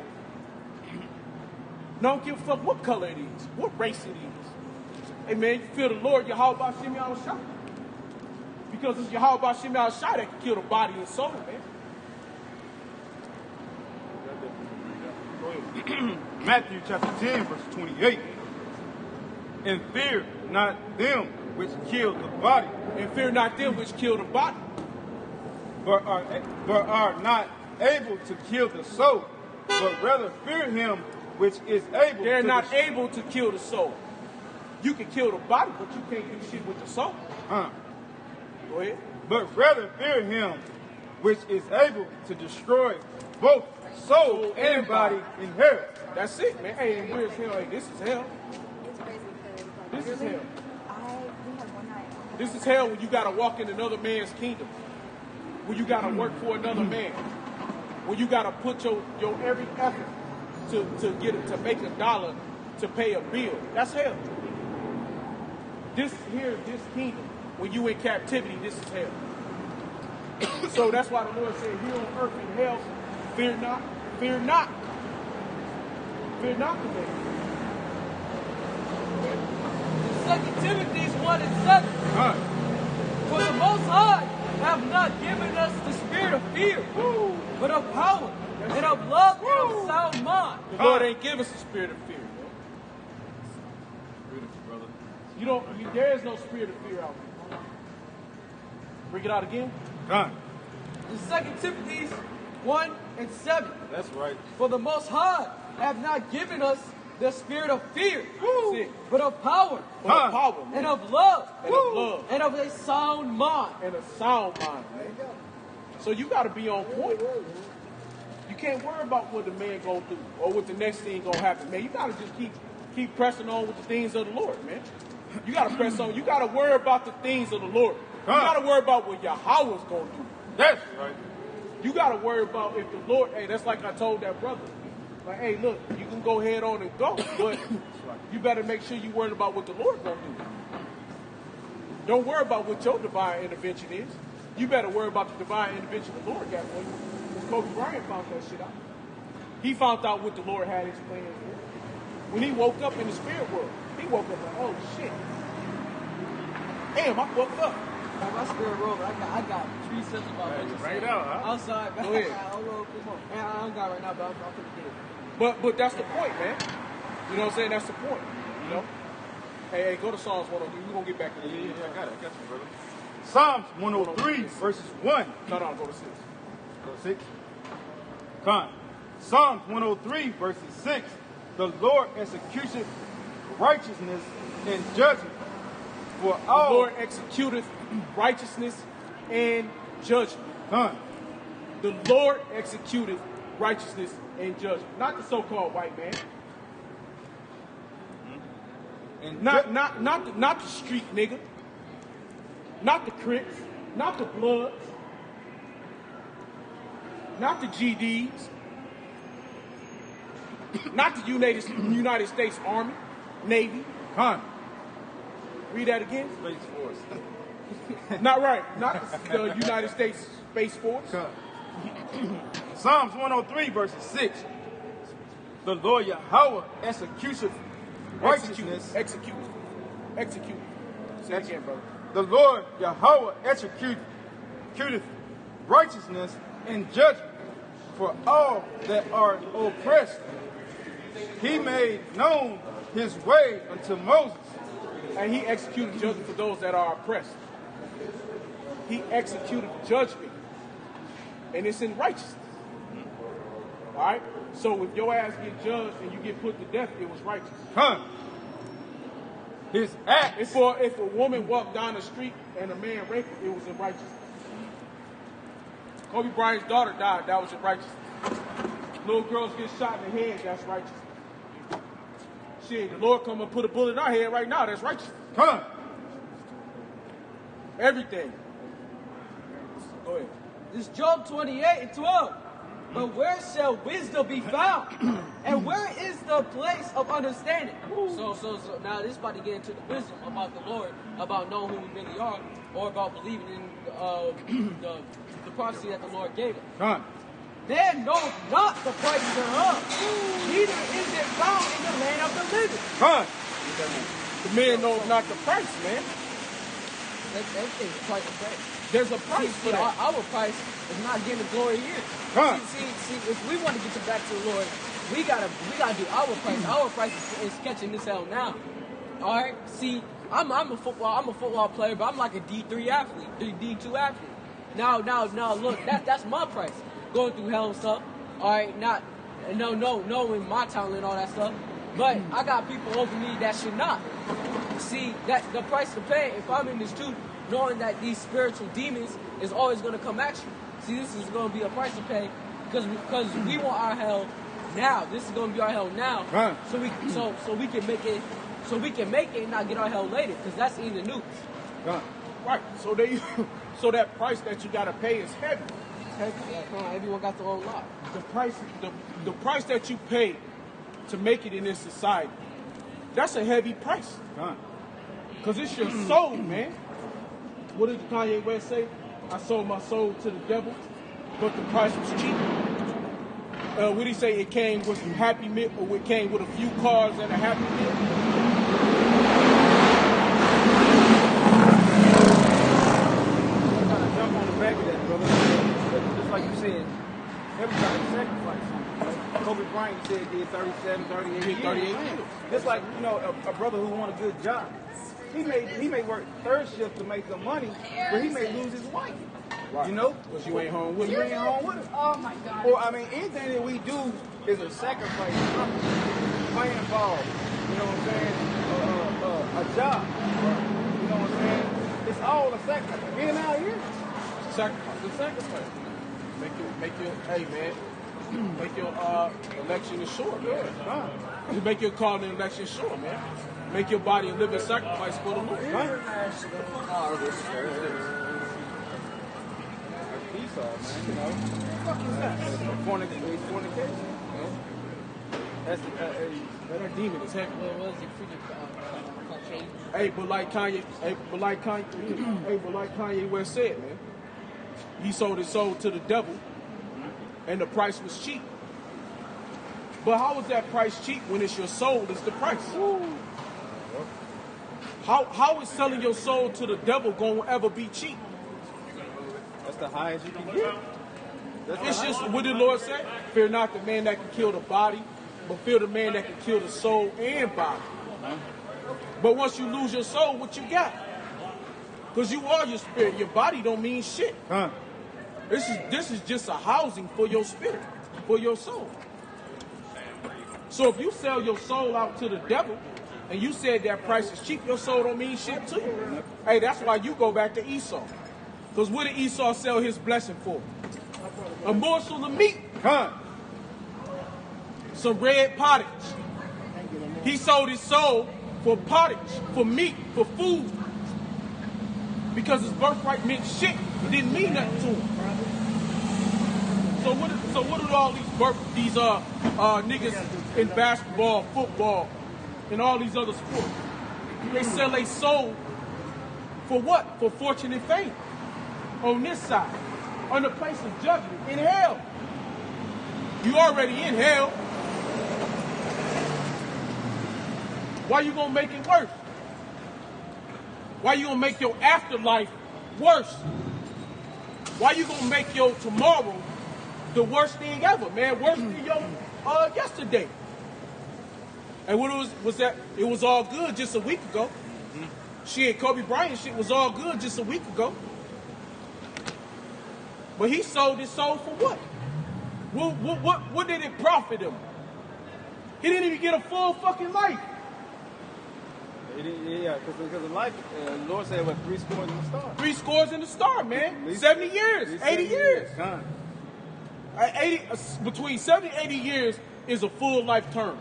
Don't give a fuck what color it is, what race it is. Hey, man, you fear the Lord, Yahweh Shemi Al-Shai. Because it's Yahweh Shemi Al-Shai that can kill the body and soul, man. Matthew chapter 10, verse 28. And fear not them which kill the body. And fear not them which kill the body. But are not able to kill the soul, but rather fear him which is able. They're not able to kill the soul. You can kill the body, but you can't do shit with the soul. Go ahead. But rather fear him which is able to destroy both soul and body in hell. That's it, man. Hey, and where's hell? Hey, this is hell. It's crazy because This is hell. we had one night. This is hell when you gotta walk in another man's kingdom. When you gotta work for another man. When you gotta put your every effort to make $1 to pay a bill. That's hell. This kingdom, when you in captivity, this is hell. So that's why the Lord said, here on earth in hell, fear not, fear not. Fear not the man. 2 Timothy 1:7. For the Most High have not given us the spirit of fear, but of power, and of love, and of sound mind. The Lord ain't give us a spirit of fear. Beautiful, brother. There is no spirit of fear out there. Bring it out again. Done. In 2 Timothy 1:7. That's right. For the Most High have not given us the spirit of fear, That's it. but of power, But of power, man. and of love, And of love. and of a sound mind. And a sound mind, man. So you got to be on point. You can't worry about what the man gonna do or what the next thing gonna happen, man. You got to just keep pressing on with the things of the Lord, man. You got to press on. You got to worry about the things of the Lord. You got to worry about what Yahweh's gonna do. That's right. You got to worry about if the Lord. Hey, that's like I told that brother. Like, hey, look, you can go head on and go, but you better make sure you worry about what the Lord gonna do. Don't worry about what your divine intervention is. You better worry about the divine intervention the Lord got for you. Because Kobe Bryant found that shit out. He found out what the Lord had his plans for. When he woke up in the spirit world, he woke up like, oh shit. Damn, I woke up. My spirit roll, but I got 3 cents about what you Bring it said. out, huh? Outside, Go ahead. I don't got right now, but I'm gonna get it. But that's the point, man. You know what I'm saying? That's the point. You know? Hey, go to Psalms 103. We're gonna get back to the Yeah, I got you, brother. Psalms 103 verses 1. No, go to 6. Go 6. Come. Psalms 103 verses 6. The Lord executeth righteousness and judgment for The all. Lord executeth righteousness and judgment. Come. The Lord executeth righteousness and judgment. Not the so-called white man. And Not the street nigga. Not the Crips. Not the Bloods. Not the GDs. Not the United States Army, Navy. Come. Read that again. Space Force. Not right. Not the United States Space Force. Come. Psalms 103 verses 6. The Lord Yahweh executeth righteousness. Execute. Say it again, brother. The Lord Yahweh executeth righteousness and judgment for all that are oppressed. He made known his way unto Moses. And he executed judgment for those that are oppressed. He executed judgment. And it's in righteousness. All right? So if your ass get judged and you get put to death, it was righteous. His acts. If a woman walked down the street and a man raped her, it was in righteousness. Kobe Bryant's daughter died, that was in righteousness. Little girls get shot in the head, that's righteous. Shit, the Lord come and put a bullet in our head right now, that's righteous. Everything. Go ahead. This Job 28:12. But where shall wisdom be found? And where is the place of understanding? So now this is about to get into the wisdom about the Lord, about knowing who we really are, or about believing in the prophecy that the Lord gave us. Man knows not the price thereof, neither is it found in the land of the living. The man knows not the price, man. Everything's a price to pay. There's a price for that. Our price is not getting the glory here. See, if we want to get you back to the Lord, we gotta do our price. Our price is catching this hell now. All right. See, I'm a football player, but I'm like a D3 athlete, D2 athlete. Now, look, that's my price. Going through hell and stuff. All right, knowing my talent and all that stuff. But I got people over me that should not. See, that the price to pay if I'm in this too, knowing that these spiritual demons is always going to come at you. See, this is gonna be a price to pay because we want our hell now. This is gonna be our hell now. Right. So we can make it. So we can make it and not get our hell later, because that's in the news. Right. So so that price that you gotta pay is heavy. Everyone got their own lot. The price that you pay to make it in this society, that's a heavy price. Cause it's your soul, man. What did Kanye West say? I sold my soul to the devil, but the price was cheap. What did he say? It came with some Happy Meal, or it came with a few cars and a Happy Meal. Jump on the back of that, brother. Just like you said, everybody sacrificed something. Kobe Bryant said did 37, 38 years. 38 years. Just like, you know, a brother who won a good job. He may work third shift to make some money, but he may lose his wife. Right. You know? Because you ain't home with You him. ain't home with him. Oh my God. Or, I mean, anything that we do is a sacrifice. Playing ball, you know what I'm saying? A job, you know what I'm saying? It's all a sacrifice. Being out here, Sacrifice. it's a sacrifice. Make your, hey man, make your election assured, man. Right. You make your call in election sure, man. Make your body a living sacrifice for the Lord. Esau, man, you know. What the fuck is that? Fornication. You know? That's That demon is heavy. What was it? Freaking Caucasian? Hey, but like Kanye West said, man, he sold his soul to the devil, and the price was cheap. But how is that price cheap when it's your soul is the price? How is selling your soul to the devil gonna ever be cheap? That's the highest you can get. It's just what did the Lord say? Fear not the man that can kill the body, but fear the man that can kill the soul and body. But once you lose your soul, what you got? Because you are your spirit. Your body don't mean shit. This is just a housing for your spirit, for your soul. So if you sell your soul out to the devil, and you said that price is cheap, your soul don't mean shit to you. Hey, that's why you go back to Esau. Because what did Esau sell his blessing for? A morsel of meat. Some red pottage. He sold his soul for pottage, for meat, for food. Because his birthright meant shit. It didn't mean nothing to him. So what do all these niggas in basketball, football, and all these other sports? They sell their soul for what? For fortune and fame. On this side, on the place of judgment, in hell. You already in hell. Why you gonna make it worse? Why you gonna make your afterlife worse? Why you gonna make your tomorrow the worst thing ever, man? Worse than your yesterday. And what was that? It was all good just a week ago. Shit, Kobe Bryant shit was all good just a week ago. But he sold his soul for what? What did it profit him? He didn't even get a full fucking life. Yeah, because of life, the Lord said, what, 3 scores in the star? 3 scores in the star, man. 70 years, 80 years. Between 70 and 80 years is a full life term.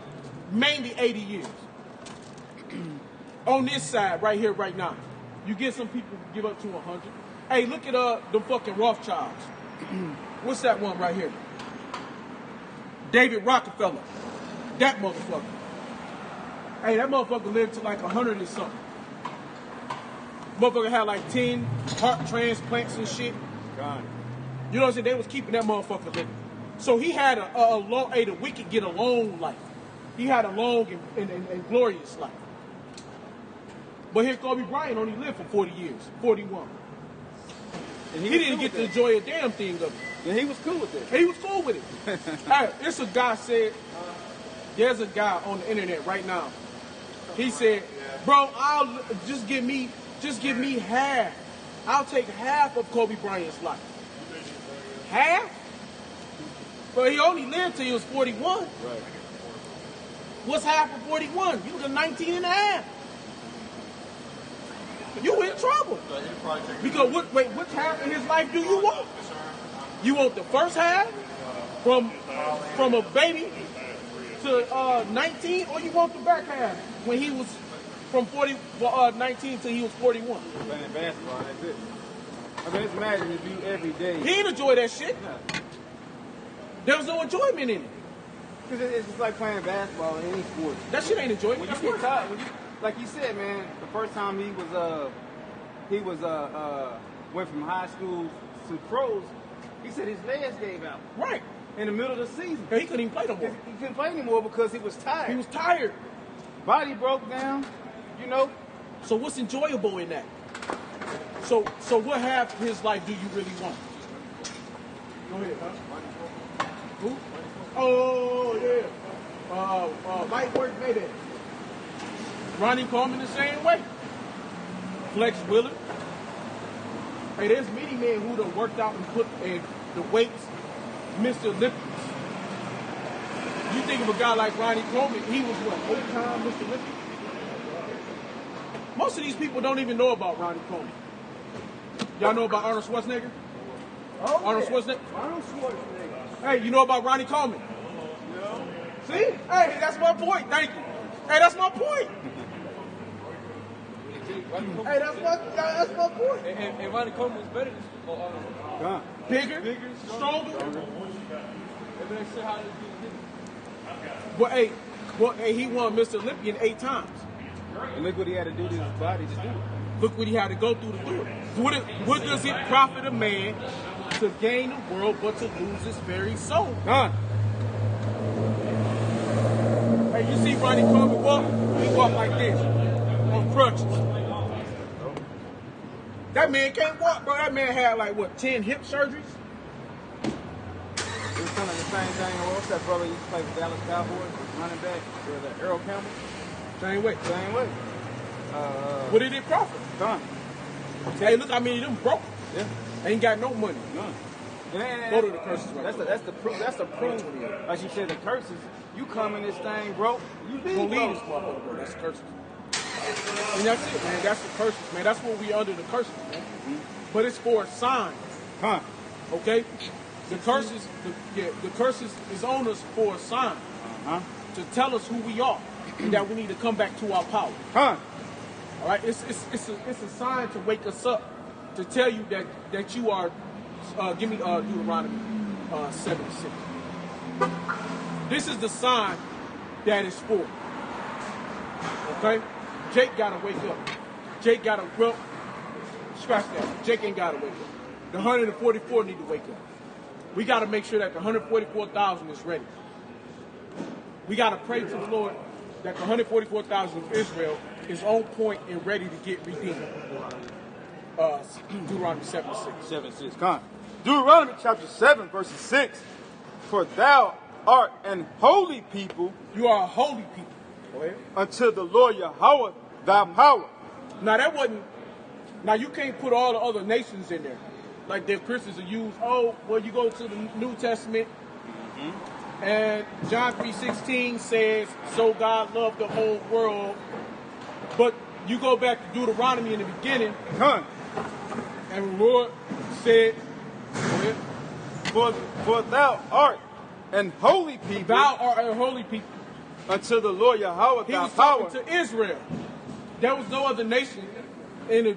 Mainly 80 years. On this side, right here, right now. You get some people who give up to 100. Hey, look at the fucking Rothschilds. What's that one right here? David Rockefeller. That motherfucker. Hey, that motherfucker lived to like 100 and something. Motherfucker had like 10 heart transplants and shit. God. You know what I'm saying? They was keeping that motherfucker living. So he had a long, hey, the wicked get a long life. He had a long and glorious life. But here Kobe Bryant only lived for 40 years, 41. And He didn't get to enjoy a damn thing of it. And he was cool with it. He was cool with it. Hey, it's a guy said, there's a guy on the internet right now. He said, bro, I'll just give me half. I'll take half of Kobe Bryant's life. Half? But he only lived till he was 41. Right. What's half of 41? You was 19 and a half. You in trouble. Because which half of his life do you want? You want the first half from a baby to 19, or you want the back half when he was from 19 till he was 41? Playing basketball, that's it. I mean, it's magic to do every day. He didn't enjoy that shit. Yeah. There was no enjoyment in it. Because it's just like playing basketball in any sport. That shit ain't enjoyment. When That's you get work. tired, like you said, man, the first time he went from high school to pros, he said his legs gave out Right. in the middle of the season. And he couldn't even play no more. He couldn't play anymore because he was tired. He was tired. Body broke down, you know. So what's enjoyable in that? So what half of his life do you really want? Go ahead, huh? Who? Oh yeah. Light work mayday. Ronnie Coleman the same way. Flex Willard. Hey, there's many men who done worked out and put in the weights, Mr. Olympics. You think of a guy like Ronnie Coleman, he was what, 8-time Mr. Olympic? Most of these people don't even know about Ronnie Coleman. Y'all know about Arnold Schwarzenegger? Oh, Arnold yeah. Schwarzenegger? Arnold Schwarzenegger. Hey, you know about Ronnie Coleman? See? Hey, that's my point. Thank you. Hey, that's my point. Hey, that's my point. And Ronnie Coleman was better than Arnold. Gone. Bigger, stronger. And then say how they do But hey, he won Mr. Olympian 8 times. And look what he had to do to his body to do it. Look what he had to go through to do it. What does it profit a man to gain the world but to lose his very soul? Gone. Hey, you see Ronnie Coleman walk? He walk like this, on crutches. That man can't walk, bro. That man had like, what, 10 hip surgeries? It was kind of the same thing. What's that brother used to play for Dallas Cowboys, running back, Earl Campbell? Same way. Same way. What did it profit? Gone. Hey, look how many of them broke. Yeah. Ain't got no money. None. Go to the curses right That's the proof. That's the proof. Like you said, the curses. You come in this thing broke. You Gonna leave leave this broke. motherfucker, bro. That's curses. And that's it, man. That's the curses, man. That's what we under the curses, man. But it's for a sign, Huh. okay? The curses, the curses is on us for a sign Huh. to tell us who we are and that we need to come back to our power. Huh. All right, it's a sign to wake us up, to tell you that you are. Give me Deuteronomy 7:6. This is the sign that is for. Okay, Jake gotta wake up. Jake gotta scratch that. Jake ain't gotta wake up. The 144 need to wake up. We gotta make sure that the 144,000 is ready. We gotta pray to the Lord that the 144,000 of Israel is on point and ready to get redeemed. Deuteronomy 7:6. 7:6. Come on. Deuteronomy chapter 7, verses 6. For thou art an holy people You are a holy people. Go ahead. unto the Lord Yahweh thy power. Now that wasn't. Now you can't put all the other nations in there, like the Christians will use. Oh, well, you go to the New Testament, and John 3:16 says, "So God loved the whole world." But you go back to Deuteronomy in the beginning, Come. and the Lord said, go ahead, For thou art an holy people "Thou art a holy people." unto the Lord Yahweh He thy was power. talking to Israel. There was no other nation in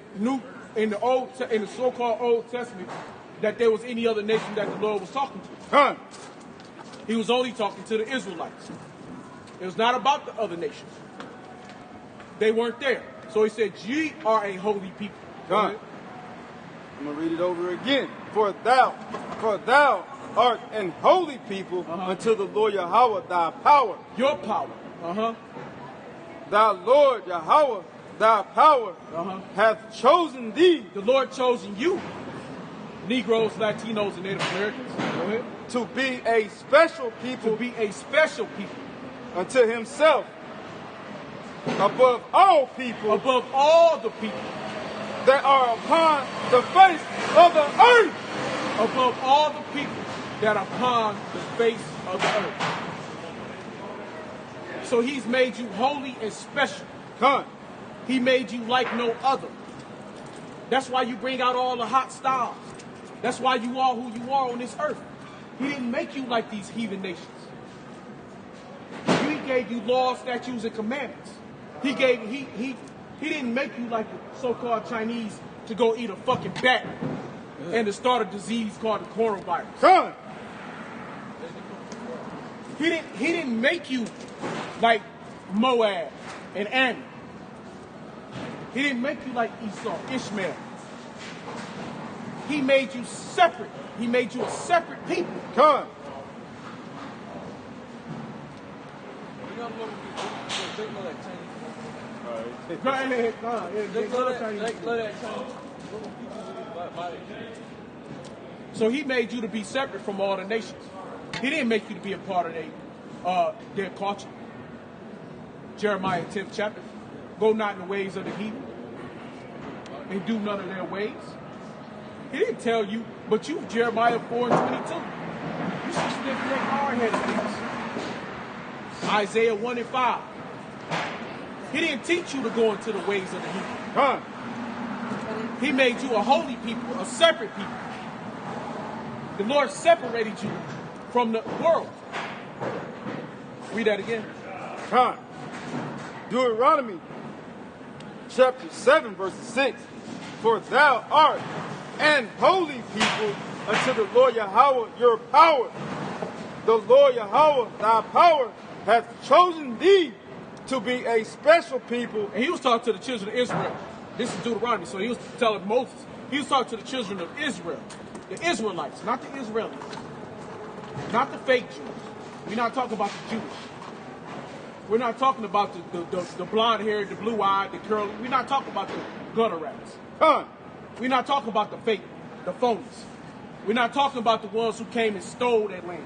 the so-called Old Testament that there was any other nation that the Lord was talking to. Come. He was only talking to the Israelites. It was not about the other nations. They weren't there. So he said, "Ye are a holy people." Come. I'm gonna read it over again. For thou art an holy people unto the Lord Yahweh thy power. Your power. Thy Lord Yahweh thy power hath chosen thee The Lord chosen you, Negroes, Latinos, and Native Americans. Go ahead. to be a special people To be a special people unto himself above all people above all the people, that are upon the face of the earth. above all the people that are upon the face of the earth. So he's made you holy and special. Come. He made you like no other. That's why you bring out all the hot styles. That's why you are who you are on this earth. He didn't make you like these heathen nations. He gave you laws, statutes, and commandments. He didn't make you like the so-called Chinese to go eat a fucking bat and to start a disease called the coronavirus. Son, He didn't make you like Moab and Ammon. He didn't make you like Esau, Ishmael. He made you separate. He made you a separate people. come. You know what? They know that Chinese. Go ahead, go ahead. They love that Chinese. So he made you to be separate from all the nations. He didn't make you to be a part of their culture. Jeremiah 10th chapter. Go not in the ways of the heathen and do none of their ways. He didn't tell you, but you, Jeremiah 4:22. You should still be hard-headed things. Isaiah 1:5. He didn't teach you to go into the ways of the heathen. Come. He made you a holy people, a separate people. The Lord separated you from the world. Read that again. Come. Deuteronomy chapter 7, verse 6. For thou art an holy people unto the Lord Yahweh your power. The Lord Yahweh thy power hath chosen thee to be a special people. And he was talking to the children of Israel. This is Deuteronomy, so he was telling Moses. He was talking to the children of Israel. The Israelites, not the Israelis. Not the fake Jews. We're not talking about the Jewish. We're not talking about the blonde-haired, the blue-eyed, the curly. We're not talking about the gutter rats. Come. We're not talking about the fake, the phonies. We're not talking about the ones who came and stole that land.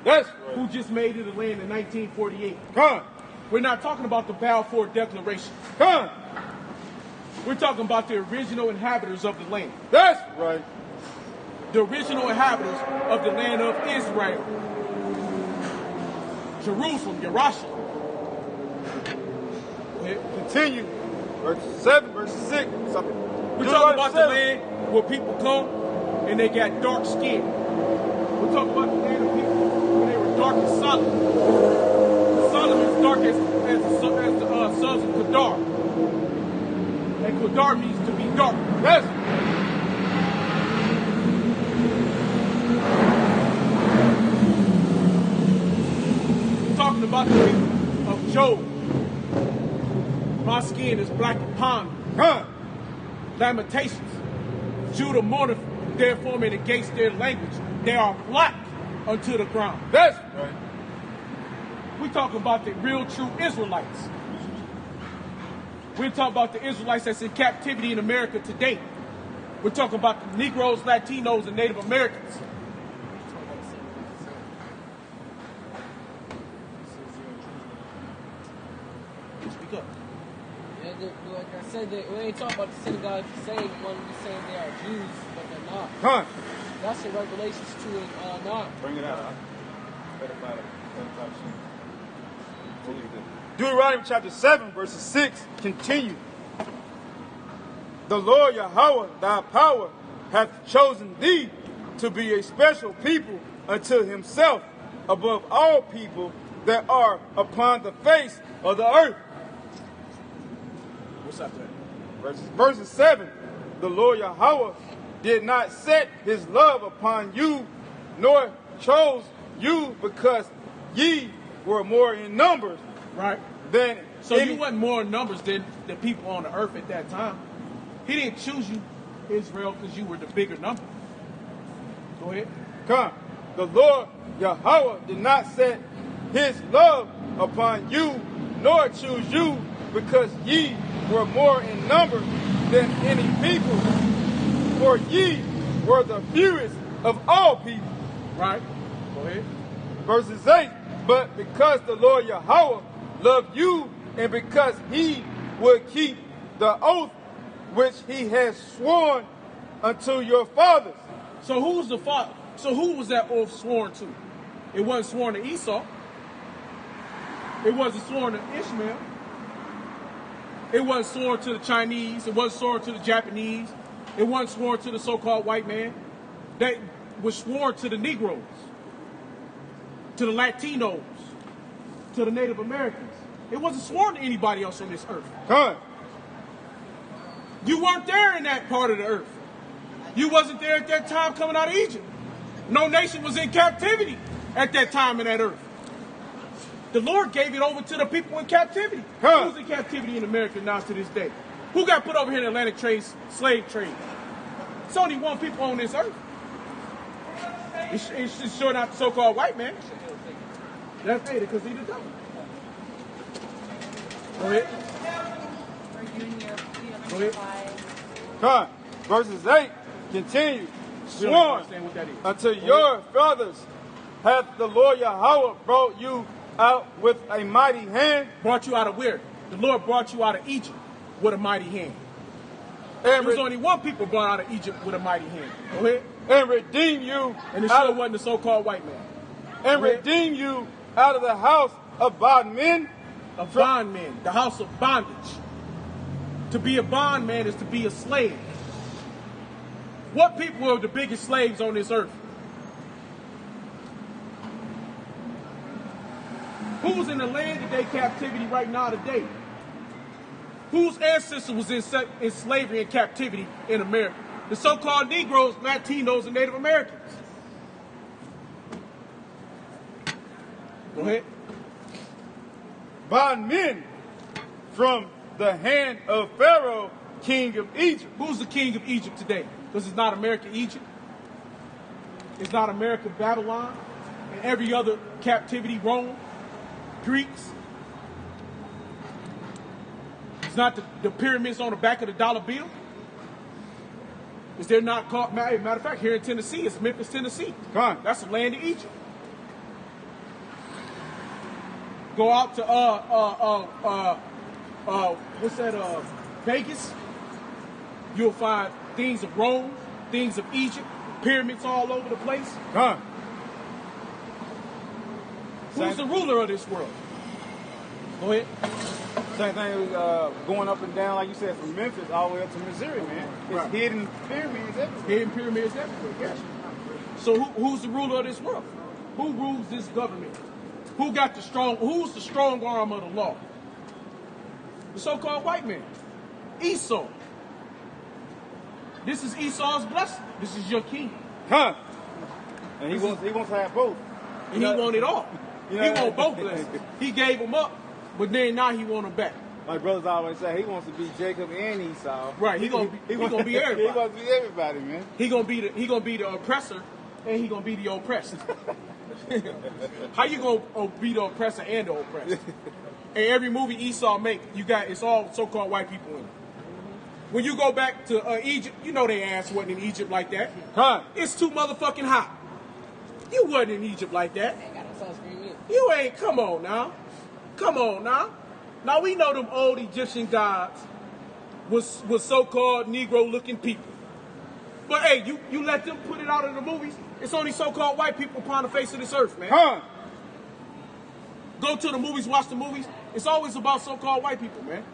That's Who right. just made it a land in 1948. Come. We're not talking about the Balfour Declaration. Come. We're talking about the original inhabitants of the land. That's right. The original inhabitants of the land of Israel. Jerusalem, Yerushalayim. Continue. Verse 7, verse 6. We're talking about the land where people come and they got dark skin. We're talking about the land of people when they were dark as Solomon. Solomon is dark as the sons of Kedar. And Kedar means to be dark. Yes. We're talking about the people of Job. My skin is black and pond. Come. Lamentations. Judah mourneth therefore and against their language. They are black unto the ground. That's right. We're talking about the real true Israelites. We're talking about the Israelites that's in captivity in America today. We're talking about the Negroes, Latinos, and Native Americans. Speak up. Yeah, like I said, we ain't talking about the synagogues saying one be saying they are Jews, but they're not. Come. That's in Revelations 2 and 9. Bring it out. Better find it. Deuteronomy chapter 7, verses 6. Continue. The Lord Yahweh, thy power, hath chosen thee to be a special people unto himself above all people that are upon the face of the earth. What's up there? Verses 7. The Lord Yahweh did not set his love upon you, nor chose you because ye were more in numbers Right. than So you wasn't more in numbers than the people on the earth at that time. He didn't choose you, Israel, because you were the bigger number. Go ahead. Come. The Lord Yahweh did not set his love upon you, nor choose you, because ye were more in number than any people, for ye were the fewest of all people. Right. Go ahead. Verses 8. But because the Lord Yahweh loved you, and because he would keep the oath which he has sworn unto your fathers. So who was the father? So who was that oath sworn to? It wasn't sworn to Esau. It wasn't sworn to Ishmael. It wasn't sworn to the Chinese. It wasn't sworn to the Japanese. It wasn't sworn to the so-called white man. that was sworn to the Negroes, to the Latinos, to the Native Americans. It wasn't sworn to anybody else on this earth. Huh. You weren't there in that part of the earth. You wasn't there at that time coming out of Egypt. No nation was in captivity at that time in that earth. The Lord gave it over to the people in captivity. Huh. Who's in captivity in America now to this day? Who got put over here in the Atlantic slave trade? It's only one people on this earth. It's sure not the so-called white man. That's hated because he's the devil. Go ahead. Go ahead. Huh. Verses 8 continue. We don't Sworn understand what that is. unto your fathers hath the Lord Yahweh brought you out with a mighty hand, Brought you out of where? The Lord brought you out of Egypt with a mighty hand. and, There was only one people brought out of Egypt with a mighty hand. Go ahead. and redeem you And it out sure of, wasn't the so-called white man. and Go ahead. redeem you out of the house of bondmen. A bondman, the house of bondage. To be a bondman is to be a slave. What people are the biggest slaves on this earth? Who's in the land of their captivity right now today? Whose ancestor was in slavery and captivity in America? The so-called Negroes, Latinos, and Native Americans. Go ahead. Bondmen from the hand of Pharaoh, king of Egypt. Who's the king of Egypt today? Because it's not America, Egypt. It's not America, Babylon, and every other captivity, Rome, Greeks. It's not the pyramids on the back of the dollar bill. Is there not called, matter of fact, here in Tennessee, it's Memphis, Tennessee. Huh. That's the land of Egypt. Go out to what's that? Vegas. You'll find things of Rome, things of Egypt, pyramids all over the place. Huh. Who's the ruler of this world? Go ahead. Same thing going up and down, like you said, from Memphis all the way up to Missouri, man. It's Right. hidden pyramids everywhere. Hidden pyramids everywhere. Yes. So who's the ruler of this world? Who rules this government? Who got the strong? Who's the strong arm of the law? The so-called white man, Esau. This is Esau's blessing. This is your kingdom. Huh. And he wants to have both. And he want it all. You He know- want both blessings. He gave them up, but then now he want them back. My brothers always say he wants to be Jacob and Esau. Right, he gonna be everybody. He wants to be everybody, man. He gonna be the oppressor, and he gonna be the oppressed. How you gonna be the oppressor and the oppressed? In every movie Esau make, it's all so-called white people in it. When you go back to Egypt, you know their ass wasn't in Egypt like that. Huh. It's too motherfucking hot. You wasn't in Egypt like that. You ain't. Come on now. Come on now. Now we know them old Egyptian gods was so-called Negro-looking people. But hey, you let them put it out in the movies. It's only so-called white people upon the face of this earth, man. Huh. Go to the movies, watch the movies. It's always about so-called white people, man.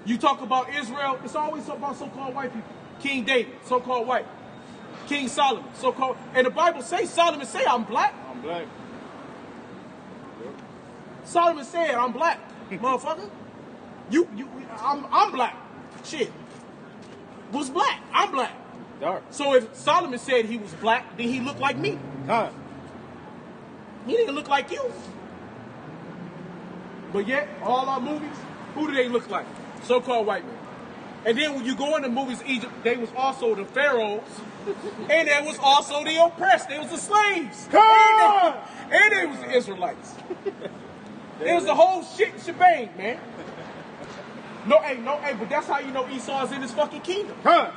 You talk about Israel, it's always about so-called white people. King David, so-called white. King Solomon, so-called. And the Bible says, Solomon say, I'm black. I'm black. Solomon said, I'm black, motherfucker. I'm black. Shit. Was black. I'm black. Dark. So if Solomon said he was black, then he looked like me. Huh. He didn't look like you. But yet, all our movies, who do they look like? So-called white men. And then when you go into movies in Egypt, they was also the pharaohs, and there was also the oppressed. They was the slaves. And they was the Israelites. It was the whole shebang, man. No, but that's how you know Esau's in his fucking kingdom. Huh.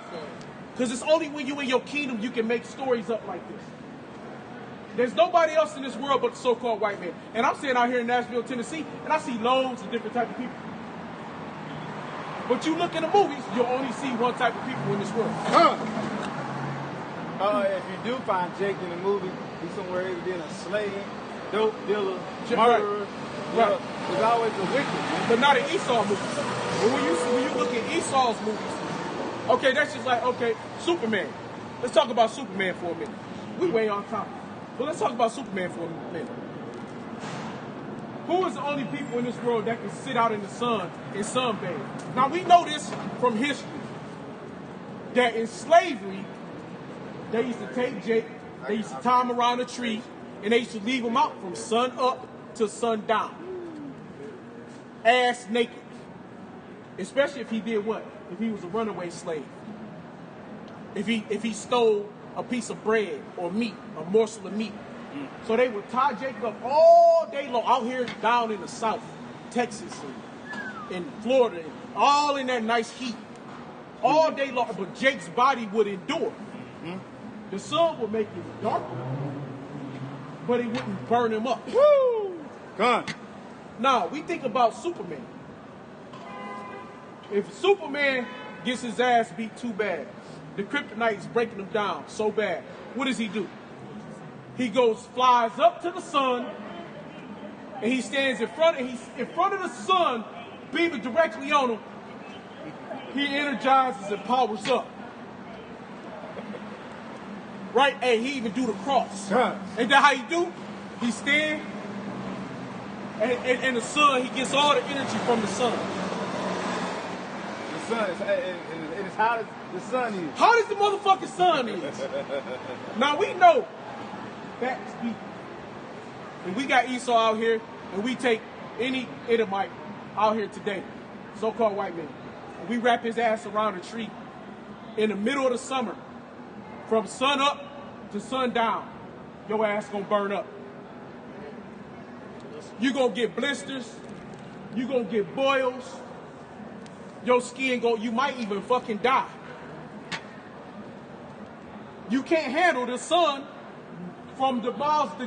Because it's only when you in your kingdom you can make stories up like this. There's nobody else in this world but the so-called white man. And I'm sitting out here in Nashville, Tennessee, and I see loads of different types of people. But you look in the movies, you'll only see one type of people in this world. Huh. If you do find Jake in the movie, he's somewhere either being a slave, dope dealer, murderer. Right. There's always the wicked, man. But not in Esau movies. But when you look at Esau's movies, okay, that's just like, okay, Superman. Let's talk about Superman for a minute. We way on top. But let's talk about Superman for a minute. Who is the only people in this world that can sit out in the sun and sunbathe? Now, we know this from history. That in slavery, they used to take Jake, they used to tie him around a tree, and they used to leave him out from sun up to sun down. Ass naked. Especially if he did what? If he was a runaway slave. If he stole a piece of bread or meat, a morsel of meat. So they would tie Jake up all day long, out here down in the South, Texas and Florida, and all in that nice heat. All day long, but Jake's body would endure. The sun would make it darker, but it wouldn't burn him up. Woo! Gone. Now, we think about Superman. If Superman gets his ass beat too bad, the kryptonite is breaking him down so bad, what does he do? He flies up to the sun, and he stands in front of the sun, beaming directly on him. He energizes and powers up. Right? Hey, he even do the cross. Ain't that how he do? He stand, and the sun, he gets all the energy from the sun. The sun is, and it's hot as the sun is. Hot as the motherfucking sun is. Now we know, facts speak. And we got Esau out here, and we take any Edomite out here today, so-called white man, and we wrap his ass around a tree in the middle of the summer, from sun up to sundown, your ass gonna burn up. You gonna get blisters. You gonna get boils. Your skin you might even fucking die. You can't handle the sun from the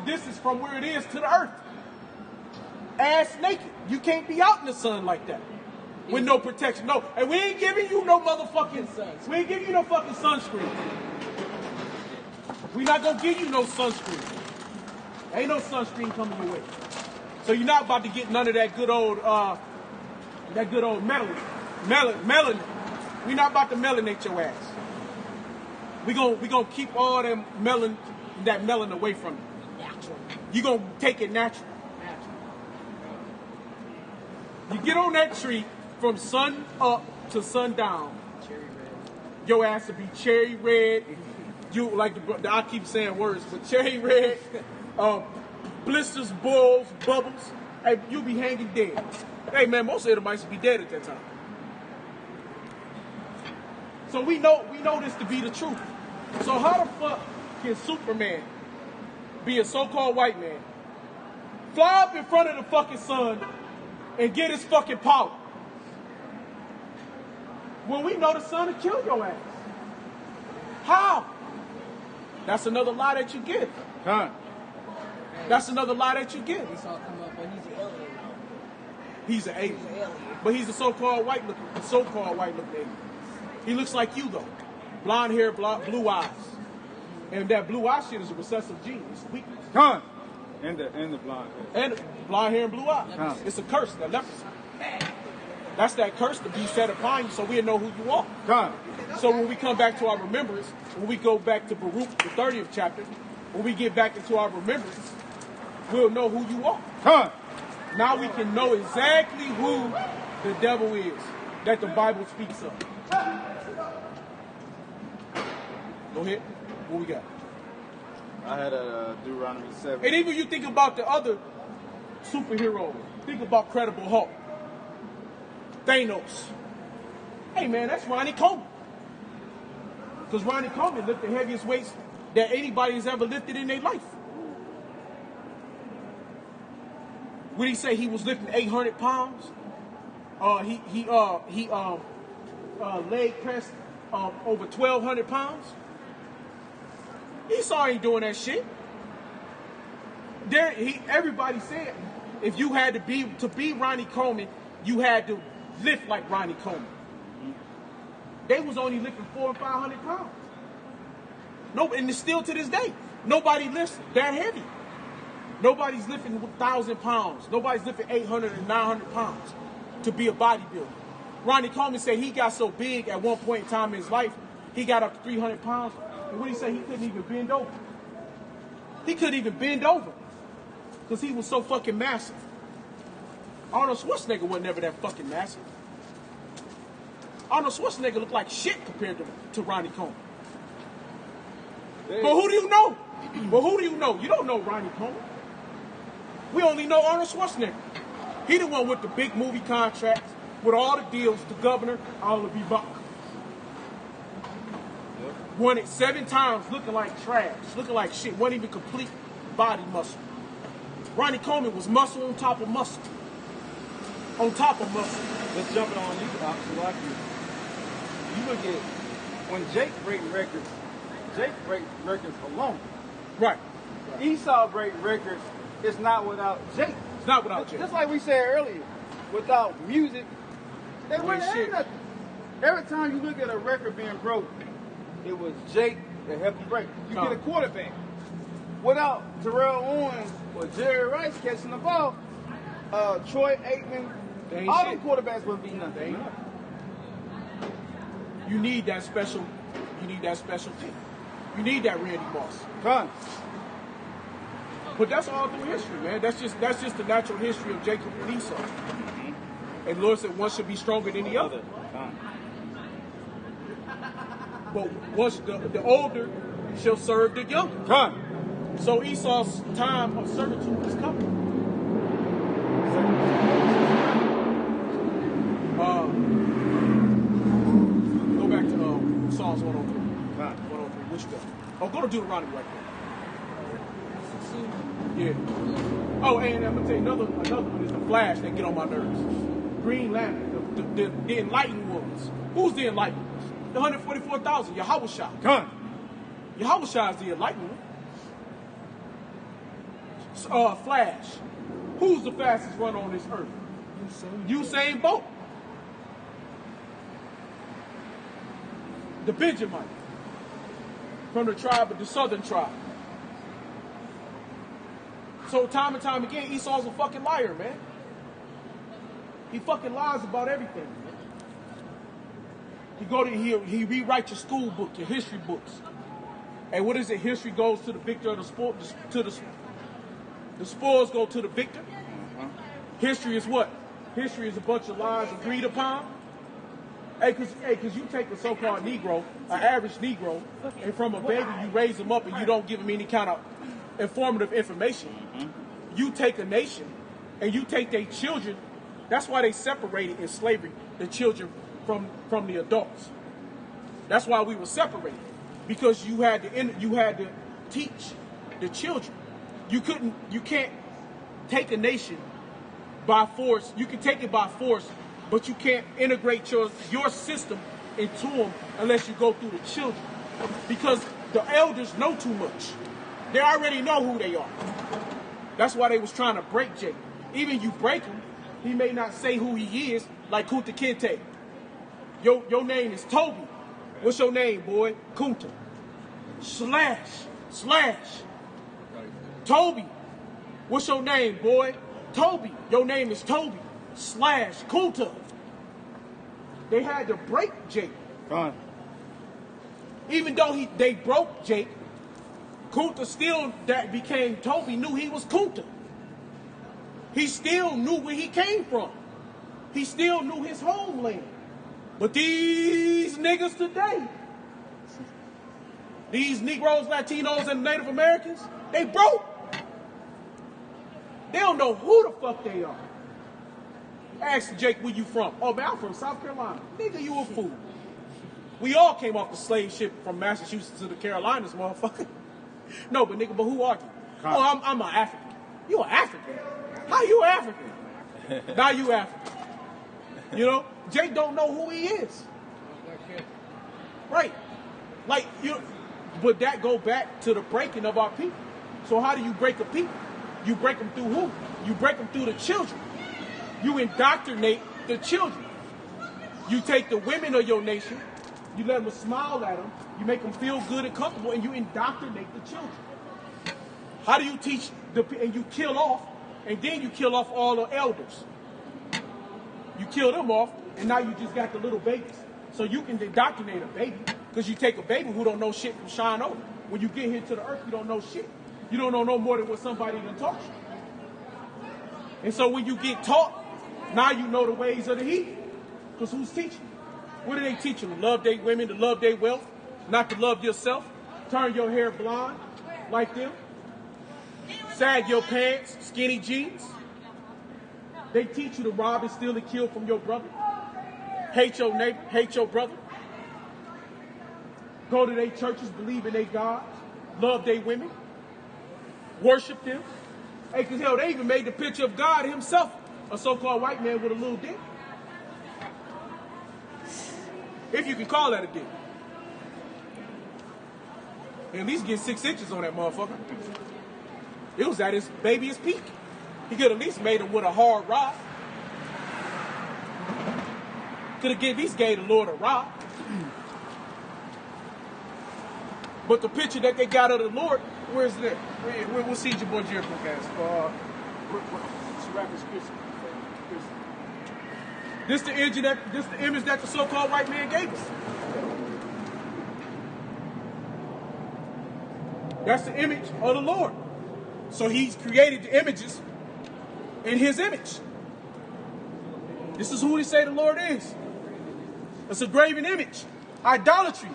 distance from where it is to the earth. Ass naked. You can't be out in the sun like that. With no protection. No. And we ain't giving you no motherfucking we ain't giving you no fucking sunscreen. We not gonna give you no sunscreen. Ain't no sunscreen coming your way. So you're not about to get none of that good old melanin. We not about to melanate your ass. We gonna keep all that melon away from you. Natural. You gonna take it natural. You get on that tree from sun up to sundown. Cherry red. Your ass will be cherry red. You like I keep saying words, but cherry red, blisters, boils, bubbles. Hey, you'll be hanging dead. Hey man, most of the mice will be dead at that time. So we know this to be the truth. So how the fuck can Superman be a so-called white man, fly up in front of the fucking sun, and get his fucking power? When we know the sun will kill your ass. How? That's another lie that you get. Huh? That's another lie that you get. We saw him come up, but he's an alien. He's an alien. He's an alien. But he's a so-called white looking alien. He looks like you though. Blonde hair, blue eyes. And that blue eye shit is a recessive gene. It's a weakness. Huh? And the blonde hair. And blonde hair and blue eyes. Huh. It's a curse, that leprosy. That's that curse to be set upon you so we'll know who you are. Huh? So when we come back to our remembrance, when we go back to Baruch, the 30th chapter, when we get back into our remembrance, we'll know who you are. Huh? Now we can know exactly who the devil is that the Bible speaks of. Go ahead. What we got? I had a Deuteronomy 7. And even you think about the other superheroes. Think about Credible Hulk. Thanos. Hey man, that's Ronnie Coleman. Because Ronnie Coleman lifted the heaviest weights that anybody has ever lifted in their life. What did he say? He was lifting 800 pounds. He leg pressed over 1,200 pounds. Esau ain't doing that shit. Everybody said if you had to be Ronnie Coleman, you had to lift like Ronnie Coleman. They was only lifting 400 and 500 pounds. No, and it's still to this day. Nobody lifts that heavy. Nobody's lifting 1,000 pounds. Nobody's lifting 800 and 900 pounds to be a bodybuilder. Ronnie Coleman said he got so big at one point in time in his life, he got up to 300 pounds. And what he say, he couldn't even bend over. He couldn't even bend over because he was so fucking massive. Arnold Schwarzenegger was never that fucking massive. Arnold Schwarzenegger looked like shit compared to Ronnie Coleman. Hey. But who do you know? Well, who do you know? You don't know Ronnie Coleman. We only know Arnold Schwarzenegger. He the one with the big movie contracts, with all the deals, the governor, all of Bebop. Won it 7 times, looking like trash, looking like shit, wasn't even complete body muscle. Ronnie Coleman was muscle on top of muscle. On top of muscle. Let's jump it on you, so like you look at when Jake break records alone. Right. Esau break records, it's not without Jake. It's not without Jake. Just like we said earlier, without music, there Ain't shit. ain't nothing. Every time you look at a record being broke, it was Jake that helped him break. You get a quarterback. Without Terrell Owens or Jerry Rice catching the ball, Troy Aikman, Ain't all shit. them quarterbacks would be nothing. You need that special team. You need that Randy Moss. Come. But that's all through history, man. That's just the natural history of Jacob and Esau. And the Lord said one should be stronger than the other. But once the older shall serve the younger. Come. So Esau's time of servitude is coming. Go back to Psalms 103. 103. Which go? Oh, go to Deuteronomy right there. Yeah. Oh, and I'm gonna tell you another one is the Flash that get on my nerves. Green Lantern, the enlightened ones. Who's the enlightened ones? The 144,000. Yahushua. Come. Yahushua is the enlightened one. Flash. Who's the fastest runner on this earth? Usain Bolt. The Benjamin. From the tribe of the southern tribe. So time and time again, Esau's a fucking liar, man. He fucking lies about everything, man. He rewrites your school book, your history books. And what is it? History goes to the victor of the sport. The spoils go to the victor. History is what? History is a bunch of lies agreed upon. Hey, cause you take a so-called Negro, an average Negro, and from a baby you raise them up and you don't give them any kind of informative information. You take a nation and you take their children. That's why they separated in slavery the children from the adults. That's why we were separated, because you had to teach the children. You can't take a nation by force. You can take it by force, but you can't integrate your system into them unless you go through the children, because the elders know too much. They already know who they are. That's why they was trying to break Jake. Even you break him, he may not say who he is, like Kunta Kinte. Your name is Toby. What's your name, boy? Kunta. Slash. Toby. What's your name, boy? Toby. Your name is Toby. Slash. Kunta. They had to break Jake. Come. Even though they broke Jake, Kunta still, that became Toby, knew he was Kunta. He still knew where he came from. He still knew his homeland. But these niggas today, these Negroes, Latinos, and Native Americans, they broke. They don't know who the fuck they are. Ask Jake, where you from? Oh, man, I'm from South Carolina. Nigga, you a fool. We all came off the slave ship from Massachusetts to the Carolinas, motherfucker. No, but nigga, but who are you? Oh, I'm an African. You an African? How you African? Now you African. You know, Jake don't know who he is. Right. Like, but that go back to the breaking of our people. So how do you break a people? You break them through who? You break them through the children. You indoctrinate the children. You take the women of your nation, you let them smile at them, you make them feel good and comfortable, and you indoctrinate the children. How do you teach and you kill off, and then you kill off all the elders. You kill them off, and now you just got the little babies. So you can indoctrinate a baby. Because you take a baby who don't know shit from shine over. When you get here to the earth, you don't know shit. You don't know no more than what somebody done taught you. And so when you get taught, now you know the ways of the heathen. Because who's teaching? What do they teach you? To love their women, to love their wealth, not to love yourself, turn your hair blonde like them, sag your pants, skinny jeans. They teach you to rob and steal and kill from your brother, hate your neighbor, hate your brother, go to their churches, believe in their God, love their women, worship them. Hey, because hell, they even made the picture of God himself, a so-called white man with a little dick. If you can call that a dick. At least get 6 inches on that motherfucker. It was at his baby's peak. He could at least made him with a hard rod. Could have at least gave the Lord a rod. But the picture that they got of the Lord, where's that? We'll see your boy Jericho guys. This the image that the so-called white man gave us. That's the image of the Lord. So he's created the images in his image. This is who they say the Lord is. It's a graven image. Idolatry.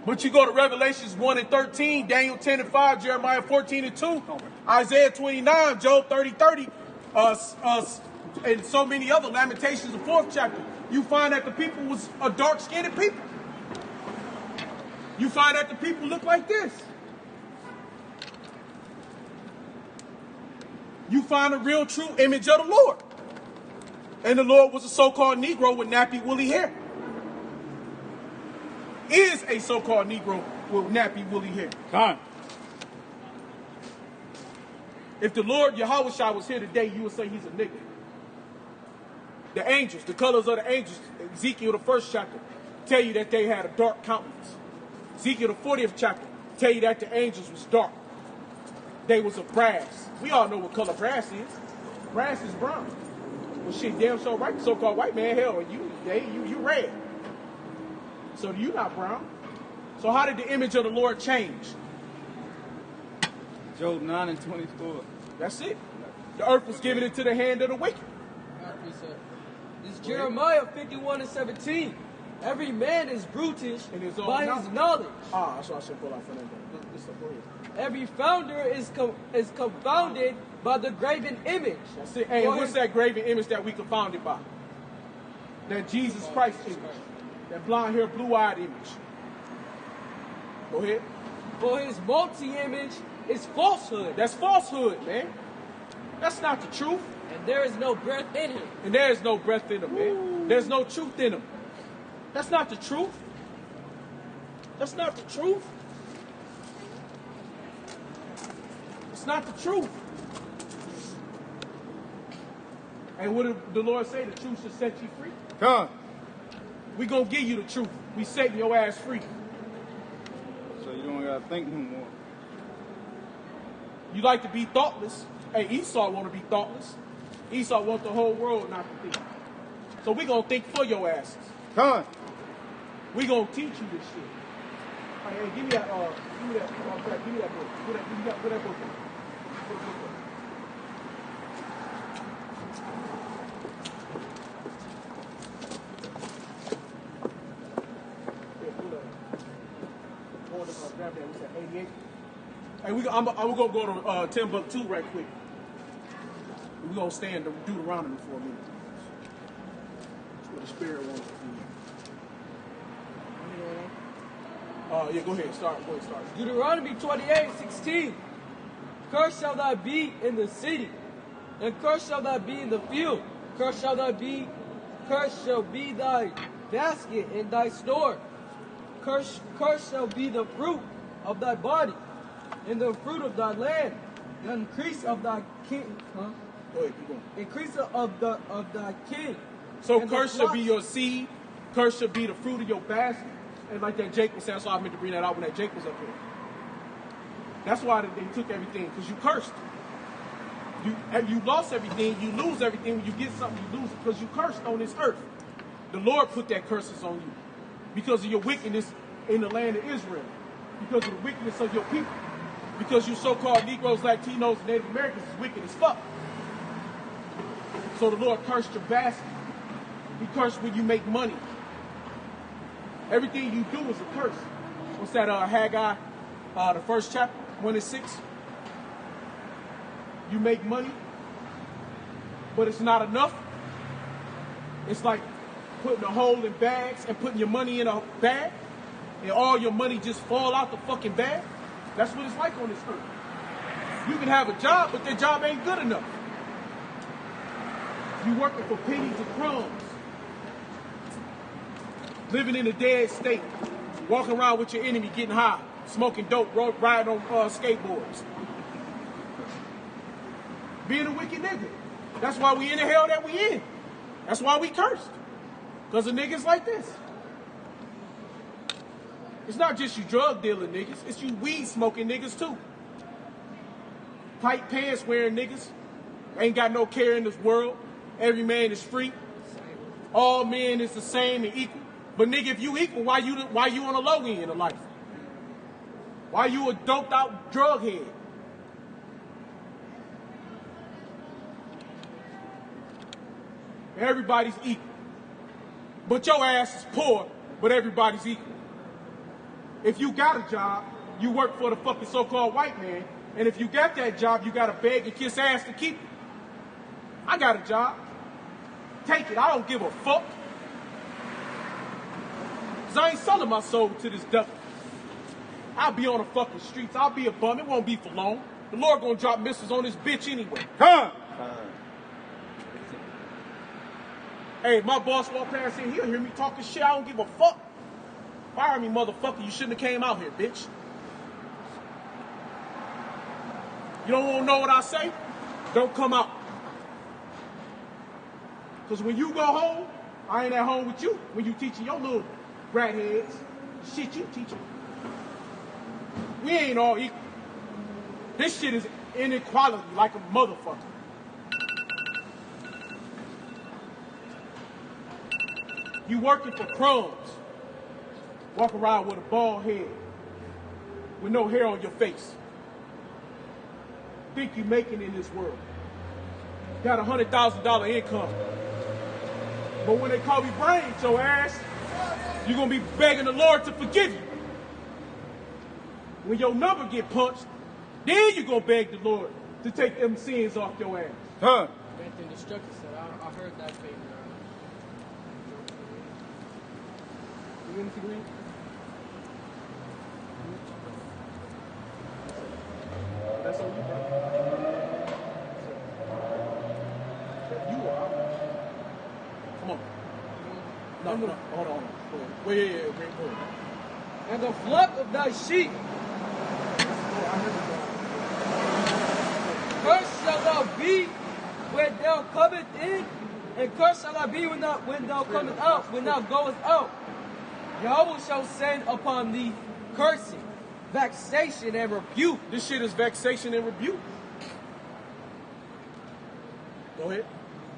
But you go to Revelations 1 and 13, Daniel 10 and 5, Jeremiah 14 and 2, Isaiah 29, Job 30, and so many other, Lamentations, the 4th chapter. You find that the people was a dark-skinned people. You find that the people look like this. You find a real true image of the Lord. And the Lord was a so-called Negro with nappy woolly hair. Is a so-called Negro with nappy woolly hair. Time. If the Lord Yahushua was here today, you would say he's a nigga. The angels, the colors of the angels, Ezekiel the 1st chapter, tell you that they had a dark countenance. Ezekiel the 40th chapter tell you that the angels was dark. They was of brass. We all know what color brass is. Brass is brown. Well, shit, damn so right, so-called white man, hell, you red. So you not brown. So how did the image of the Lord change? Job 9 and 24. That's it. The earth was given into the hand of the wicked. This is Jeremiah 51 and 17. Every man is brutish In his own by his knowledge. That's why I should pull out for them. Every founder is confounded by the graven image. That's it. Hey, what's that graven image that we confounded by? That Jesus Christ image. That blonde hair, blue-eyed image. Go ahead. For his multi-image is falsehood. That's falsehood, man. That's not the truth. And there is no breath in him. And there is no breath in him, man. There's no truth in him. That's not the truth. That's not the truth. It's not the truth. And what did the Lord say? The truth should set you free. Come. We gonna give you the truth. We setting your ass free. So you don't gotta think no more. You like to be thoughtless. Hey, Esau want to be thoughtless. Esau wants the whole world not to think. So we gonna think for your asses. Come. We gonna teach you this shit. Hey, give me that. Give me that book. Give me that book. Put that book in. Put the book in. Grab that. We said 88. Hey, I'm gonna go to Timbuktu right quick. We're gonna stand to Deuteronomy for a minute. That's what the Spirit wants to do. Yeah, go ahead. Start. Deuteronomy 28:16. Cursed shall thou be in the city, and cursed shall thou be in the field. Cursed shall be thy basket and thy store. Cursed shall be the fruit of thy body, and the fruit of thy land, the increase of thy king. Go ahead, keep going. Increase of thy king. So And cursed the shall flocks- be your seed. Cursed shall be the fruit of your basket. And like that Jake was saying, so I meant to bring that out when that Jake was up here. That's why they took everything, because you cursed. You lost everything, you lose everything. When you get something, you lose it because you cursed on this earth. The Lord put that curses on you. because of your wickedness in the land of Israel, because of the wickedness of your people, because you so-called Negroes, Latinos, and Native Americans is wicked as fuck. So the Lord cursed your basket. He cursed when you make money. Everything you do is a curse. What's that, Haggai, the first chapter, 1-6? You make money, but it's not enough. It's like putting a hole in bags and putting your money in a bag, and all your money just fall out the fucking bag. That's what it's like on this earth. You can have a job, but that job ain't good enough. You working for pennies and crumbs. Living in a dead state. Walking around with your enemy getting high. Smoking dope, riding on skateboards. Being a wicked nigga. That's why we in the hell that we in. That's why we cursed. Because of niggas like this. It's not just you drug dealing niggas. It's you weed smoking niggas too. Tight pants wearing niggas. Ain't got no care in this world. Every man is free. All men is the same and equal. But nigga, if you equal, why you on the low end of life? Why you a doped out drug head? Everybody's equal. But your ass is poor, but everybody's equal. If you got a job, you work for the fucking so-called white man. And if you got that job, you got to beg and kiss ass to keep it. I got a job. Take it. I don't give a fuck. Because I ain't selling my soul to this devil. I'll be on the fucking streets. I'll be a bum. It won't be for long. The Lord gonna drop missiles on this bitch anyway. Huh? Hey, if my boss walk past here, he'll hear me talking shit. I don't give a fuck. Fire me, motherfucker. You shouldn't have came out here, bitch. You don't want to know what I say? Don't come out. Because when you go home, I ain't at home with you. When you teaching your little rat heads, shit you teaching. We ain't all equal. This shit is inequality like a motherfucker. You working for crumbs. Walk around with a bald head. With no hair on your face. Think you making in this world. Got $100,000 income. But when they call me brains, your ass, you're going to be begging the Lord to forgive you. When your number get punched, then you're going to beg the Lord to take them sins off your ass. Huh? Anthony Destructor said, I heard that paper. You in the green? That's on you, bro. You are. Come on. No. Hold on. Wait, great point. And the flock of thy sheep. Cursed shall thou be when thou comest in, and cursed shall thou be when thou comest out, when thou goest out. Yahweh shall send upon thee cursing, vexation, and rebuke. This shit is vexation and rebuke. Go ahead.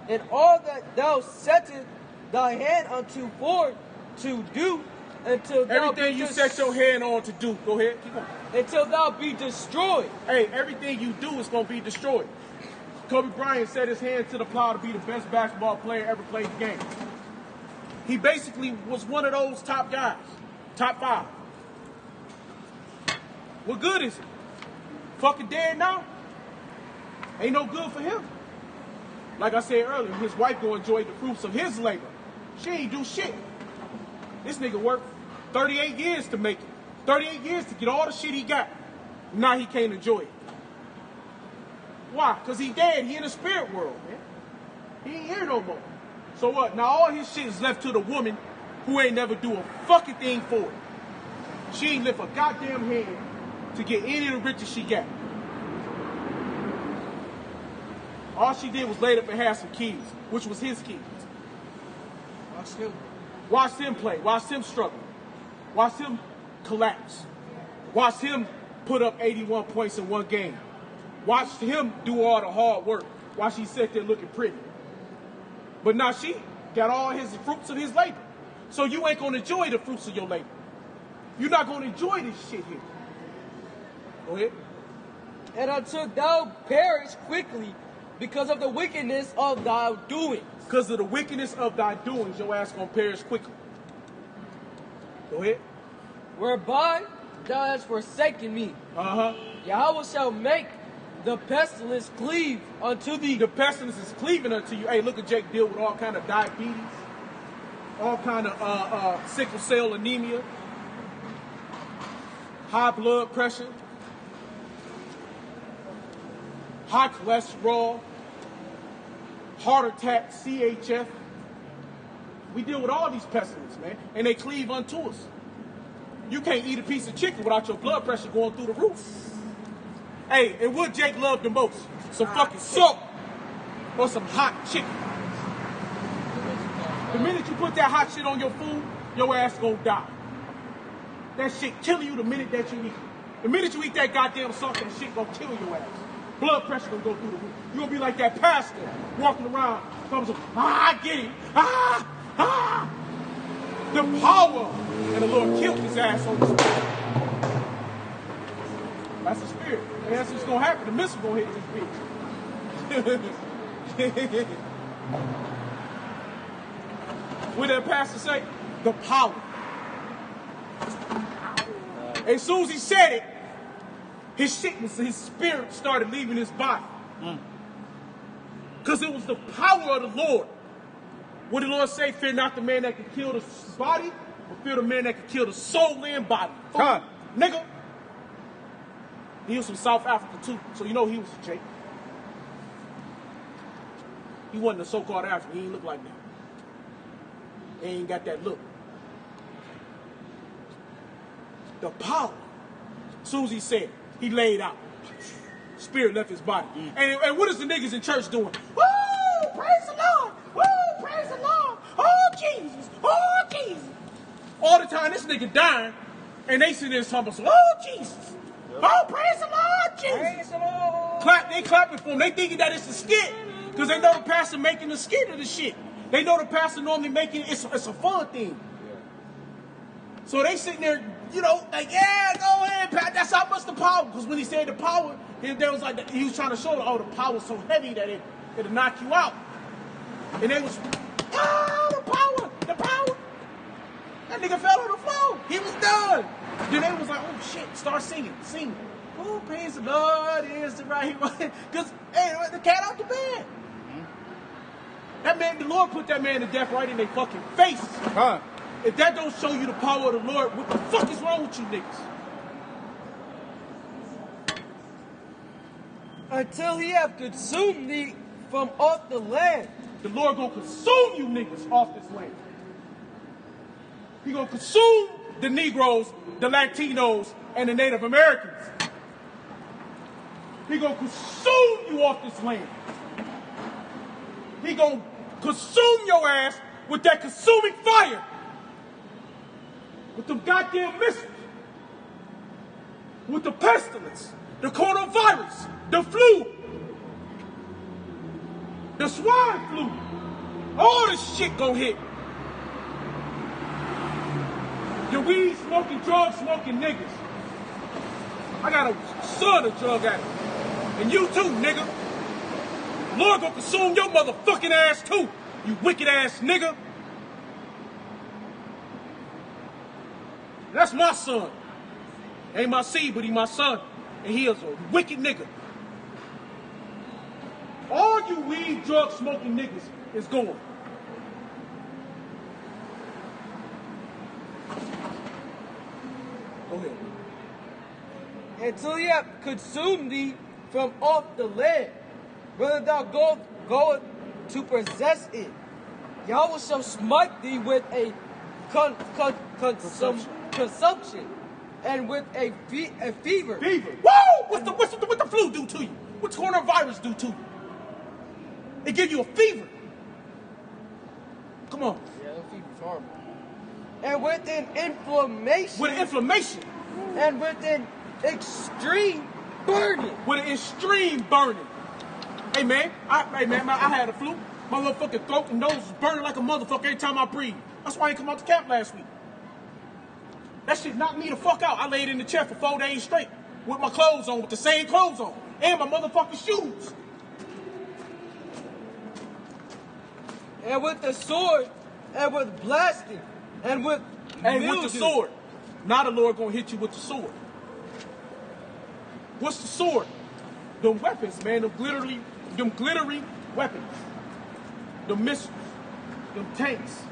And all that thou settest thy hand unto for to do, until thou everything you set your hand on to do. Go ahead. Keep going. Until thou be destroyed. Hey, everything you do is going to be destroyed. Kobe Bryant set his hand to the plow to be the best basketball player ever played the game. He basically was one of those top guys. Top 5. What good is it? Fucking dead now? Ain't no good for him. Like I said earlier, his wife go enjoy the fruits of his labor. She ain't do shit. This nigga worked 38 years to make it. 38 years to get all the shit he got. Now he can't enjoy it. Why? Because he dead. He in the spirit world, man. He ain't here no more. So what? Now all his shit is left to the woman who ain't never do a fucking thing for it. She ain't lift a goddamn hand to get any of the riches she got. All she did was laid up and have some keys, which was his keys. Watch him play. Watch him struggle. Watch him collapse. Watch him put up 81 points in one game. Watch him do all the hard work while she sat there looking pretty. But now she got all his fruits of his labor. So you ain't gonna enjoy the fruits of your labor. You're not gonna enjoy this shit here. Go ahead. And until thou perish quickly because of the wickedness of thy doings. Because of the wickedness of thy doings, your ass gonna perish quickly. Go ahead. Whereby thou hast forsaken me. Yahweh shall make the pestilence cleave unto thee. The pestilence is cleaving unto you. Hey, look at Jake deal with all kind of diabetes, all kind of sickle cell anemia, high blood pressure, high cholesterol, heart attack, CHF. We deal with all these pestilence, man, and they cleave unto us. You can't eat a piece of chicken without your blood pressure going through the roof. Hey, and what Jake loved the most? Some fucking salt or some hot chicken. The minute you put that hot shit on your food, your ass gonna die. That shit killing you the minute that you eat it. The minute you eat that goddamn salt, that shit gonna kill your ass. Blood pressure gonna go through the roof. You gonna be like that pastor walking around, comes up, I get it, the power, and the Lord killed his ass on the spirit. That's the spirit. And that's what's gonna happen. The missile gonna hit this bitch. What did that pastor say? The power. As soon as he said it, his spirit started leaving his body. Because it was the power of the Lord. What did the Lord say? Fear not the man that can kill the body, but fear the man that can kill the soul and body. Nigga. He was from South Africa too, so you know he was a Jake. He wasn't a so-called African. He ain't look like that. He ain't got that look. The power. As soon as he said, he laid out. Spirit left his body. And what is the niggas in church doing? Woo! Praise the Lord! Woo! Praise the Lord! Oh, Jesus! Oh, Jesus! All the time, this nigga dying, and they sit there talking about, oh, Jesus! Oh, praise the Lord, Jesus! Praise the Lord! They clapping for him. They thinking that it's a skit, because they know the pastor making a skit of the shit. They know the pastor normally making it's a fun thing. So they sitting there, you know, like, yeah, go ahead, Pat. That's how much the power. Because when he said the power, there was like he was trying to show them, oh, the power's so heavy that it'll knock you out. And they was, oh, the power. That nigga fell on the floor. He was done. Then they was like, oh shit, start singing. Oh, praise the Lord is the right one. Because, hey, the cat out the bed. That man, the Lord put that man to death right in their fucking face. If that don't show you the power of the Lord, what the fuck is wrong with you niggas? Until he have consumed thee from off the land. The Lord gonna consume you niggas off this land. He gonna consume the Negroes, the Latinos, and the Native Americans. He gonna consume you off this land. He gonna consume your ass with that consuming fire. With them goddamn missiles. With the pestilence, the coronavirus, the flu, the swine flu. All this shit gonna hit. Your weed smoking, drug smoking niggas. I got a son of drug addict. And you too, nigga. Lord gonna consume your motherfucking ass too, you wicked ass nigga. That's my son. Ain't my seed, but he my son. And he is a wicked nigga. All you weed, drug smoking niggas is going. Go ahead. Until he have consumed thee from off the land, whether thou goest to possess it, Yahweh shall smite thee with a consumption and with a fever. Fever. Whoa! What the flu do to you? What's coronavirus do to you? It give you a fever. Come on. Yeah, that fever's horrible. And with an inflammation. With inflammation. And with an extreme burning. With an extreme burning. Hey man, I had a flu. My motherfucking throat and nose was burning like a motherfucker every time I breathe. That's why I ain't come out to camp last week. That shit knocked me the fuck out. I laid in the chair for 4 days straight with my clothes on, with the same clothes on, and my motherfucking shoes. And with the sword, and with blasting, and with with the sword. Now the Lord gonna hit you with the sword. What's the sword? Them weapons, man. Them glittery weapons. The missiles. Them tanks.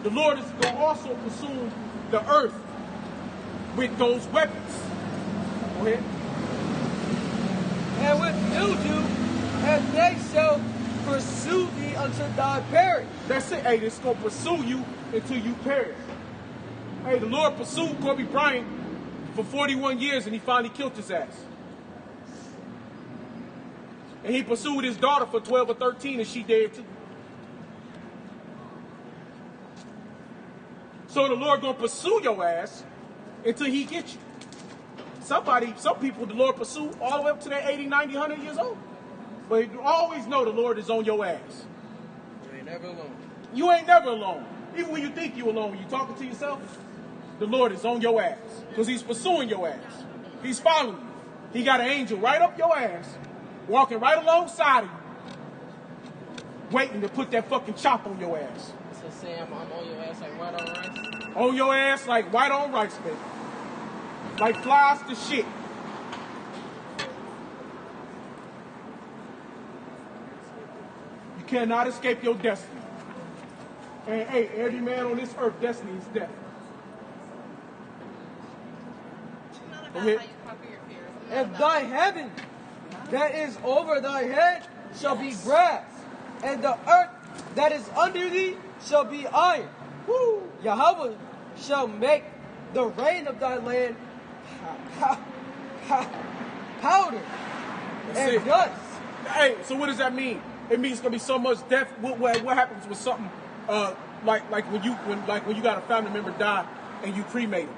The Lord is gonna also consume the earth with those weapons. Go ahead. And with mildew, and they shall pursue thee until thou perish. That's it. Hey, it's going to pursue you until you perish. Hey, the Lord pursued Kobe Bryant for 41 years and he finally killed his ass. And he pursued his daughter for 12 or 13 and she dead too. So the Lord going to pursue your ass until he gets you. Some people the Lord pursue all the way up to their 80, 90, 100 years old. But you always know the Lord is on your ass. You ain't never alone. You ain't never alone. Even when you think you're alone, when you're talking to yourself, the Lord is on your ass. Because he's pursuing your ass. He's following you. He got an angel right up your ass, walking right alongside of you, waiting to put that fucking chop on your ass. So Sam, I'm on your ass like white on rice? On your ass like white on rice, baby. Like flies to shit. You cannot escape your destiny. And hey, every man on this earth, destiny is death. Go ahead. If thy heaven that is over thy head shall be brass, and the earth that is under thee shall be iron. Woo! Yahweh shall make the rain of thy land powder and dust. Hey, so what does that mean? It means it's gonna be so much death. What happens with something like when you got a family member die and you cremate him?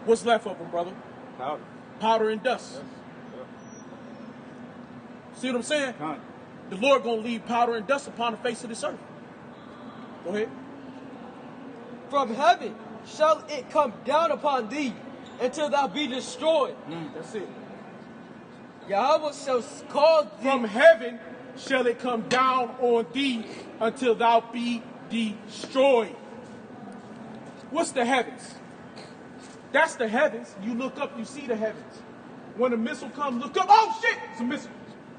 What's left of him, brother? Powder. Powder and dust. Yes. See what I'm saying? Con. The Lord gonna leave powder and dust upon the face of this earth. Go ahead. From heaven shall it come down upon thee until thou be destroyed. That's it. Yahweh shall cause thee. From heaven shall it come down on thee until thou be destroyed. What's the heavens? That's the heavens. You look up, you see the heavens. When a missile comes, look up. Oh shit! It's a missile.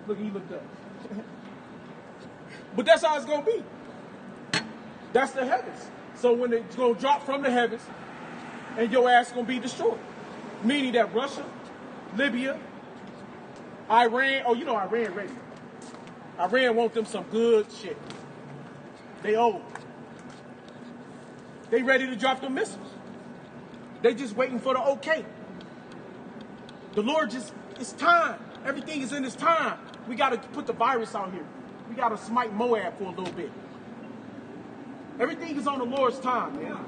Look, he looked up. But that's how it's gonna be. That's the heavens. So when it's gonna drop from the heavens, and your ass gonna be destroyed. Meaning that Russia, Libya, Iran, oh, you know Iran ready. Iran want them some good shit. They old. They ready to drop them missiles. They just waiting for the okay. The Lord it's time. Everything is in His time. We got to put the virus out here. We got to smite Moab for a little bit. Everything is on the Lord's time, man.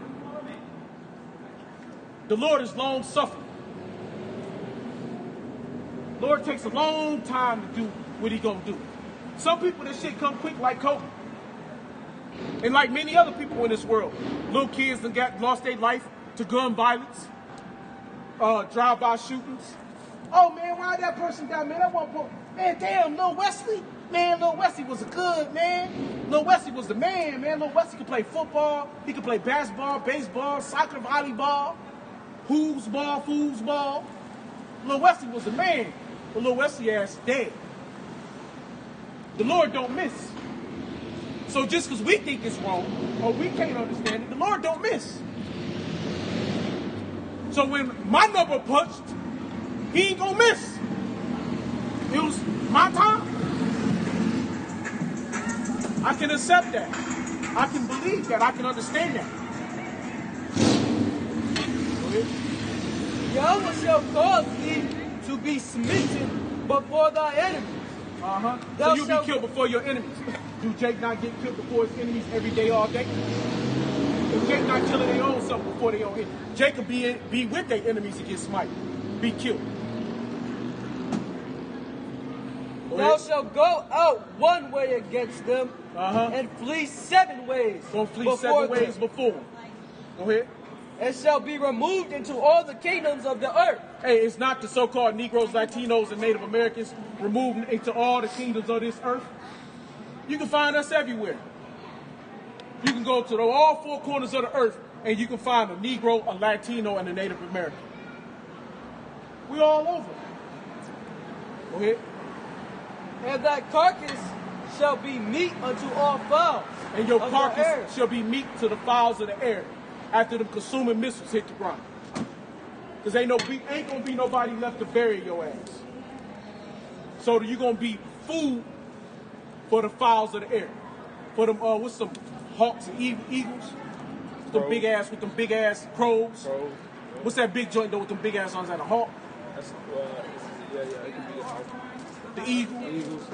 The Lord is long suffering. Lord takes a long time to do what He gonna do. Some people, this shit come quick like Kobe. And like many other people in this world. Little kids that lost their life to gun violence, drive-by shootings. Oh man, why that person got, man? That one point, man, damn, Lil Wesley. Man, Lil Wesley was a good man. Lil Wesley was the man, man. Lil Wesley could play football. He could play basketball, baseball, soccer, volleyball, foosball. Lil Wesley was the man. But Lil Wesley ass dead. The Lord don't miss. So just because we think it's wrong or we can't understand it, the Lord don't miss. So when my number punched, He ain't gonna miss. It was my time. I can accept that. I can believe that. I can understand that. Yahweh shall cause thee to be smitten before thy enemies. So you'll be killed before your enemies. Do Jake not get killed before his enemies every day, all day? If Jake not killing their own self before their own enemies, Jake could be with their enemies and get smited, be killed. Thou shalt go out one way against them and flee 7 ways. Gonna flee 7 ways before them. Go ahead. And shall be removed into all the kingdoms of the earth. Hey, it's not the so-called Negroes, Latinos, and Native Americans removed into all the kingdoms of this earth. You can find us everywhere. You can go to all 4 corners of the earth and you can find a Negro, a Latino, and a Native American. We all over. Go ahead. And thy carcass shall be meat unto all fowls. And your of the air. carcass shall be meat to the fowls of the air after the consuming missiles hit the ground. Because ain't gonna be nobody left to bury your ass. So you're gonna be food for the fowls of the air. For them, what's some hawks and eagles? Them big ass with them big ass crows. What's that big joint though with them big ass ones? That a hawk? That's, it can be a hawk. The eagle. Eagles.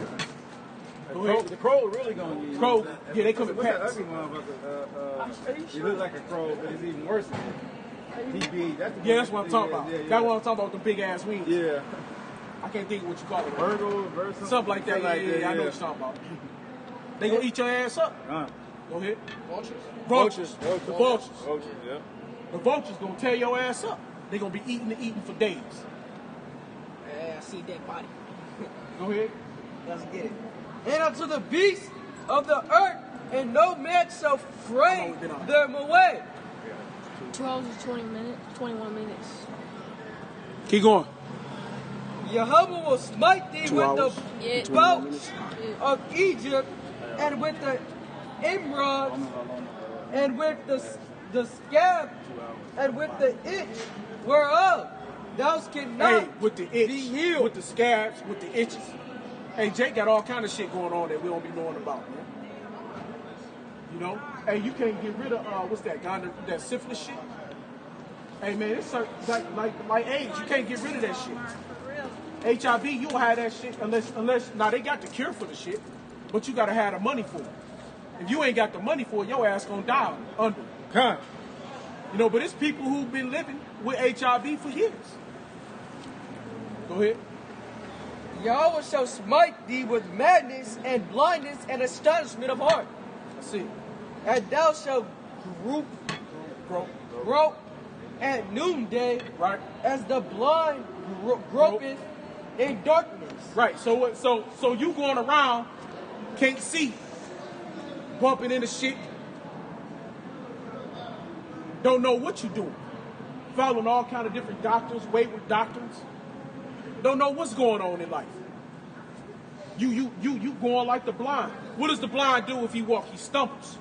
Go ahead. The crow really gonna use. Crow, yeah, they come in What's that packs. ugly motherfucker? He looks like a crow, but it's even worse than that. He big. Yeah, that's what I'm talking about. Yeah. That's what I'm talking about with the big ass wings. Yeah. I can't think of what you call it. Virgo, Something like that. Yeah, I know what you're talking about. They gonna eat your ass up. Go ahead. Vultures. The vultures. Vultures, yeah. The vultures gonna tear your ass up. They gonna be eating and eating for days. Yeah, I see that body. Go ahead. Let's get it. And unto the beasts of the earth, and no man shall fray them away. 2 hours and 21 minutes. Keep going. Jehovah will smite thee 2 with hours, the 21 bouch minutes. of Egypt, and with the emerods, and with the scab, and with the itch whereof thou cannot Hey, with the itch, be healed. with the scabs, with the itches. Hey, Jake got all kind of shit going on that we don't be knowing about, man. You know? Hey, you can't get rid of, what's that, that syphilis shit? Hey, man, it's like AIDS. You can't get rid of that shit. HIV, you don't have that shit unless, now they got the cure for the shit, but you got to have the money for it. If you ain't got the money for it, your ass gonna die under it. You know, but it's people who've been living with HIV for years. Go ahead. Yahweh shall smite thee with madness and blindness and astonishment of heart. That's it. And thou shalt grope at noonday, Right. as the blind gropeth in darkness. Right. So you going around, can't see, bumping into shit, don't know what you doing, following all kind of different doctors, wayward doctrines, don't know what's going on in life. You going like the blind. What does the blind do if he walks? He stumbles.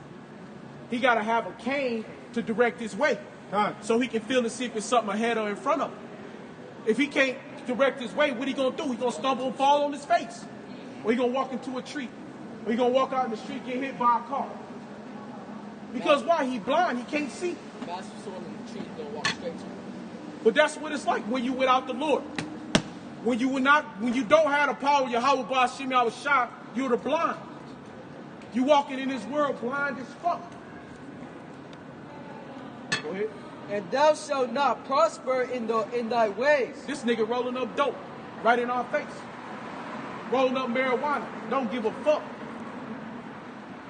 He got to have a cane to direct his way, so he can feel and see if there's something ahead or in front of him. If he can't direct his way, what he gonna do? He gonna stumble and fall on his face, or he gonna walk into a tree, or he gonna walk out in the street, get hit by a car. Because why? He blind. He can't see. That's someone in the tree gonna walk straight to him. But that's what it's like when you without the Lord. When you don't have the power of Yahweh Ba'ashim Yahushua, you're the blind. You walking in this world blind as fuck. Go ahead. And thou shalt not prosper in thy ways. This nigga rolling up dope right in our face. Rolling up marijuana. Don't give a fuck.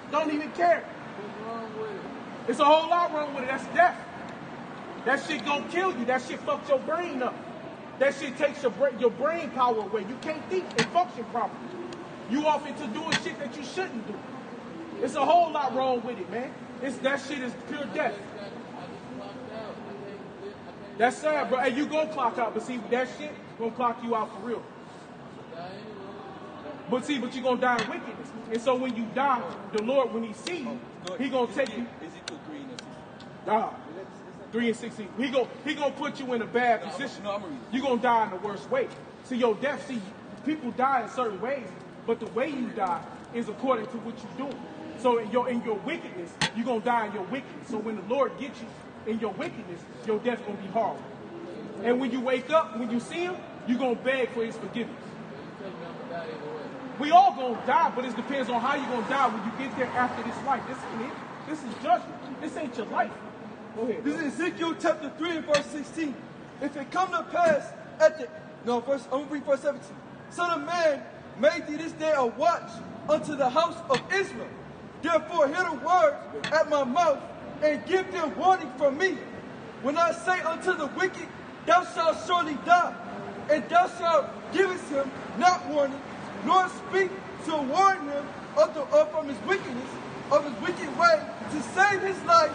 Don't even care. What's wrong with it? It's a whole lot wrong with it. That's death. That shit gonna kill you. That shit fucks your brain up. That shit takes your brain power away. You can't think and function properly. You off into doing shit that you shouldn't do. It's a whole lot wrong with it, man. That shit is pure death. That's sad, bro. Hey, you gonna clock out, but see, that shit gonna clock you out for real. But you gonna die in wickedness. And so when you die, the Lord, when he see you, he gonna take you. Ezekiel 3 and 16. Die. 3 and 16. He gonna put you in a bad position. You gonna die in the worst way. See, your death, people die in certain ways, but the way you die is according to what you're doing. So in your wickedness, you're gonna die in your wickedness. So when the Lord gets you in your wickedness, your death gonna be horrible. And when you wake up, when you see him, you're gonna beg for his forgiveness. We all gonna die, but it depends on how you're gonna die when you get there after this life. This ain't it. This is judgment. This ain't your life. Go ahead. This is Ezekiel chapter 3 and verse 16. If it come to pass I'm gonna read verse 17. Son of man, made thee this day a watch unto the house of Israel. Therefore hear the words at my mouth, and give them warning from me. When I say unto the wicked, thou shalt surely die, and thou shalt givest him not warning, nor speak to warn him from his wickedness, of his wicked way, to save his life,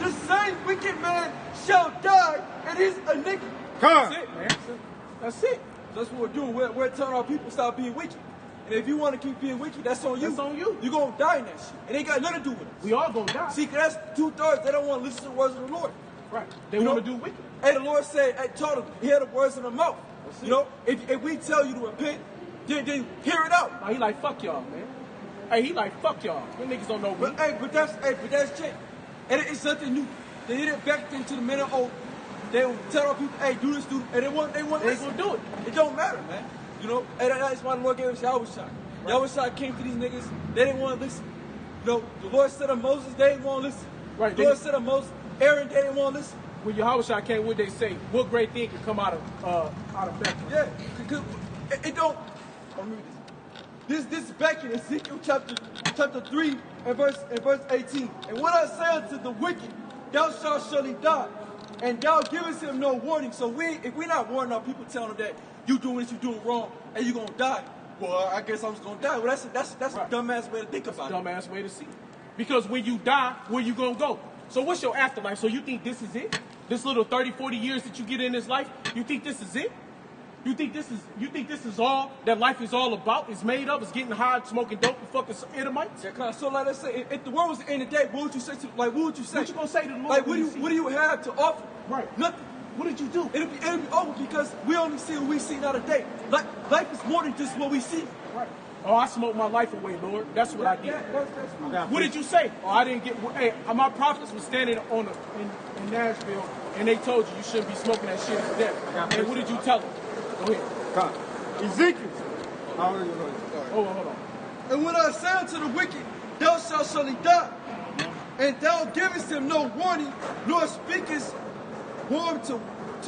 the same wicked man shall die in his iniquity. That's it, man. That's it. That's what we're doing. We're telling our people stop being wicked. And if you want to keep being wicked, that's on you. That's on you. You're going to die in that shit. It ain't got nothing to do with us. We all gonna die. See, 'cause that's 2/3. They don't want to listen to the words of the Lord. Right. They You want know? to do wicked. Hey, the Lord said, hey, told him, hear the words in the mouth. You know, if we tell you to repent, then hear it out. Nah, he like, fuck y'all, man. Hey, he like, fuck y'all. Them niggas don't know me. But that's change. And it's something new. They did it back into the minute old. They would tell our people, hey, do this, do and they want They ain't listen. gonna do it. It don't matter, man. You know, and that's why the Lord gave us Yahushua. Right. Yahushua came to these niggas, they didn't want to listen. You know, the Lord said of Moses, they didn't want to listen. Right. The Lord said of Moses, Aaron, they didn't want to listen. When Yahushua came, what they say? What great thing can come out of Bethlehem? Yeah, because it don't. Let me read this. This is back in Ezekiel chapter 3 and verse 18. And what I say unto the wicked, thou shalt surely die, and thou givest him no warning. So if we're not warning our people, telling them that you doing this, you doing wrong, and you're gonna die. Well, I guess I'm just gonna die. Well, that's right. A dumbass way to think about it. Dumbass way to see it. Because when you die, where you gonna go? So what's your afterlife? So you think this is it? This little 30, 40 years that you get in this life, you think this is it? You think this is all that life is all about? It's made up? It's getting high, smoking dope, and fucking Edomites? Yeah, so like let's say, if the world was the end of the day, what would you say? What would you say? What you gonna say to the Lord? Like, what do you have to offer? Right. Nothing. What did you do? It'll be over because we only see what we see now today. Like, life is more than just what we see. Right. Oh, I smoked my life away, Lord. That's what I did. What did you say? Oh, I didn't get. Hey, my prophets was standing in Nashville, and they told you shouldn't be smoking that shit to death. And what did you tell them? Go ahead. Come. Ezekiel. Hold on. And when I say unto the wicked, thou shalt surely die, and thou givest him no warning, nor speakest warn to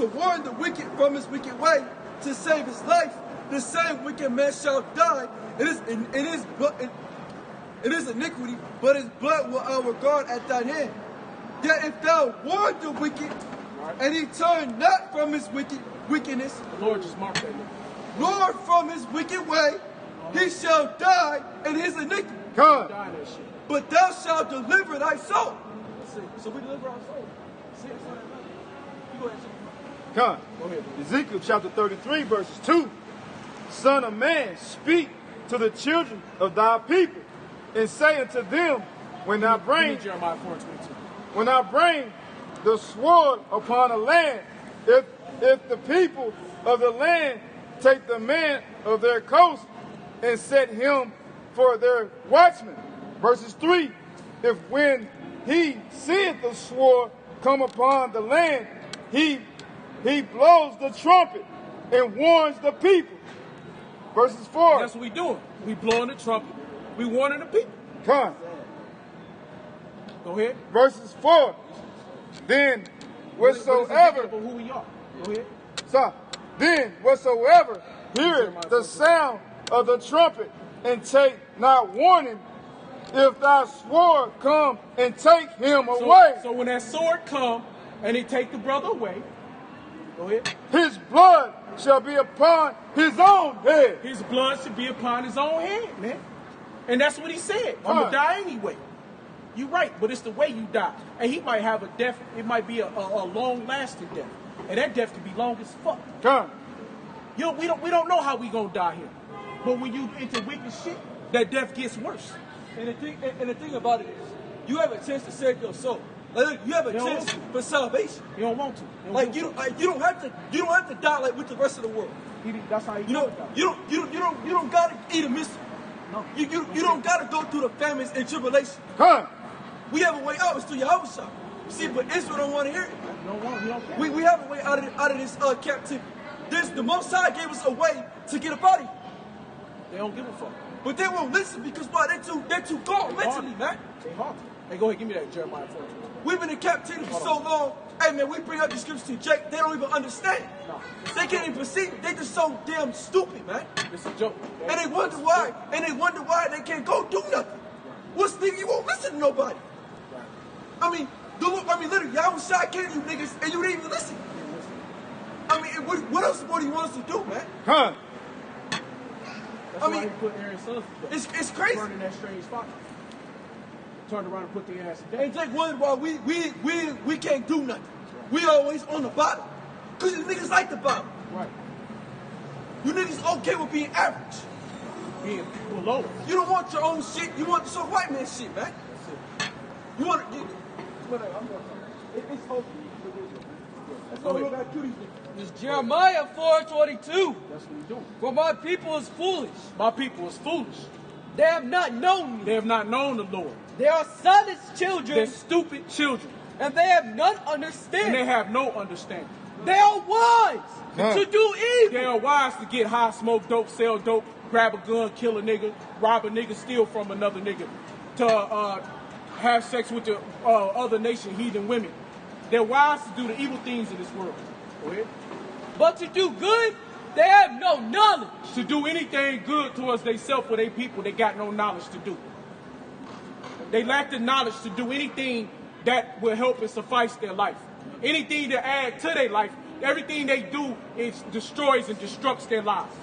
warn the wicked from his wicked way, to save his life, the same wicked man shall die. It is iniquity, but his blood will I regard at thine hand. Yet if thou warn the wicked, and he turn not from his wickedness, The Lord just marked that. Lord from his wicked way, he shall die in his iniquity. Come. Die in that shit. But thou shalt deliver thy soul. So we deliver our soul. See, it's not that matter. You go ahead, Come. Go ahead. Ezekiel chapter 33, verses 2. Son of man, speak to the children of thy people, and say unto them, when I bring Jeremiah 4:22. when I bring the sword upon a land, if the people of the land take the man of their coast and set him for their watchman. Verses 3, if when he seeth the sword come upon the land, he blows the trumpet and warns the people. Verses 4. That's what we doing. We blowing the trumpet. We warning the people. Come. Go ahead. Verses 4. Then whatsoever. Who we are. Go ahead. So, then whatsoever heareth the sound of the trumpet and take not warning, if thy sword come and take him away, So when that sword come and they take the brother away, go ahead. his blood shall be upon his own head. His blood should be upon his own head, man. And that's what he said. I'm going to die anyway. You're right, but it's the way you die. And he might have a death, it might be a long-lasting death. And that death could be long as fuck. Come. You know, we don't know how we going to die here. But when you into wicked shit, that death gets worse. And the thing about it is, you have a chance to save your soul. Like, you have a chance for salvation. You don't want to. You don't have to die like with the rest of the world. That's how You don't gotta eat a missile. No. You don't gotta go through the famines and tribulation. Come. We have a way out. It's through Yahushua. See, but Israel don't want to hear it. You don't care. We have a way out of this captivity. The Most High gave us a way to get up out of here. They don't give a fuck. But they won't listen because why? They're too gone mentally, man. They hard. Hey, go ahead, give me that Jeremiah 4. We've been in captivity for so long. Hey man, we bring up the scriptures to Jake, they don't even understand. No. They can't even perceive it. They just so damn stupid, man. It's a joke. And they wonder why. And they wonder why they can't go do nothing. What's the you won't listen to nobody? I mean, literally, y'all was shot killing you niggas, and you didn't even listen. I mean, what else more do you want us to do, man? Huh? That's why he put Aaron's sons to death. It's crazy. Burning that strange fire. Turned around and put their ass to death. And Jake wondered why we can't do nothing. We always on the bottom. Because you niggas like the bottom. Right. You niggas okay with being average. Being below. You don't want your own shit. You want some white man shit, man. You want to... It's hope. That's all we got to do these niggas. It's Jeremiah 4:22. That's what we do. For my people is foolish. My people is foolish. They have not known me. They have not known the Lord. They are sonless children. They're stupid children. And they have none And understanding. they have no understanding. They are wise Huh. to do evil. They are wise to get high, smoke dope, sell dope, grab a gun, kill a nigga, rob a nigga, steal from another nigga, to have sex with the other nation, heathen women. They're wise to do the evil things in this world. Go ahead. But to do good, they have no knowledge. To do anything good towards themselves or their people, they got no knowledge to do. They lack the knowledge to do anything that will help and suffice their life. Anything to add to their life, everything they do is destroys and destructs their lives.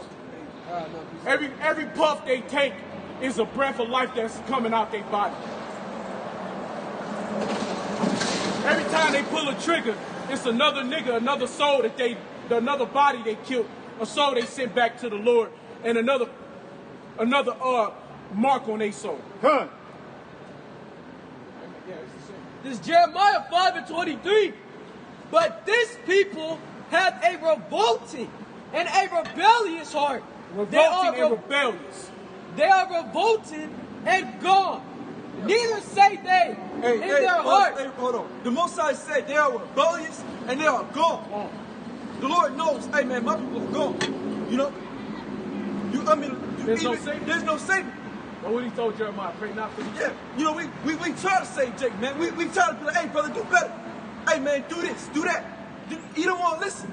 Every puff they take is a breath of life that's coming out their body. Every time they pull a trigger, it's another nigga, another soul another body they killed, a soul they sent back to the Lord, and another mark on their soul. Huh? This is Jeremiah 5:23. But this people have a revolting and a rebellious heart. Revolting and rebellious. They are revolting and gone. Neither say they in their heart. Hey, hold on. The Most High said they are rebellious and they are gone. The Lord knows, hey man, my people are gone. You know? There's no Savior. There's no Savior. But what he told Jeremiah, pray not for the Yeah, you know, we try to save Jake, man. We try to be like, hey brother, do better. Hey man, do this, do that. You don't want to listen.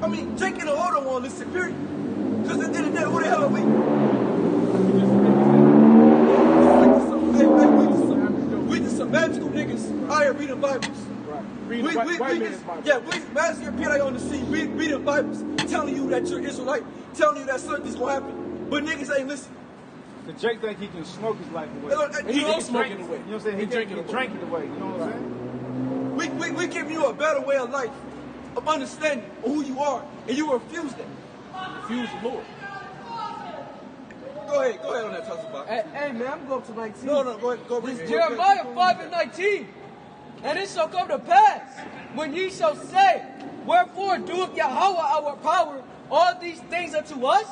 I mean, Jake and the Lord don't want to listen, period. Because at the end of the day, who the hell are we? We just some magical niggas out here reading Bibles. Right. We just magic appear like on the scene, reading Bibles, telling you that you're Israelite, telling you that something's gonna happen. But niggas ain't listening. The Jake think he can smoke his life away. He don't smoke it away. You know what I'm saying? He drink drank it away. You know what I'm saying? We give you a better way of life, of understanding of who you are, and you refuse that. Refuse the Lord. Go ahead on that talk about. Hey man, I'm going to 19. No, go ahead, go read This it. is Jeremiah 5:19. And it shall come to pass, when ye shall say, wherefore doeth Yahweh our power all these things unto us?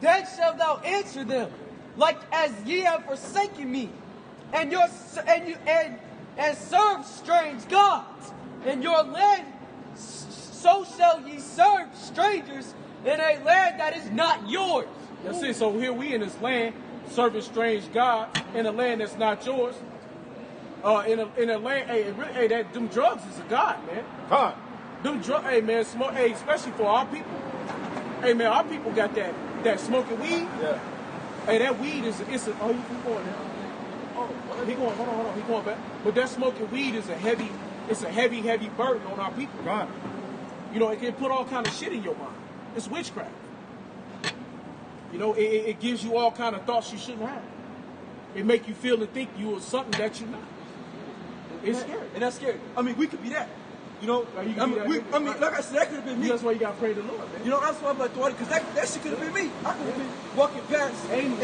Then shalt thou answer them, like as ye have forsaken me, and serve strange gods in your land. So shall ye serve strangers in a land that is not yours. That's it. So here we in this land, serving strange gods in a land that's not yours. In a land, them drugs is a god, man. Huh? Them drugs, hey man, smoke, hey, especially for our people. Hey man, our people got that smoking weed. Yeah. Hey, that weed is he going now. Oh, he going, hold on, he going back. But that smoking weed is a heavy burden on our people. Right. You know, it can put all kind of shit in your mind. It's witchcraft. You know, it gives you all kind of thoughts you shouldn't have. It make you feel and think you are something that you're not. It's scary. And that's scary. I mean, we could be that. You know, you can be that. like I said, that could have been me. That's why you got to pray to the Lord, man. You know, that's why I'm like, because that shit could have been me. I could have been walking past and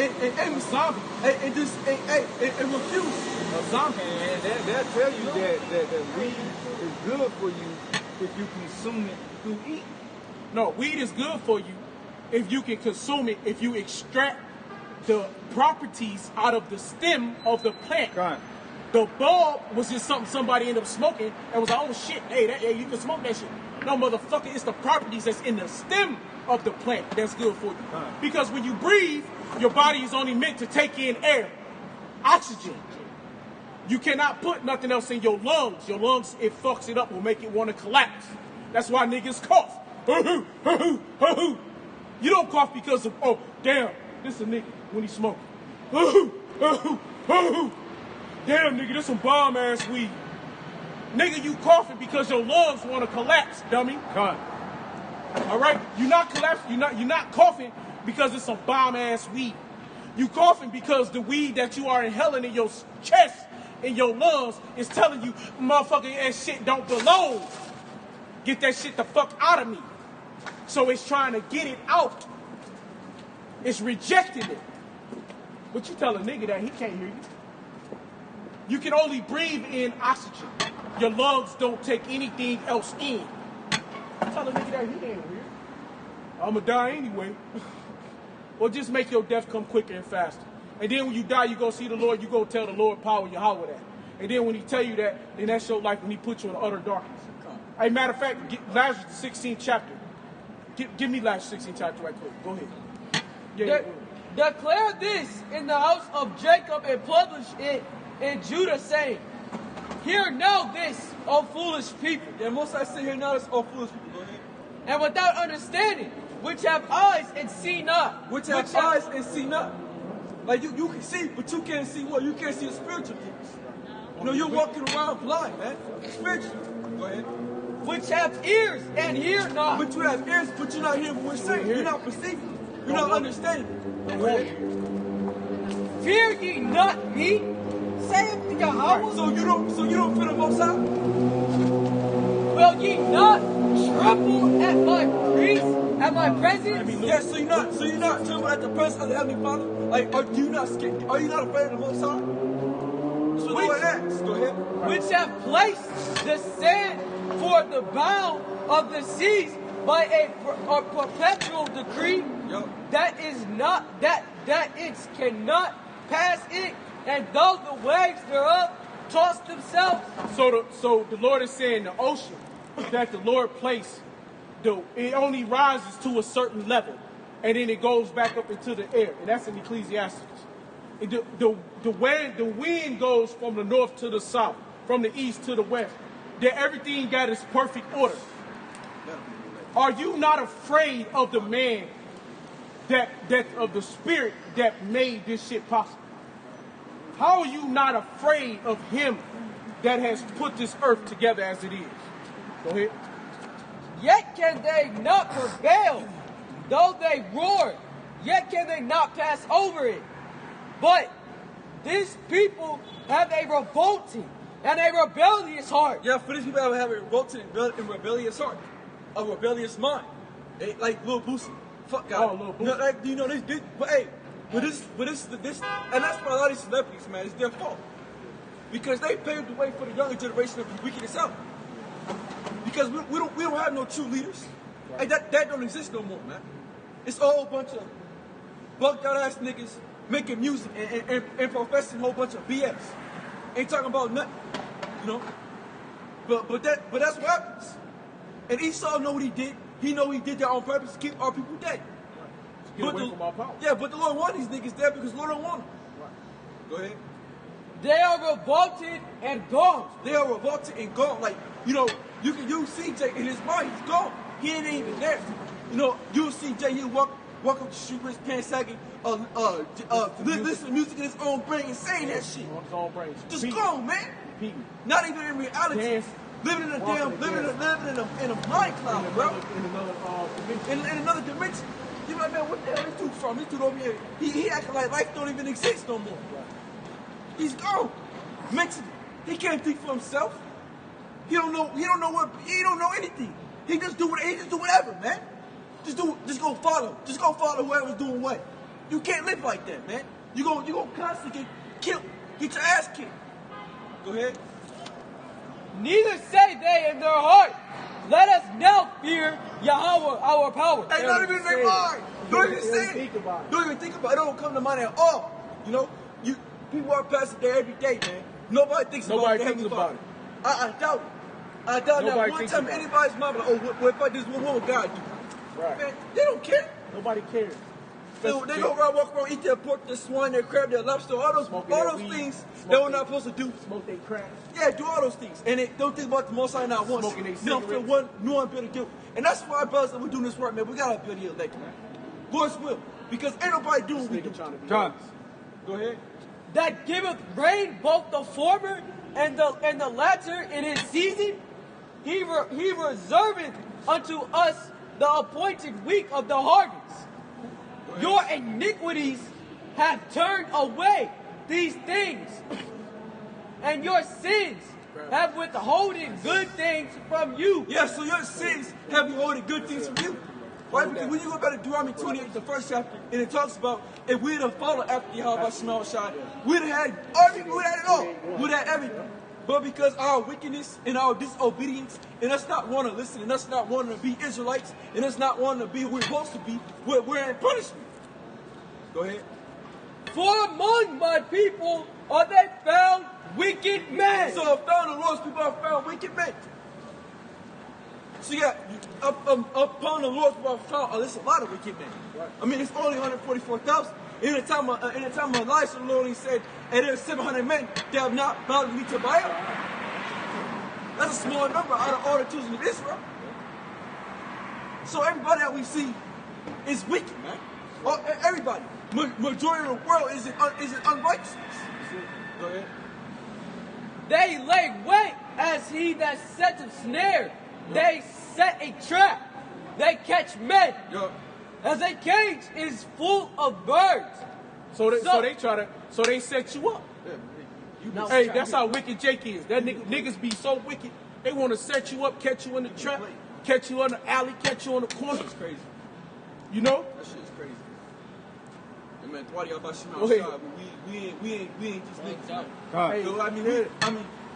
zombie. and refuse. A zombie. And they'll tell you that weed is good for you if you consume it through eating. No, weed is good for you if you can consume it, if you extract the properties out of the stem of the plant. Right. The bulb was just something somebody ended up smoking and was like, oh shit, hey, you can smoke that shit. No, motherfucker, it's the properties that's in the stem of the plant that's good for you. Because when you breathe, your body is only meant to take in air, oxygen. You cannot put nothing else in your lungs. Your lungs, it fucks it up, will make it want to collapse. That's why niggas cough. You don't cough because of, oh, damn, this a nigga when he smoking. Damn, nigga, this some bomb-ass weed. Nigga, you coughing because your lungs want to collapse, dummy. Con. All right? You're not collapsing. You're not coughing because it's some bomb-ass weed. You coughing because the weed that you are inhaling in your chest, in your lungs, is telling you, motherfucker, that shit don't belong. Get that shit the fuck out of me. So it's trying to get it out. It's rejecting it. But you tell a nigga that he can't hear you. You can only breathe in oxygen. Your lungs don't take anything else in. Tell a nigga that he ain't here. I'ma die anyway. Or just make your death come quicker and faster. And then when you die, you go see the Lord, you go tell the Lord power Yahweh that. And then when he tell you that, then that's your life when he put you in utter darkness. Hey, matter of fact, Lazarus, the 16th chapter. Give me Lazarus 16th chapter right quick. Go ahead. Yeah. Declare this in the house of Jacob and publish it in Judah, saying, hear now this, O foolish people. Yeah, most I say here now is all foolish people. Go ahead. And without understanding, which have eyes and see not. Which have eyes and see not. Like you can see, but you can't see what? You can't see the spiritual things. You know, you're walking around blind, man. Spiritually. Go ahead. Which have ears and hear not. But you have ears, but you're not hearing what we're saying. You're not perceiving. You're not understanding. Go ahead. Fear ye not me, saith Yahweh. So you don't fear the Most High? Will ye not tremble at my presence? Yes, so you're not trembling at the presence of the Heavenly Father? Like, are you not scared? Are you not afraid of the Most High? That's what the Lord asks. Go ahead. Which have placed the sand for the bound of the seas by a perpetual decree, that is not that it cannot pass it, and though the waves thereof toss themselves. So the Lord is saying the ocean that the Lord placed, it only rises to a certain level, and then it goes back up into the air, and that's in Ecclesiastes. The wind goes from the north to the south, from the east to the west. That everything got its perfect order. Are you not afraid of the man that of the spirit that made this shit possible? How are you not afraid of him that has put this earth together as it is? Go ahead. Yet can they not prevail, though they roar, yet can they not pass over it. But these people have a revolting and a rebellious heart. Yeah, for these people have a revolting and rebellious heart. A rebellious mind. Like Lil Boosie. Fuck God. Oh, Lil Boosie. You know, like, you know, this, but hey, but this, and that's why a lot of these celebrities, man, it's their fault. Because they paved the way for the younger generation of the wicked as hell. Because we don't have no true leaders. Hey, that don't exist no more, man. It's all a bunch of bugged out ass niggas making music and professing a whole bunch of BS. Ain't talking about nothing, you know. But that's what happens. And Esau know what he did. He know he did that on purpose to keep our people dead. Get away from our power. Yeah, but the Lord want these niggas dead because the Lord don't want them. Right. Go ahead. They are revolted and gone. They are revolted and gone. Like, you know, you see CJ in his mind, he's gone. He ain't even there. You know, you see Jay, he'll walk up the street with his pants sagging, listen to music in his own brain and saying that shit. On his own brain. Just gone, man. Not even in reality. Dance. Living in a mind cloud, bro. In another dimension. You like, man, what the hell this dude from? This dude over here, he acting like life don't even exist no more. He's gone. Mentally. He can't think for himself. He don't know anything. He just do whatever, man. Just go follow. Just go follow whoever's doing what. You can't live like that, man. You gonna constantly get killed. Get your ass kicked. Go ahead. Neither say they in their heart, let us now fear Yahweh our power. Ain't not even in their mind. Don't even say it. Don't even think about it. It don't come to mind at all. You know, people are passing there every day, man. Nobody thinks about it. I doubt it. I doubt that one time anybody's mind, like, oh, what if I do this? What would God do? Right. Man, they don't care. Nobody cares. They go around, walk around, eat their pork, their swine, their crab, their lobster, all those things that we're not supposed to do. Smoke their crack. Yeah, do all those things. And they don't think about the Most High not once. Smoking they They don't feel cigarettes. one bit of guilt. And that's why, brothers, that we're doing this work, man. We gotta build the elect, man. Lord's will. Because ain't nobody doing what we do. John. Go ahead. That giveth rain both the former and the latter in his season. He reserveth unto us the appointed week of the harvest. Your iniquities have turned away these things, and your sins have withholden good things from you. Yeah, so your sins have withholding good things from you. Right? Because when you go back to Deuteronomy 28, the first chapter, and it talks about if we'd have followed after Yahweh Shema Shai, we'd have had everything, we'd have had it all. We'd have had everything. But because our wickedness and our disobedience, and us not wanting to listen, and us not wanting to be Israelites, and us not wanting to be who we're supposed to be, we're in punishment. Go ahead. For among my people are they found wicked men. So I found the Lord's people, I found wicked men. So yeah, upon the Lord's people, I found there's a lot of wicked men. Right. I mean, it's only 144,000. In the time of Elisha, the Lord only said, and there's 700 men that have not bowed the knee to Baal. That's a small number out of all the children of Israel. So everybody that we see is wicked, man. Everybody. Majority of the world is in unrighteousness. Go ahead. They lay wait as he that sets a snare. They set a trap. They catch men. As a cage is full of birds. So they set you up. Hey, that's how wicked Jake is. That niggas be so wicked. They want to set you up, catch you in the trap, catch you in the alley, catch you on the corner. That's crazy. You know? That shit is crazy. And man, we ain't just niggas. Hey, you know, I mean, you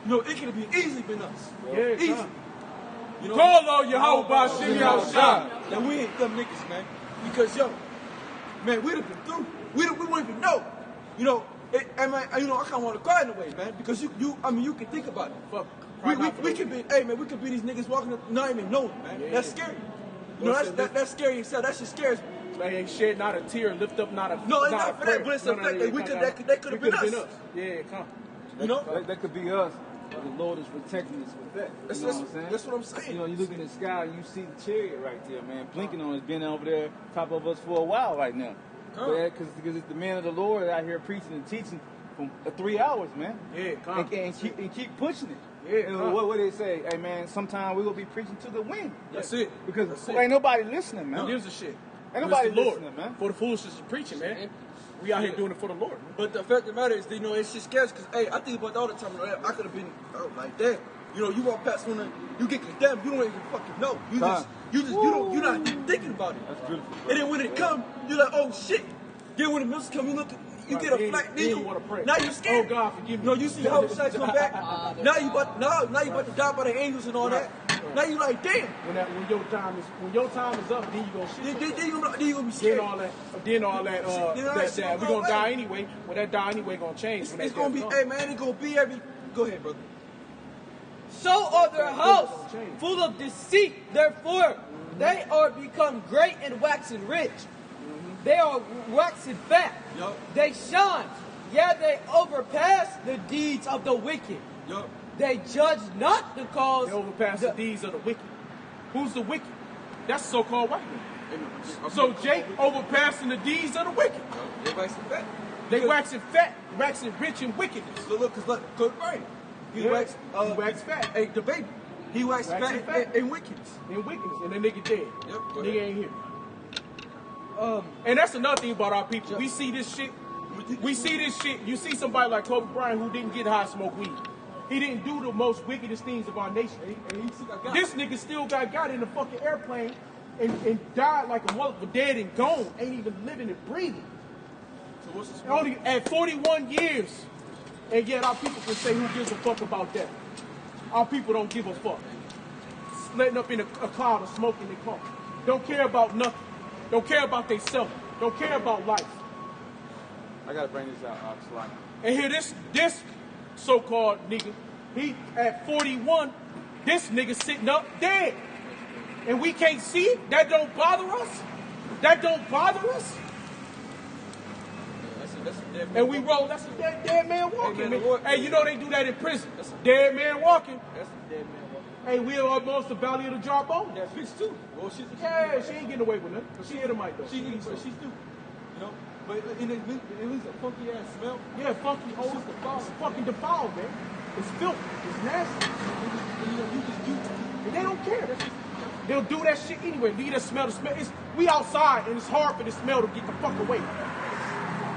know, it could have been easily been us. Yeah, easy. You know, call on Yahweh Shimmy outside. And we ain't them niggas, man. Because man, we'd have been through. We wouldn't even know. You know, I kind of want to cry in a way, man, because you can think about it. Fuck. We could be, we could be these niggas walking up, not even knowing, man. Yeah. That's scary. You know, that's scary itself. That shit scares me. They ain't shed not a tear, lift up not a. No, it's not for that, but it's the fact that that could have been us. Yeah, come. You know, that could be us. But the Lord is protecting us with that. You know what I'm saying? That's what I'm saying. You know, you look in the sky and you see the chariot right there, man, blinking on us, been over there top of us for a while right now. Because it's the man of the Lord out here preaching and teaching for 3 hours, man. Yeah, come. And keep pushing it. Yeah, and what they say? Hey, man, sometime we're going to be preaching to the wind. That's it. Because ain't nobody listening, man. Who gives a shit? Ain't nobody Lord, listening, man. For the foolishness of preaching, man. We out here doing it for the Lord. But the fact of the matter is, you know, it's just scary because, I think about that all the time. I could have been like that. You know, you walk past someone, you get condemned, you don't even fucking know. You're not even thinking about it. That's beautiful. And then when it comes, you're like, oh shit. Then when the music come, you get a flat knee. Now you're scared. Oh God, forgive me. No, you see how Shai come back. Now you about to die by the angels and all that. Now you like, damn. When your time is up, then you gonna shit. Then you gonna be scared. Then all that we gonna die anyway. When that die anyway gonna change. It's gonna be, hey man, it's gonna be every. Go ahead, brother. So are their house full of deceit. Therefore, they are become great and waxing rich. They are waxing fat. They shine. Yeah, they overpass the deeds of the wicked. They judge not the cause. They overpass the deeds of the wicked. Who's the wicked? That's so-called white man. So Jake overpassing the deeds of the wicked. They waxing fat. They waxing fat, waxing rich in wickedness. Look, right. He waxed fat. Hey, the baby. He waxed fat in wickedness. In wickedness. And the nigga dead. Yep. Nigga ain't here. And that's another thing about our people. We see this shit. You see somebody like Kobe Bryant who didn't get high, smoke weed. He didn't do the most wickedest things of our nation. This nigga still got in the fucking airplane and died like a motherfucker, dead and gone. Ain't even living and breathing. So what's this? Only at 41 years. And yet our people can say who gives a fuck about that. Our people don't give a fuck. Letting up in a cloud of smoke in their car. Don't care about nothing. Don't care about they self. Don't care about life. I gotta bring this out, Slime. And here this so-called nigga, he at 41, this nigga sitting up dead. And we can't see it? That don't bother us? That don't bother us? dead man and we walking. roll, that's a dead man walking, man, man. the Lord- Hey, you know they do that in prison. That's a- Dead man walking. That's a dead man walking. Hey, we almost the valley of the dry bones. That bitch too. Well, she's Yeah, she ain't getting away with nothing. She hit a mic though. She needs, but she's stupid. You know, but it leaves a funky ass smell. Yeah, funky. Oh, it's fucking defiled, man. It's filthy. It's nasty. And, you know, And they don't care. They'll do that shit anyway. Leave that smell. The smell. We outside, and it's hard for the smell to get the fuck away.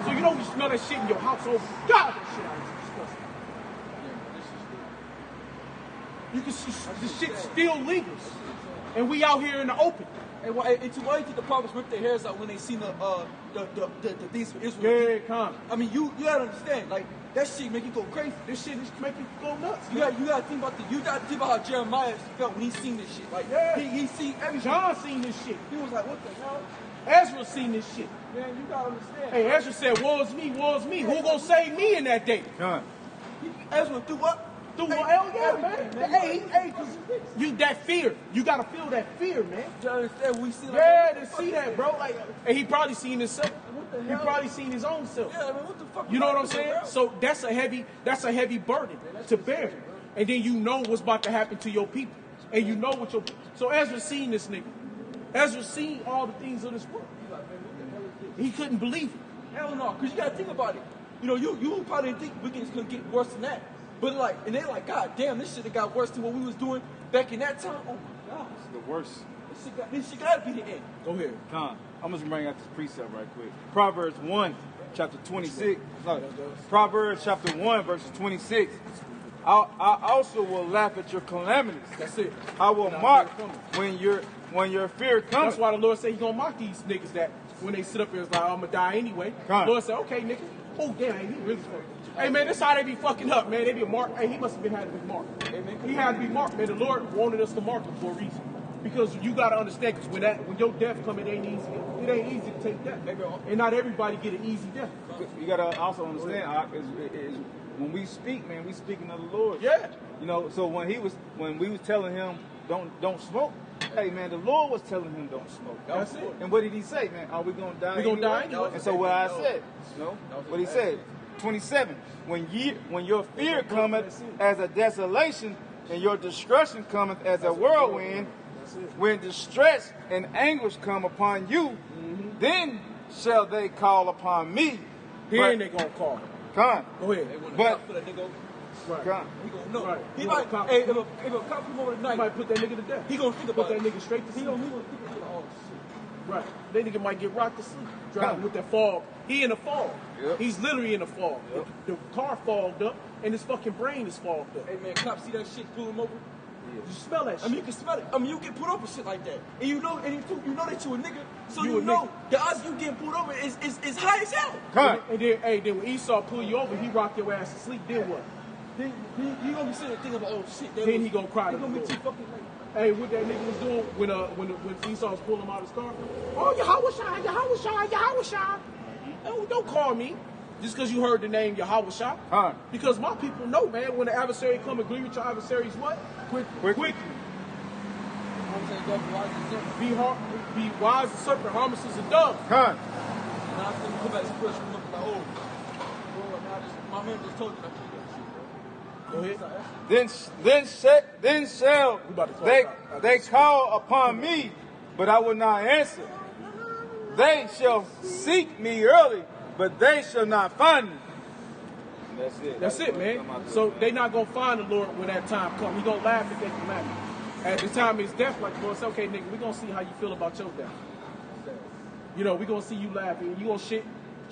So you know you smell that shit in your household. God, that shit out is disgusting. You can see the shit still lingers, and we out here in the open. And why do you think the prophets ripped their hairs out when they seen the things for Israel? Yeah, come. I mean, you gotta understand, like that shit make you go crazy. This shit is making you go nuts. You gotta think about how Jeremiah felt when he seen this shit. Like Yeah. he seen everything. John seen this shit. He was like, what the hell? Ezra seen this shit. Man, you gotta understand. Hey, Ezra said, "Woe is me, woe is me. Who gonna save me in that day?" Con. Ezra threw up. Through Hey, hell yeah, man. everything, Hey, cause you that fear. You gotta feel that fear, man. You understand? We see like, Yeah, what to the fuck see is that, bro. Like, and he probably seen himself. What the He hell? probably seen his own self. Yeah, I mean, what the fuck? You know what I'm about saying? bro? So that's a heavy burden to bear. And then you know what's about to happen to your people. And you know what your so Ezra seen this nigga. Ezra seen all the things of this world. He couldn't believe it. Hell no, because you gotta think about it. You know, you probably didn't think wickedness couldn't get worse than that. But like, and they're like, God damn, this shit have got worse than what we was doing back in that time. Oh my God. It's the worst. This shit gotta be the end. Go ahead. Con. I'm just bring out this precept right quick. Proverbs 1, chapter 26. No, Proverbs chapter 1, verses 26. I also will laugh at your calamities. That's it. I will mock when your fear comes. That's why the Lord said He gonna mock these niggas that when they sit up here, it's like, I'm gonna die anyway. Right. The Lord said, okay, nigga. Oh, damn, he really fucking. Hey, man, that's how they be fucking up, man. They be marked. Hey, he must have had to be marked. He had to be marked, man. The Lord wanted us to mark him for a reason. Because you gotta understand, because when your death come, it ain't easy. It ain't easy to take death. And not everybody get an easy death. You gotta also understand, is when we speak, man, we speaking of the Lord. Yeah. You know, so when we was telling him don't smoke, hey man, the Lord was telling him don't smoke. That's it. And what did he say, man? Are we gonna die? We gonna die anyway. And so what I said, you know, what he said, 27. When your fear cometh as a desolation, and your destruction cometh as a whirlwind, when distress and anguish come upon you, then shall they call upon me. Then they gonna call. Con. Go ahead. But For that nigga, Right. con. he gonna know. Right. He You might, want a cop- hey, if a cop come over You tonight, might put that nigga to death. he gonna think Put about that it. nigga straight to He sleep. gonna think about, oh shit. Right. That nigga might get rocked to sleep. Driving with that fog. He in a fog. Yep. He's literally in a fog. Yep. The car fogged up, and his fucking brain is fogged up. Hey man, cops see that shit, pull him over. You smell that shit. I mean, you can smell it. I mean, you get pulled over shit like that, and you know, and you know that you a nigga, so You you a know nigga. the odds of you getting pulled over is high as hell. Con. And then when Esau pull you over, he rock your ass to sleep. Then what? Then you gonna be sitting there thinking about, oh shit. that Then was- he gonna cry He to gonna the be too Lord. fucking late. Hey, what that nigga was doing when Esau was pulling him out of his car? Oh, Yahweh. Oh, don't call me just because you heard the name Yahweh. Huh. Because my people know, man, when the adversary come, agree with your adversaries, what? Quickly. I'm saying, go be wise as a serpent. Be wise as a serpent, harmless as a dove. Con. And I think come back to first remember like, oh, bro, my man just told you not to do that shit, bro. Go ahead. Then shall We about to close out. they call upon me, but I will not answer. They shall seek me early, but they shall not find me. And that's it. That's it, man. So they not gonna find the Lord when that time comes. He gonna laugh at their calamity. At the time of his death, like the Lord said, okay, nigga, we gonna see how you feel about your death. You know, we gonna see you laughing. You gonna shit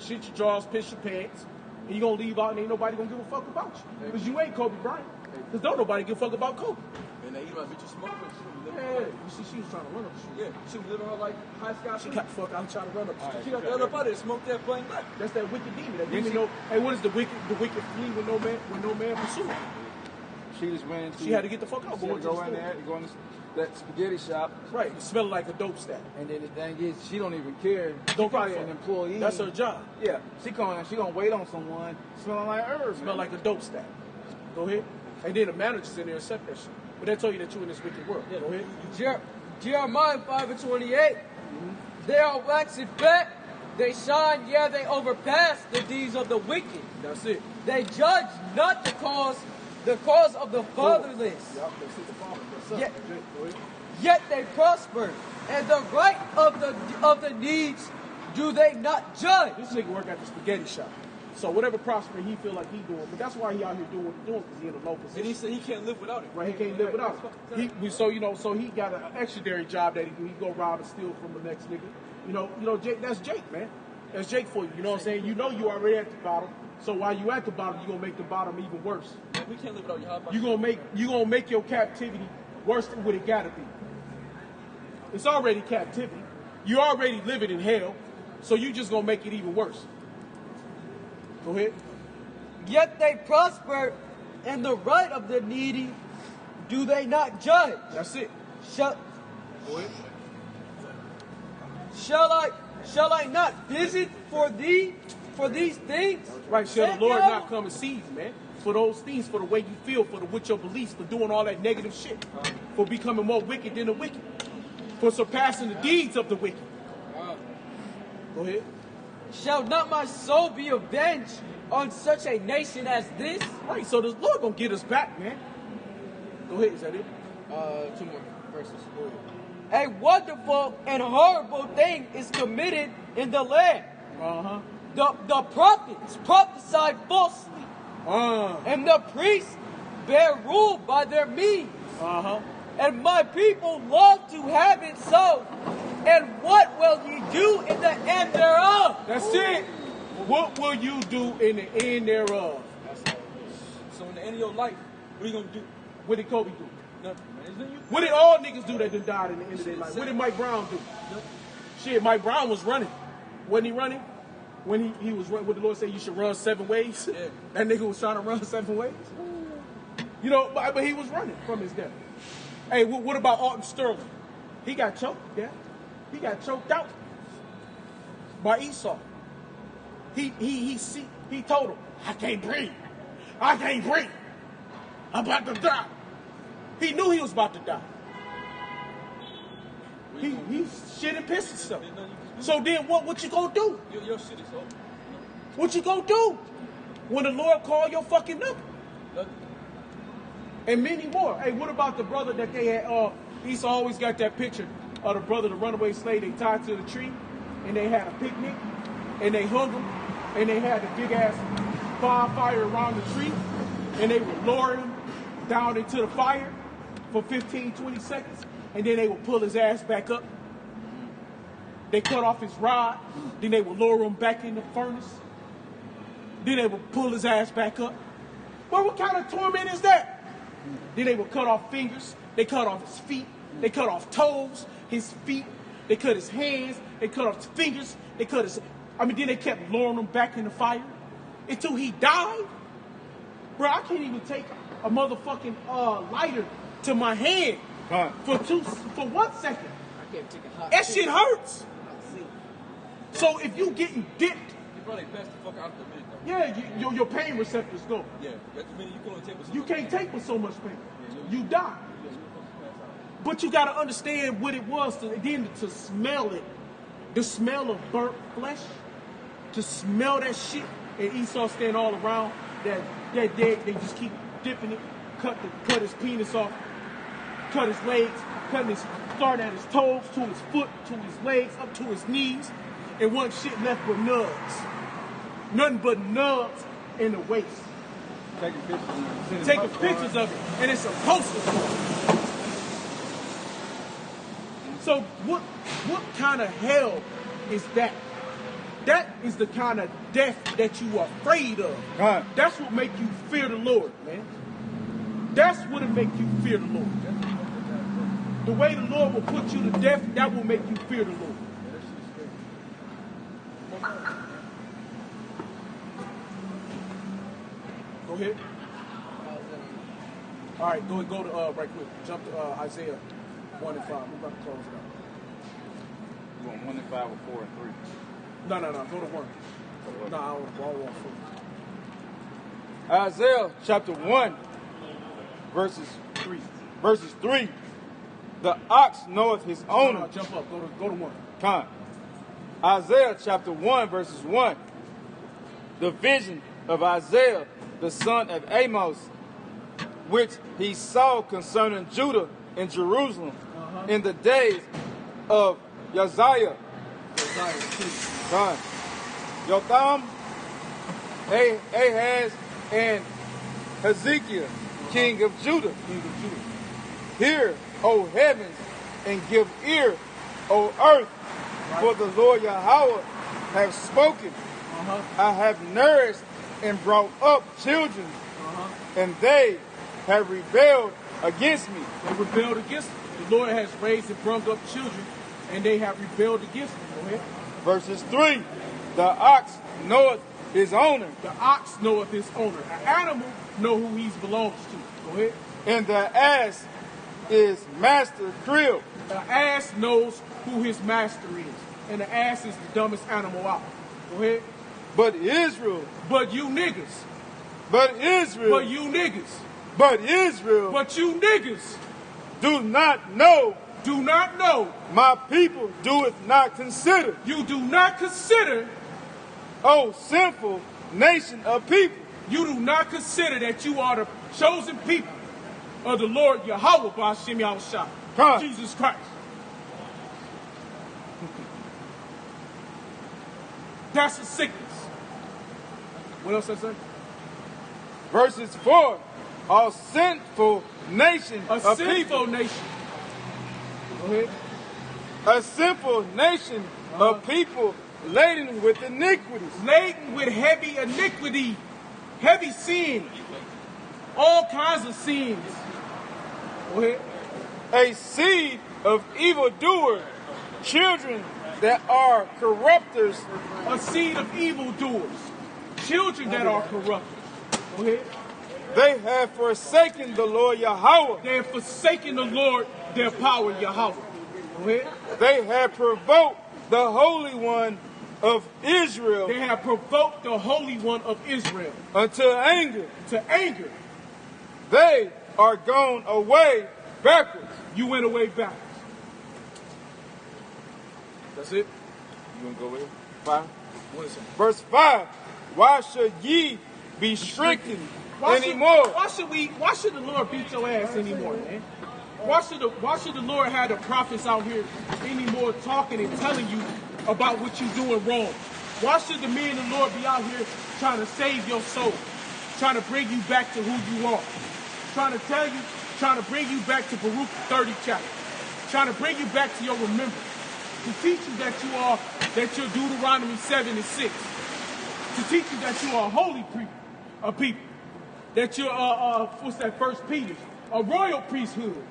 your drawers, piss your pants, and you gonna leave out, and ain't nobody gonna give a fuck about you, because you ain't Kobe Bryant. Because don't nobody give a fuck about Kobe. And then you might bitch you smoke with you. Yeah, you see, she was trying to run up the street. Yeah, she was living her like high sky. She got the fuck out and trying to run up the street. She got the hell up out there, smoked that flame black. That's that wicked demon. That demon know. Hey, what is the wicked? The wicked flee when no man pursue. She just ran into. She had to get the fuck out. She had to go in there, go in that spaghetti shop. Right, smelling like a dope stack. And then the thing is, she don't even care. Don't She probably give a an fuck. employee. That's her job. Yeah, she gonna wait on someone smelling like herbs. Smell like a dope stack. Go ahead. And then the managers in there accept that shit. But they tell you that you in this wicked world. Go ahead. Jeremiah 5:28. They are waxing fat, They shine, yeah, they overpass the deeds of the wicked. That's it. They judge not the cause of the fatherless. Yep, they see the father. That's up. Yet, Jake, go ahead. yet they prosper, and the right of the needs do they not judge. This nigga work at the spaghetti shop. So whatever prospering he feel like he doing, but that's why he out here doing what he doing, because he in a low position. And he said he can't live without it. Right, he can't live without it. So he got an extraordinary job that he do. He go rob and steal from the next nigga. You know, Jake. That's Jake, man. That's Jake for you. You know what I'm saying? You know you already at the bottom. So while you at the bottom, you gonna make the bottom even worse. Man, we can't live without your hot You gonna make your captivity worse than what it gotta be. It's already captivity. You already living in hell, so you just gonna make it even worse. Go ahead. Yet they prosper, and the right of the needy do they not judge. That's it. Shall Go ahead. I not visit for these things? Right, shall the Said Lord Yahweh. not come and see you, man? For those things, for the way you feel, with your beliefs, for doing all that negative shit, for becoming more wicked than the wicked, for surpassing the deeds of the wicked. Go ahead. Shall not my soul be avenged on such a nation as this? Right, so the Lord gonna get us back, man. Go ahead, is that it? 2 more verses. Go ahead. A wonderful and horrible thing is committed in the land. Uh-huh. The prophets prophesy falsely, and the priests bear rule by their means. Uh-huh. And my people love to have it so. And what will ye do in the end thereof? That's it. What will you do in the end thereof? So in the end of your life, what are you gonna do? What did Kobe do? Nothing, man. Isn't you? What did all niggas do that done died in the end of their life? What did Mike Brown do? Shit, Mike Brown was running. Wasn't he running? When he was running, what the Lord said you should run 7 ways? Yeah. That nigga was trying to run 7 ways? You know, but he was running from his death. Hey, what about Alton Sterling? He got choked to death. He got choked out by Esau. He told him, I can't breathe. I can't breathe. I'm about to die. He knew he was about to die. He shit and pissed himself. So then what you gonna do? Your shit is over. What you gonna do when the Lord call your fucking number? Nothing. And many more. Hey, what about the brother that they had? Esau always got that picture of the brother, the runaway slave. They tied to the tree, and they had a picnic, and they hung him, and they had a big ass bonfire around the tree, and they would lower him down into the fire for 15, 20 seconds, and then they would pull his ass back up. They cut off his rod, then they would lower him back in the furnace. Then they would pull his ass back up. Well, what kind of torment is that? Then they would cut off fingers, they cut off his feet, they cut off toes, his feet, they cut his hands, they cut off his fingers, then they kept lowering him back in the fire until he died. Bro, I can't even take a motherfucking lighter to my hand for 1 second. I can't take a hot That shit hurts. So if you getting dipped, you probably passed the fuck out the minute though. yeah, your pain receptors go. Yeah, at the minute you can only take with so You much can't pain. take with so much pain. Yeah, You die. Yeah, you're supposed to pass out. But you gotta understand what it was to smell it. The smell of burnt flesh. To smell that shit. And Esau stand all around that dead. They just keep dipping it. Cut his penis off. Cut his legs. Starting at his toes, to his foot, to his legs, up to his knees. And one shit left but nubs. Nothing but nubs in the waist. Taking pictures. Taking pictures of it, and it's a poster. So what kind of hell is that? That is the kind of death that you are afraid of. Right. That's what make you fear the Lord, man. That's what it make you fear the Lord. The way the Lord will put you to death, that will make you fear the Lord. Go ahead. All right, go to right quick. Jump to Isaiah 1 and 5. We're about to close it out. You want 1 and 5 or 4 and 3? No. Go to 1. No, I don't want 4. Isaiah chapter 1, verses 3. The ox knoweth his owner. No, jump up. Go to 1. Con. Isaiah chapter 1, verses 1. The vision of Isaiah, the son of Amos, which he saw concerning Judah and Jerusalem in the days of Uzziah, son, Jotham, Ahaz, and Hezekiah, king of Judah. Hear, O heavens, and give ear, O earth, for the Lord Yahweh have spoken. I have nourished and brought up children, and they have rebelled against me. They rebelled against me. The Lord has raised and brought up children, and they have rebelled against me. Go ahead. Verses 3. The ox knoweth his owner. The ox knoweth his owner. An animal know who he belongs to. Go ahead. And the ass is master crib. The ass knows who his master is. And the ass is the dumbest animal out. Go ahead. But Israel. But you niggas. But Israel. But you niggas. But Israel. But you niggas. Do not know. Do not know. My people doeth not consider. You do not consider. O sinful nation of people. You do not consider that you are the chosen people of the Lord Yahweh B'Hashem Yahushua, Jesus Christ. That's a sickness. What else I say? Verses 4. A sinful nation of people. A sinful nation. Go ahead. A sinful nation of people laden with iniquities. Laden with heavy iniquity, heavy sin, all kinds of sins. Go ahead. A seed of evildoers, children that are corrupters. A seed of evildoers, children that are corrupters. Go ahead. They have forsaken the Lord Yahweh. They have forsaken the Lord, their power, Yahweh. Go ahead. They have provoked the Holy One of Israel. They have provoked the Holy One of Israel. Unto anger. To anger. They are gone away backwards. You went away backwards. That's it? You want to go with it? 5? What is it? Verse 5. Why should ye be stricken anymore? Why should the Lord beat your ass anymore, man? Why should the Lord have the prophets out here anymore talking and telling you about what you're doing wrong? Why should the men of the Lord be out here trying to save your soul? Trying to bring you back to who you are? Trying to bring you back to Baruch 30 chapter. Trying to bring you back to your remembrance. To teach you that you're Deuteronomy 7 and 6. To teach you that you are a holy people. That you're, what's that, 1 Peter? A royal priesthood.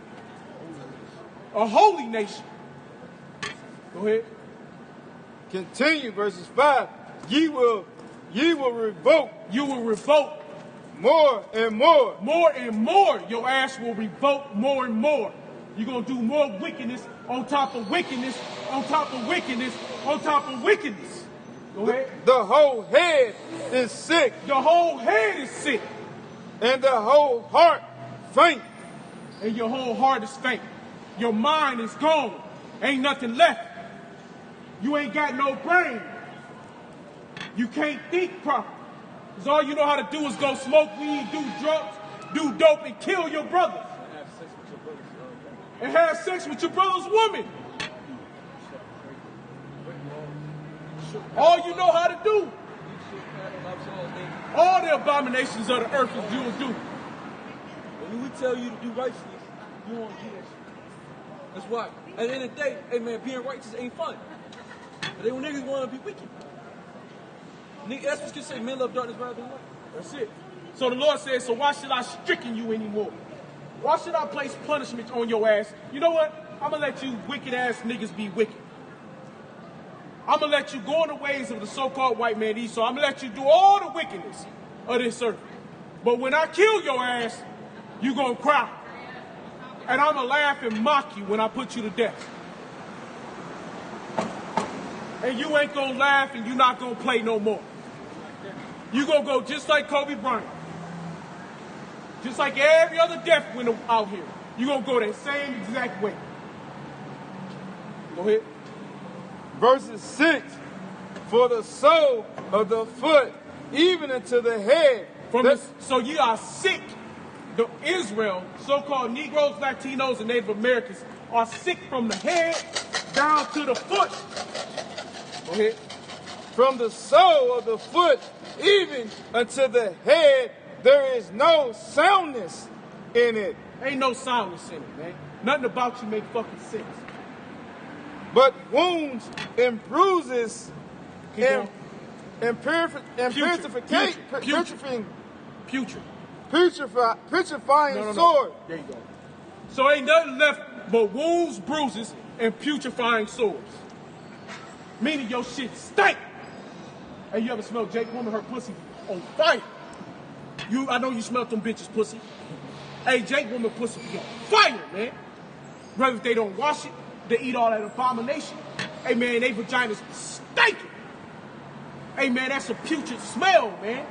A holy nation. Go ahead. Continue, verses 5. Ye will revoke. You will revoke. More and more. More and more. Your ass will revoke more and more. You're going to do more wickedness on top of wickedness, on top of wickedness, on top of wickedness. Go ahead. The whole head is sick. The whole head is sick. And the whole heart faint. And your whole heart is faint. Your mind is gone. Ain't nothing left. You ain't got no brain. You can't think properly. Because all you know how to do is go smoke weed, do drugs, do dope, and kill your brothers. And have sex with your brother's woman. All you know how to do. All the abominations of the earth is you will do. When we tell you to do righteousness, you won't do that shit. That's why. At the end of the day, hey man, being righteous ain't fun. But they niggas want to be wicked. That's what you say, men love darkness rather than light. That's it. So the Lord says, so why should I stricken you anymore? Why should I place punishment on your ass? You know what? I'm going to let you wicked ass niggas be wicked. I'm going to let you go in the ways of the so-called white man Esau. I'm going to let you do all the wickedness of this earth. But when I kill your ass, you going to cry. And I'm going to laugh and mock you when I put you to death. And you ain't going to laugh and you're not going to play no more. You're going to go just like Kobe Bryant. Just like every other death winner out here. You're going to go that same exact way. Go ahead. Verses 6, for the sole of the foot, even unto the head. So you are sick. The Israel, so-called Negroes, Latinos, and Native Americans are sick from the head down to the foot. Go ahead. From the sole of the foot, even unto the head, there is no soundness in it. Ain't no soundness in it, man. Nothing about you make fucking sense. But wounds and bruises Putrid. putrefying sword. There you go. So ain't nothing left but wounds, bruises, and putrefying sores. Meaning your shit stink. Hey, you ever smell Jake woman, her pussy on fire? I know you smelled them bitches pussy. Hey, Jake woman pussy be on fire, man. Whether if they don't wash it, they eat all that abomination. Hey, man, they vaginas stinking. Hey, man, that's a putrid smell, man.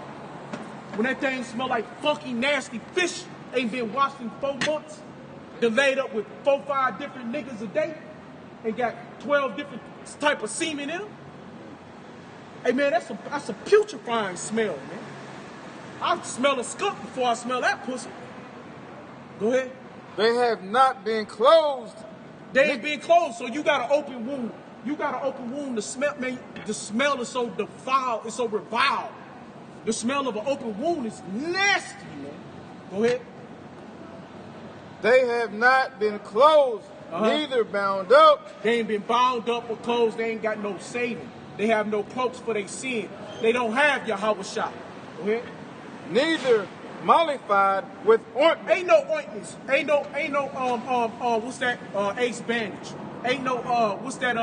When that thing smell like funky, nasty fish, ain't been washed in 4 months, they're laid up with 4, 5 different niggas a day, and got 12 different type of semen in them. Hey, man, that's a putrefying smell, man. I smell a skunk before I smell that pussy. Go ahead. They have not been closed. They ain't been closed, so you got an open wound. You got an open wound. The smell, man, the smell is so defiled, it's so reviled. The smell of an open wound is nasty, man. Go ahead. They have not been closed, neither bound up. They ain't been bound up or closed. They ain't got no saving. They have no cloaks for their sin. They don't have Yahweh Shah. Go ahead. Neither mollified with ointment. Ain't no ointments. Ain't no what's that? Ace bandage. Ain't no what's that?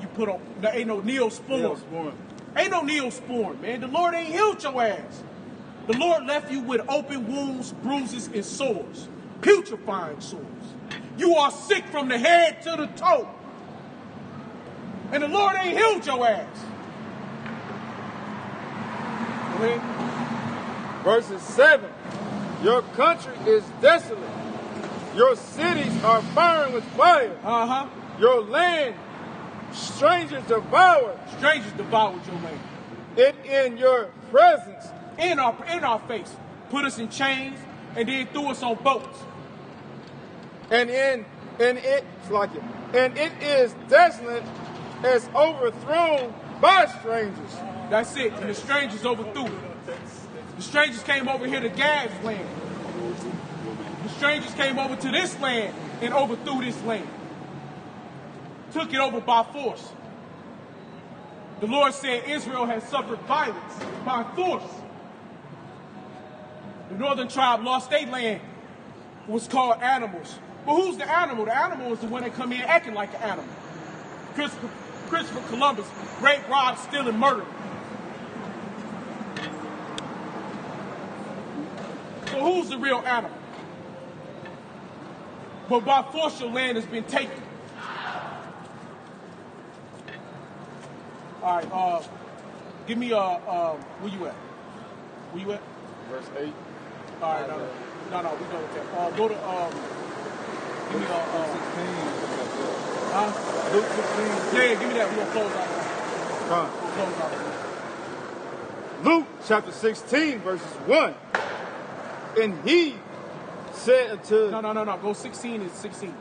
You put on. There ain't no Neosporin. Ain't no Neosporin, man. The Lord ain't healed your ass. The Lord left you with open wounds, bruises, and sores, putrefying sores. You are sick from the head to the toe, and the Lord ain't healed your ass. Go ahead. Verses 7, your country is desolate. Your cities are burning with fire. Your land, strangers devoured. Strangers devoured your land. It in your presence. In our face. Put us in chains and then threw us on boats. And it is desolate as overthrown by strangers. That's it. And the strangers overthrew it. The strangers came over here to Gab's land. The strangers came over to this land and overthrew this land. Took it over by force. The Lord said Israel has suffered violence by force. The northern tribe lost their land. It was called animals. But who's the animal? The animal is the one that come in acting like an animal. Christopher Columbus raped, robbed, steal, and murdered. So who's the real animal? But by force your land has been taken. All right, give me where you at? Where you at? Verse 8. All right, no, we done with that. Go to give me Luke 16. yeah, give me that. We're gonna close out. We'll close out. Luke chapter 16, verses 1. And he said unto... No. Go 16 and 16.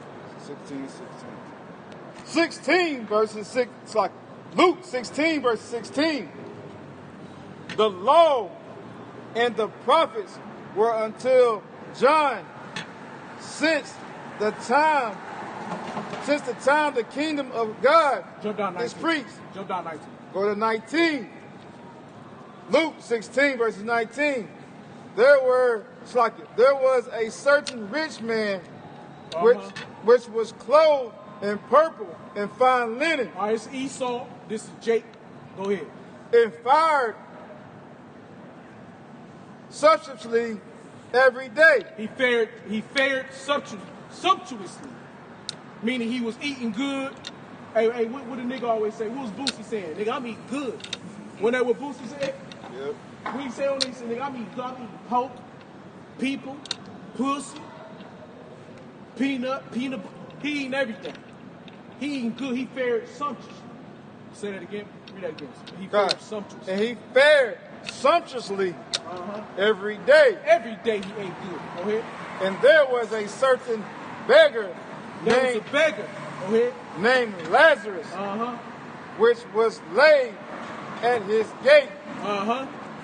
16 verses 6. It's like Luke 16 verse 16. The law and the prophets were until John, since the time the kingdom of God is preached. Jump down 19. Go to 19. Luke 16 verses 19. There was a certain rich man which was clothed in purple and fine linen. All right, it's Esau. This is Jake. Go ahead. And fired sumptuously every day. He fared sumptuously, meaning he was eating good. Hey, what the nigga always say? What was Boosie saying? Nigga, I'm eating good. Wasn't that what Boosie said? Yep. What he said on this? Nigga, I'm eating pork, people, pussy, peanut, he eating everything. He eating good. He fared sumptuous. Say that again. Read that again. He God. fared sumptuous. And he fared sumptuously every day. Every day he ate good. Go ahead. And there was a certain beggar There was named, a beggar. Go ahead. named Lazarus, which was laid at his gate,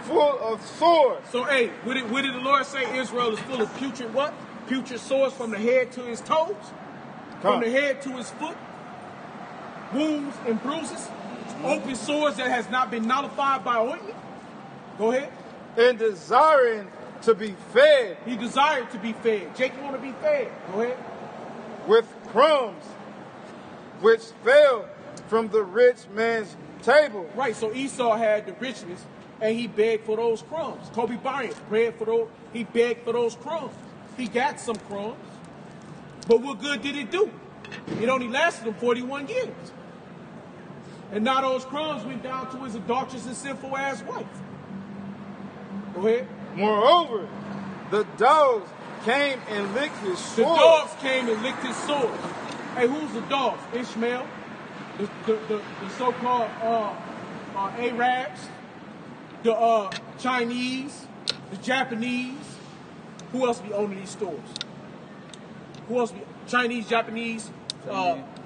full of sores. So, hey, what did the Lord say? Israel is full of putrid what? Putrid sores from the head to his toes, from the head to his foot, wounds and bruises, open sores that has not been nullified by ointment. Go ahead. And desiring to be fed He desired to be fed. Jacob want to be fed. Go ahead. with crumbs, which fell from the rich man's table. Right, so Esau had the richness, and he begged for those crumbs. Kobe Bryant he begged for those crumbs. He got some crumbs, but what good did it do? It only lasted him 41 years. And now those crumbs went down to his adulterous and sinful ass wife. Go ahead. Moreover, the dogs came and licked his The sores. dogs came and licked his sores. Hey, who's the dogs? Ishmael, the so-called Arabs, the Chinese, the Japanese. Who else be owning these stores? Who else be Chinese, Japanese?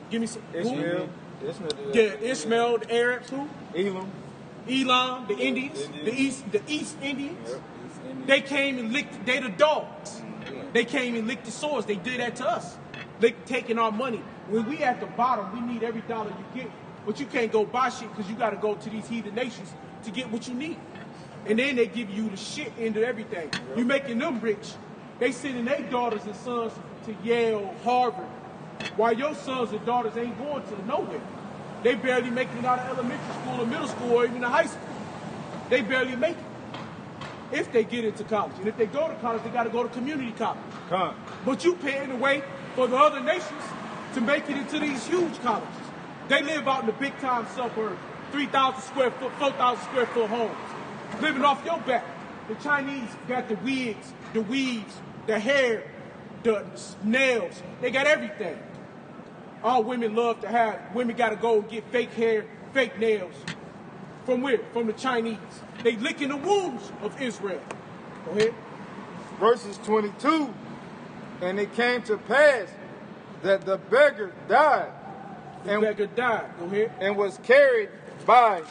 Give me some. Ishmael. Yeah, Ishmael, the Arabs. Who? Elam. The Indians, the East Indians. They came and licked. They the dogs. They came and licked the sores. They did that to us. They taking our money. When we at the bottom, we need every dollar you get. But you can't go buy shit because you got to go to these heathen nations to get what you need. And then they give you the shit into everything. You making them rich. They sending their daughters and sons to Yale, Harvard, while your sons and daughters ain't going to nowhere. They barely making it out of elementary school or middle school or even high school. They barely make it. If they get into college. And if they go to college, they got to go to community college. But you paying the way for the other nations to make it into these huge colleges. They live out in the big time suburbs, 3,000 square foot, 4,000 square foot homes, living off your back. The Chinese got the wigs, the weaves, the hair, the nails. They got everything. All women love to have. Women got to go and get fake hair, fake nails. From where? From the Chinese. They licking the wounds of Israel. Go ahead. Verses 22. And it came to pass that the beggar died. The beggar died. Go ahead. And was carried by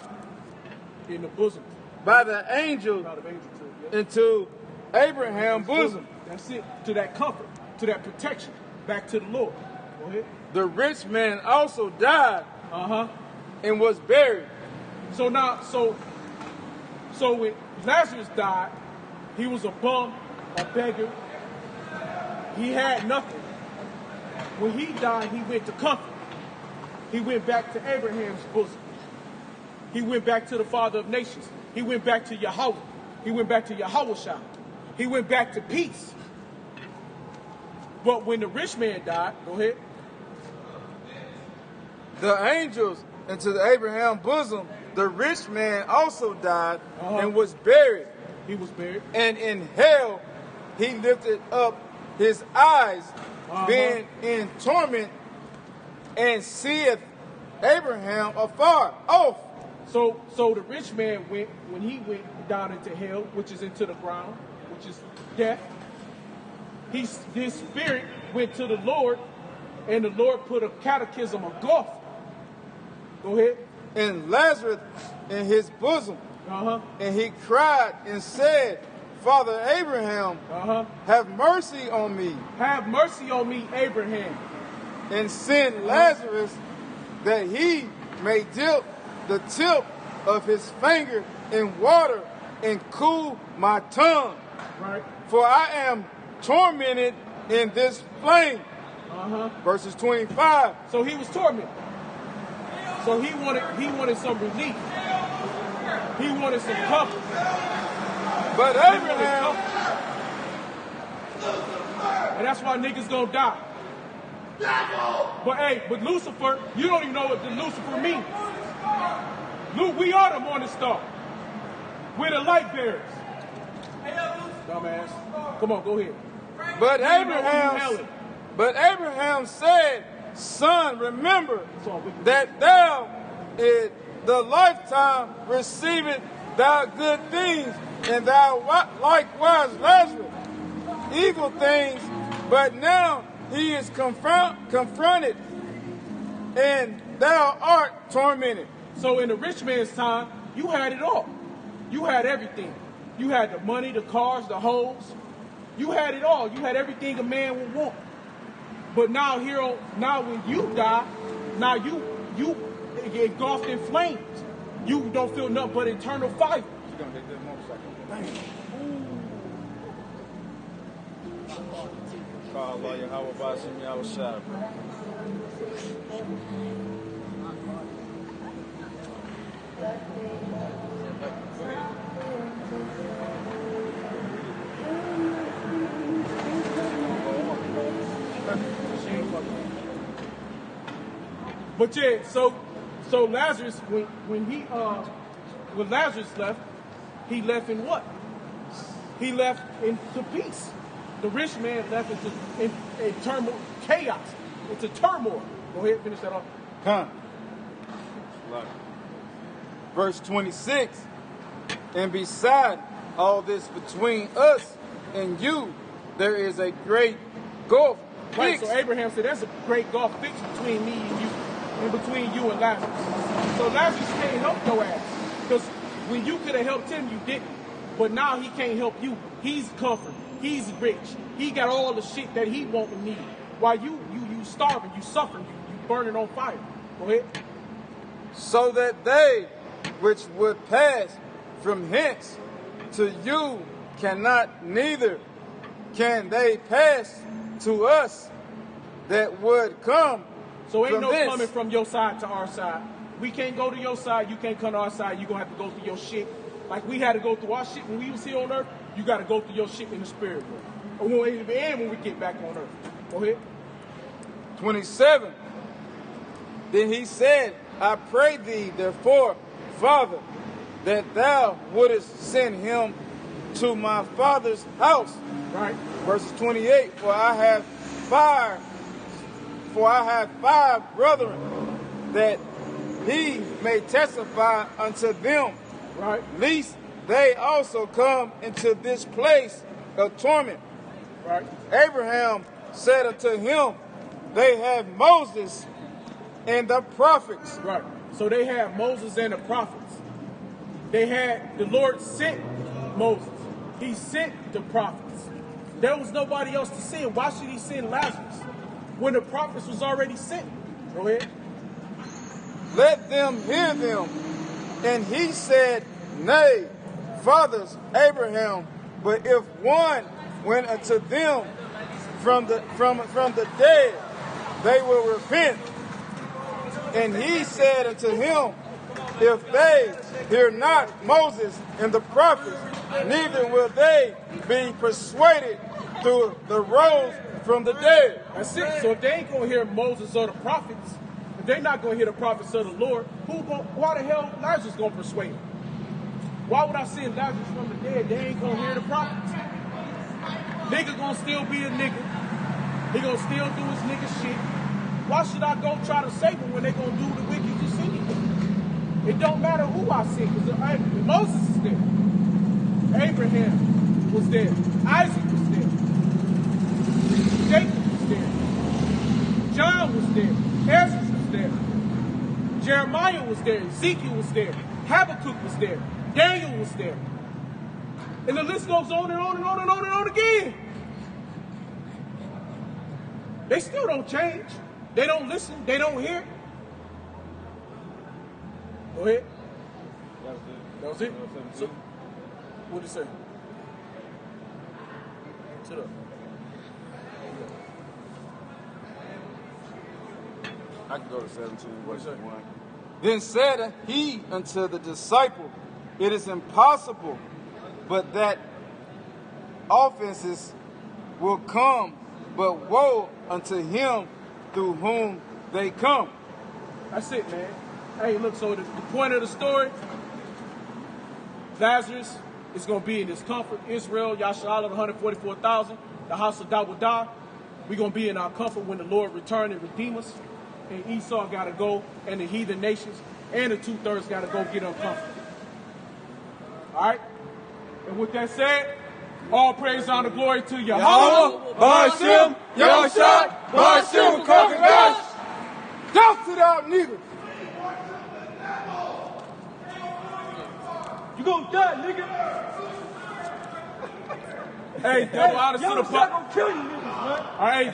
in the bosom. By the angel into Abraham's bosom. That's it. To that comfort, to that protection, back to the Lord. Go ahead. The rich man also died. And was buried. So now, so when Lazarus died, he was a bum, a beggar. He had nothing. When he died, he went to comfort. He went back to Abraham's bosom. He went back to the Father of nations. He went back to Yahweh. He went back to Yahushua. He went back to peace. But when the rich man died, go ahead. The angels into the Abraham bosom, the rich man also died and was buried. He was buried. And in hell he lifted up his eyes, being in torment, and seeth Abraham afar off. So the rich man went, when he went down into hell, which is into the ground, which is death, his spirit went to the Lord, and the Lord put a catechism, a gulf. Go ahead. And Lazarus in his bosom. And he cried and said, Father Abraham, have mercy on me. Have mercy on me, Abraham. And send Lazarus that he may dip the tip of his finger in water and cool my tongue. Right. For I am tormented in this flame. Verses 25. So he was tormented. So he wanted some relief. He wanted some comfort. But Abraham, and that's why niggas gonna die. But Lucifer, you don't even know what the Lucifer means. We are the morning star. We're the light bearers. Dumbass. Come on, go ahead. But Abraham said Son, remember that thou in the lifetime receivest thou good things, and thou likewise Lazarus evil things, but now he is confronted, and thou art tormented. So in the rich man's time, you had it all. You had everything. You had the money, the cars, the hoes. You had it all. You had everything a man would want. But now when you die, now you get engulfed in flames. You don't feel nothing but eternal fire. She's gonna take this motorcycle. Call Allah Yahweh Bashim Yahweh Shah. But yeah, so Lazarus, when Lazarus left, he left in what? He left into peace. The rich man left in turmoil, chaos, into turmoil. Go ahead, finish that off. Come. Verse 26, and beside all this between us and you, there is a great gulf. Right, so Abraham said, there's a great gulf fixed between me and you, and between you and Lazarus. So Lazarus can't help your ass, because when you could have helped him, you didn't. But now he can't help you. He's comforted. He's rich. He got all the shit that he want and need. While you starving, you suffering, you burning on fire. Go ahead. So that they which would pass from hence to you cannot, neither can they pass to us that would come. So ain't from no this. coming from your side to our side. We can't go to your side. You can't come to our side. You're going to have to go through your shit. Like we had to go through our shit when we was here on earth, you got to go through your shit in the spirit world. And when we get back on earth. Go ahead. 27. Then he said, I pray thee, therefore, Father, that thou wouldest send him to my father's house. Right. Verses 28. For I have five brethren, that he may testify unto them, right, lest they also come into this place of torment. Right. Abraham said unto him, they have Moses and the prophets. Right. So they have Moses and the prophets. They had, the Lord sent Moses. He sent the prophets. There was nobody else to send. Why should he send Lazarus when the prophets was already sent? Go ahead. Let them hear them. And he said, nay, fathers Abraham, but if one went unto them from the dead, they will repent. And he said unto him, if they hear not Moses and the prophets, neither will they be persuaded through the rose from the dead. That's it. So if they ain't going to hear Moses or the prophets, if they're not going to hear the prophets of the Lord, why the hell Lazarus going to persuade them? Why would I send Lazarus from the dead? They ain't going to hear the prophets. Nigga going to still be a nigga. He going to still do his nigga shit. Why should I go try to save him when they going to do the wickedest anyway? It don't matter who I send, because Moses is there. Abraham was there. Isaac was there. Jacob was there. John was there. Ezra was there. Jeremiah was there. Ezekiel was there. Habakkuk was there. Daniel was there. And the list goes on and on and on and on and on again. They still don't change. They don't listen. They don't hear. Go ahead. That was it? So, what did it say? Sit up. I can go to 17, verse 1. Then said he unto the disciple, it is impossible, but that offenses will come, but woe unto him through whom they come. That's it, man. Hey, look, so the point of the story, Lazarus is going to be in his comfort. Israel, Yashala, 144,000, the house of Dawadah. We're going to be in our comfort when the Lord return and redeem us. And Esau got to go, and the heathen nations, and the 2/3 got to go get uncomfortable. All right? And with that said, all praise, honor, glory to Yahweh, Ba'ashem, Yahushua, Ba'ashem, Kakadash. Douse it out, niggas. You gonna die, nigga. Hey, double honors to the Yahushua gonna kill you niggas, man. All right.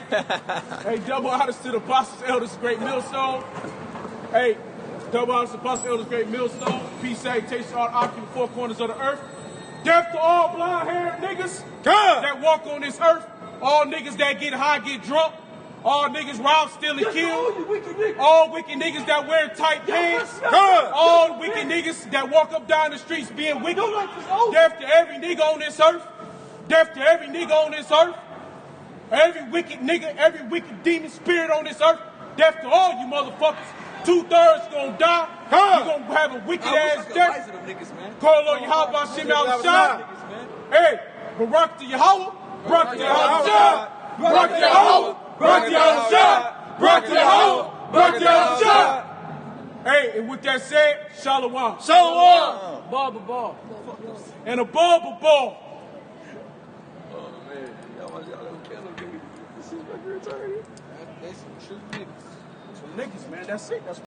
Hey, double honors to the apostles, elders, great millstone. Hey, double honors to the apostles, elders, great millstone. Peace, salutations to all the occupant four corners of the earth. Death to all blonde-haired niggas that walk on this earth. All niggas that get high, get drunk. All niggas rob, steal, and kill. All wicked niggas that wear tight pants. All wicked niggas that walk up down the streets being wicked. Death to every nigga on this earth. Death to every nigga on this earth. Every wicked nigga, every wicked demon spirit on this earth. Death to all you motherfuckers. 2/3 gonna die. You gonna have a wicked ass death. Call on Yahweh Hashem outside. Hey, Barak to Yahweh. Barak to Yahweh. Barak to Yahweh. Barak to Yahweh. Barak to Yahweh. Barak to Yahweh. Hey, and with that said, Shalom. Shalom. Ball, ball. And a ball, ball. That's some true niggas. Some niggas, man. That's it. That's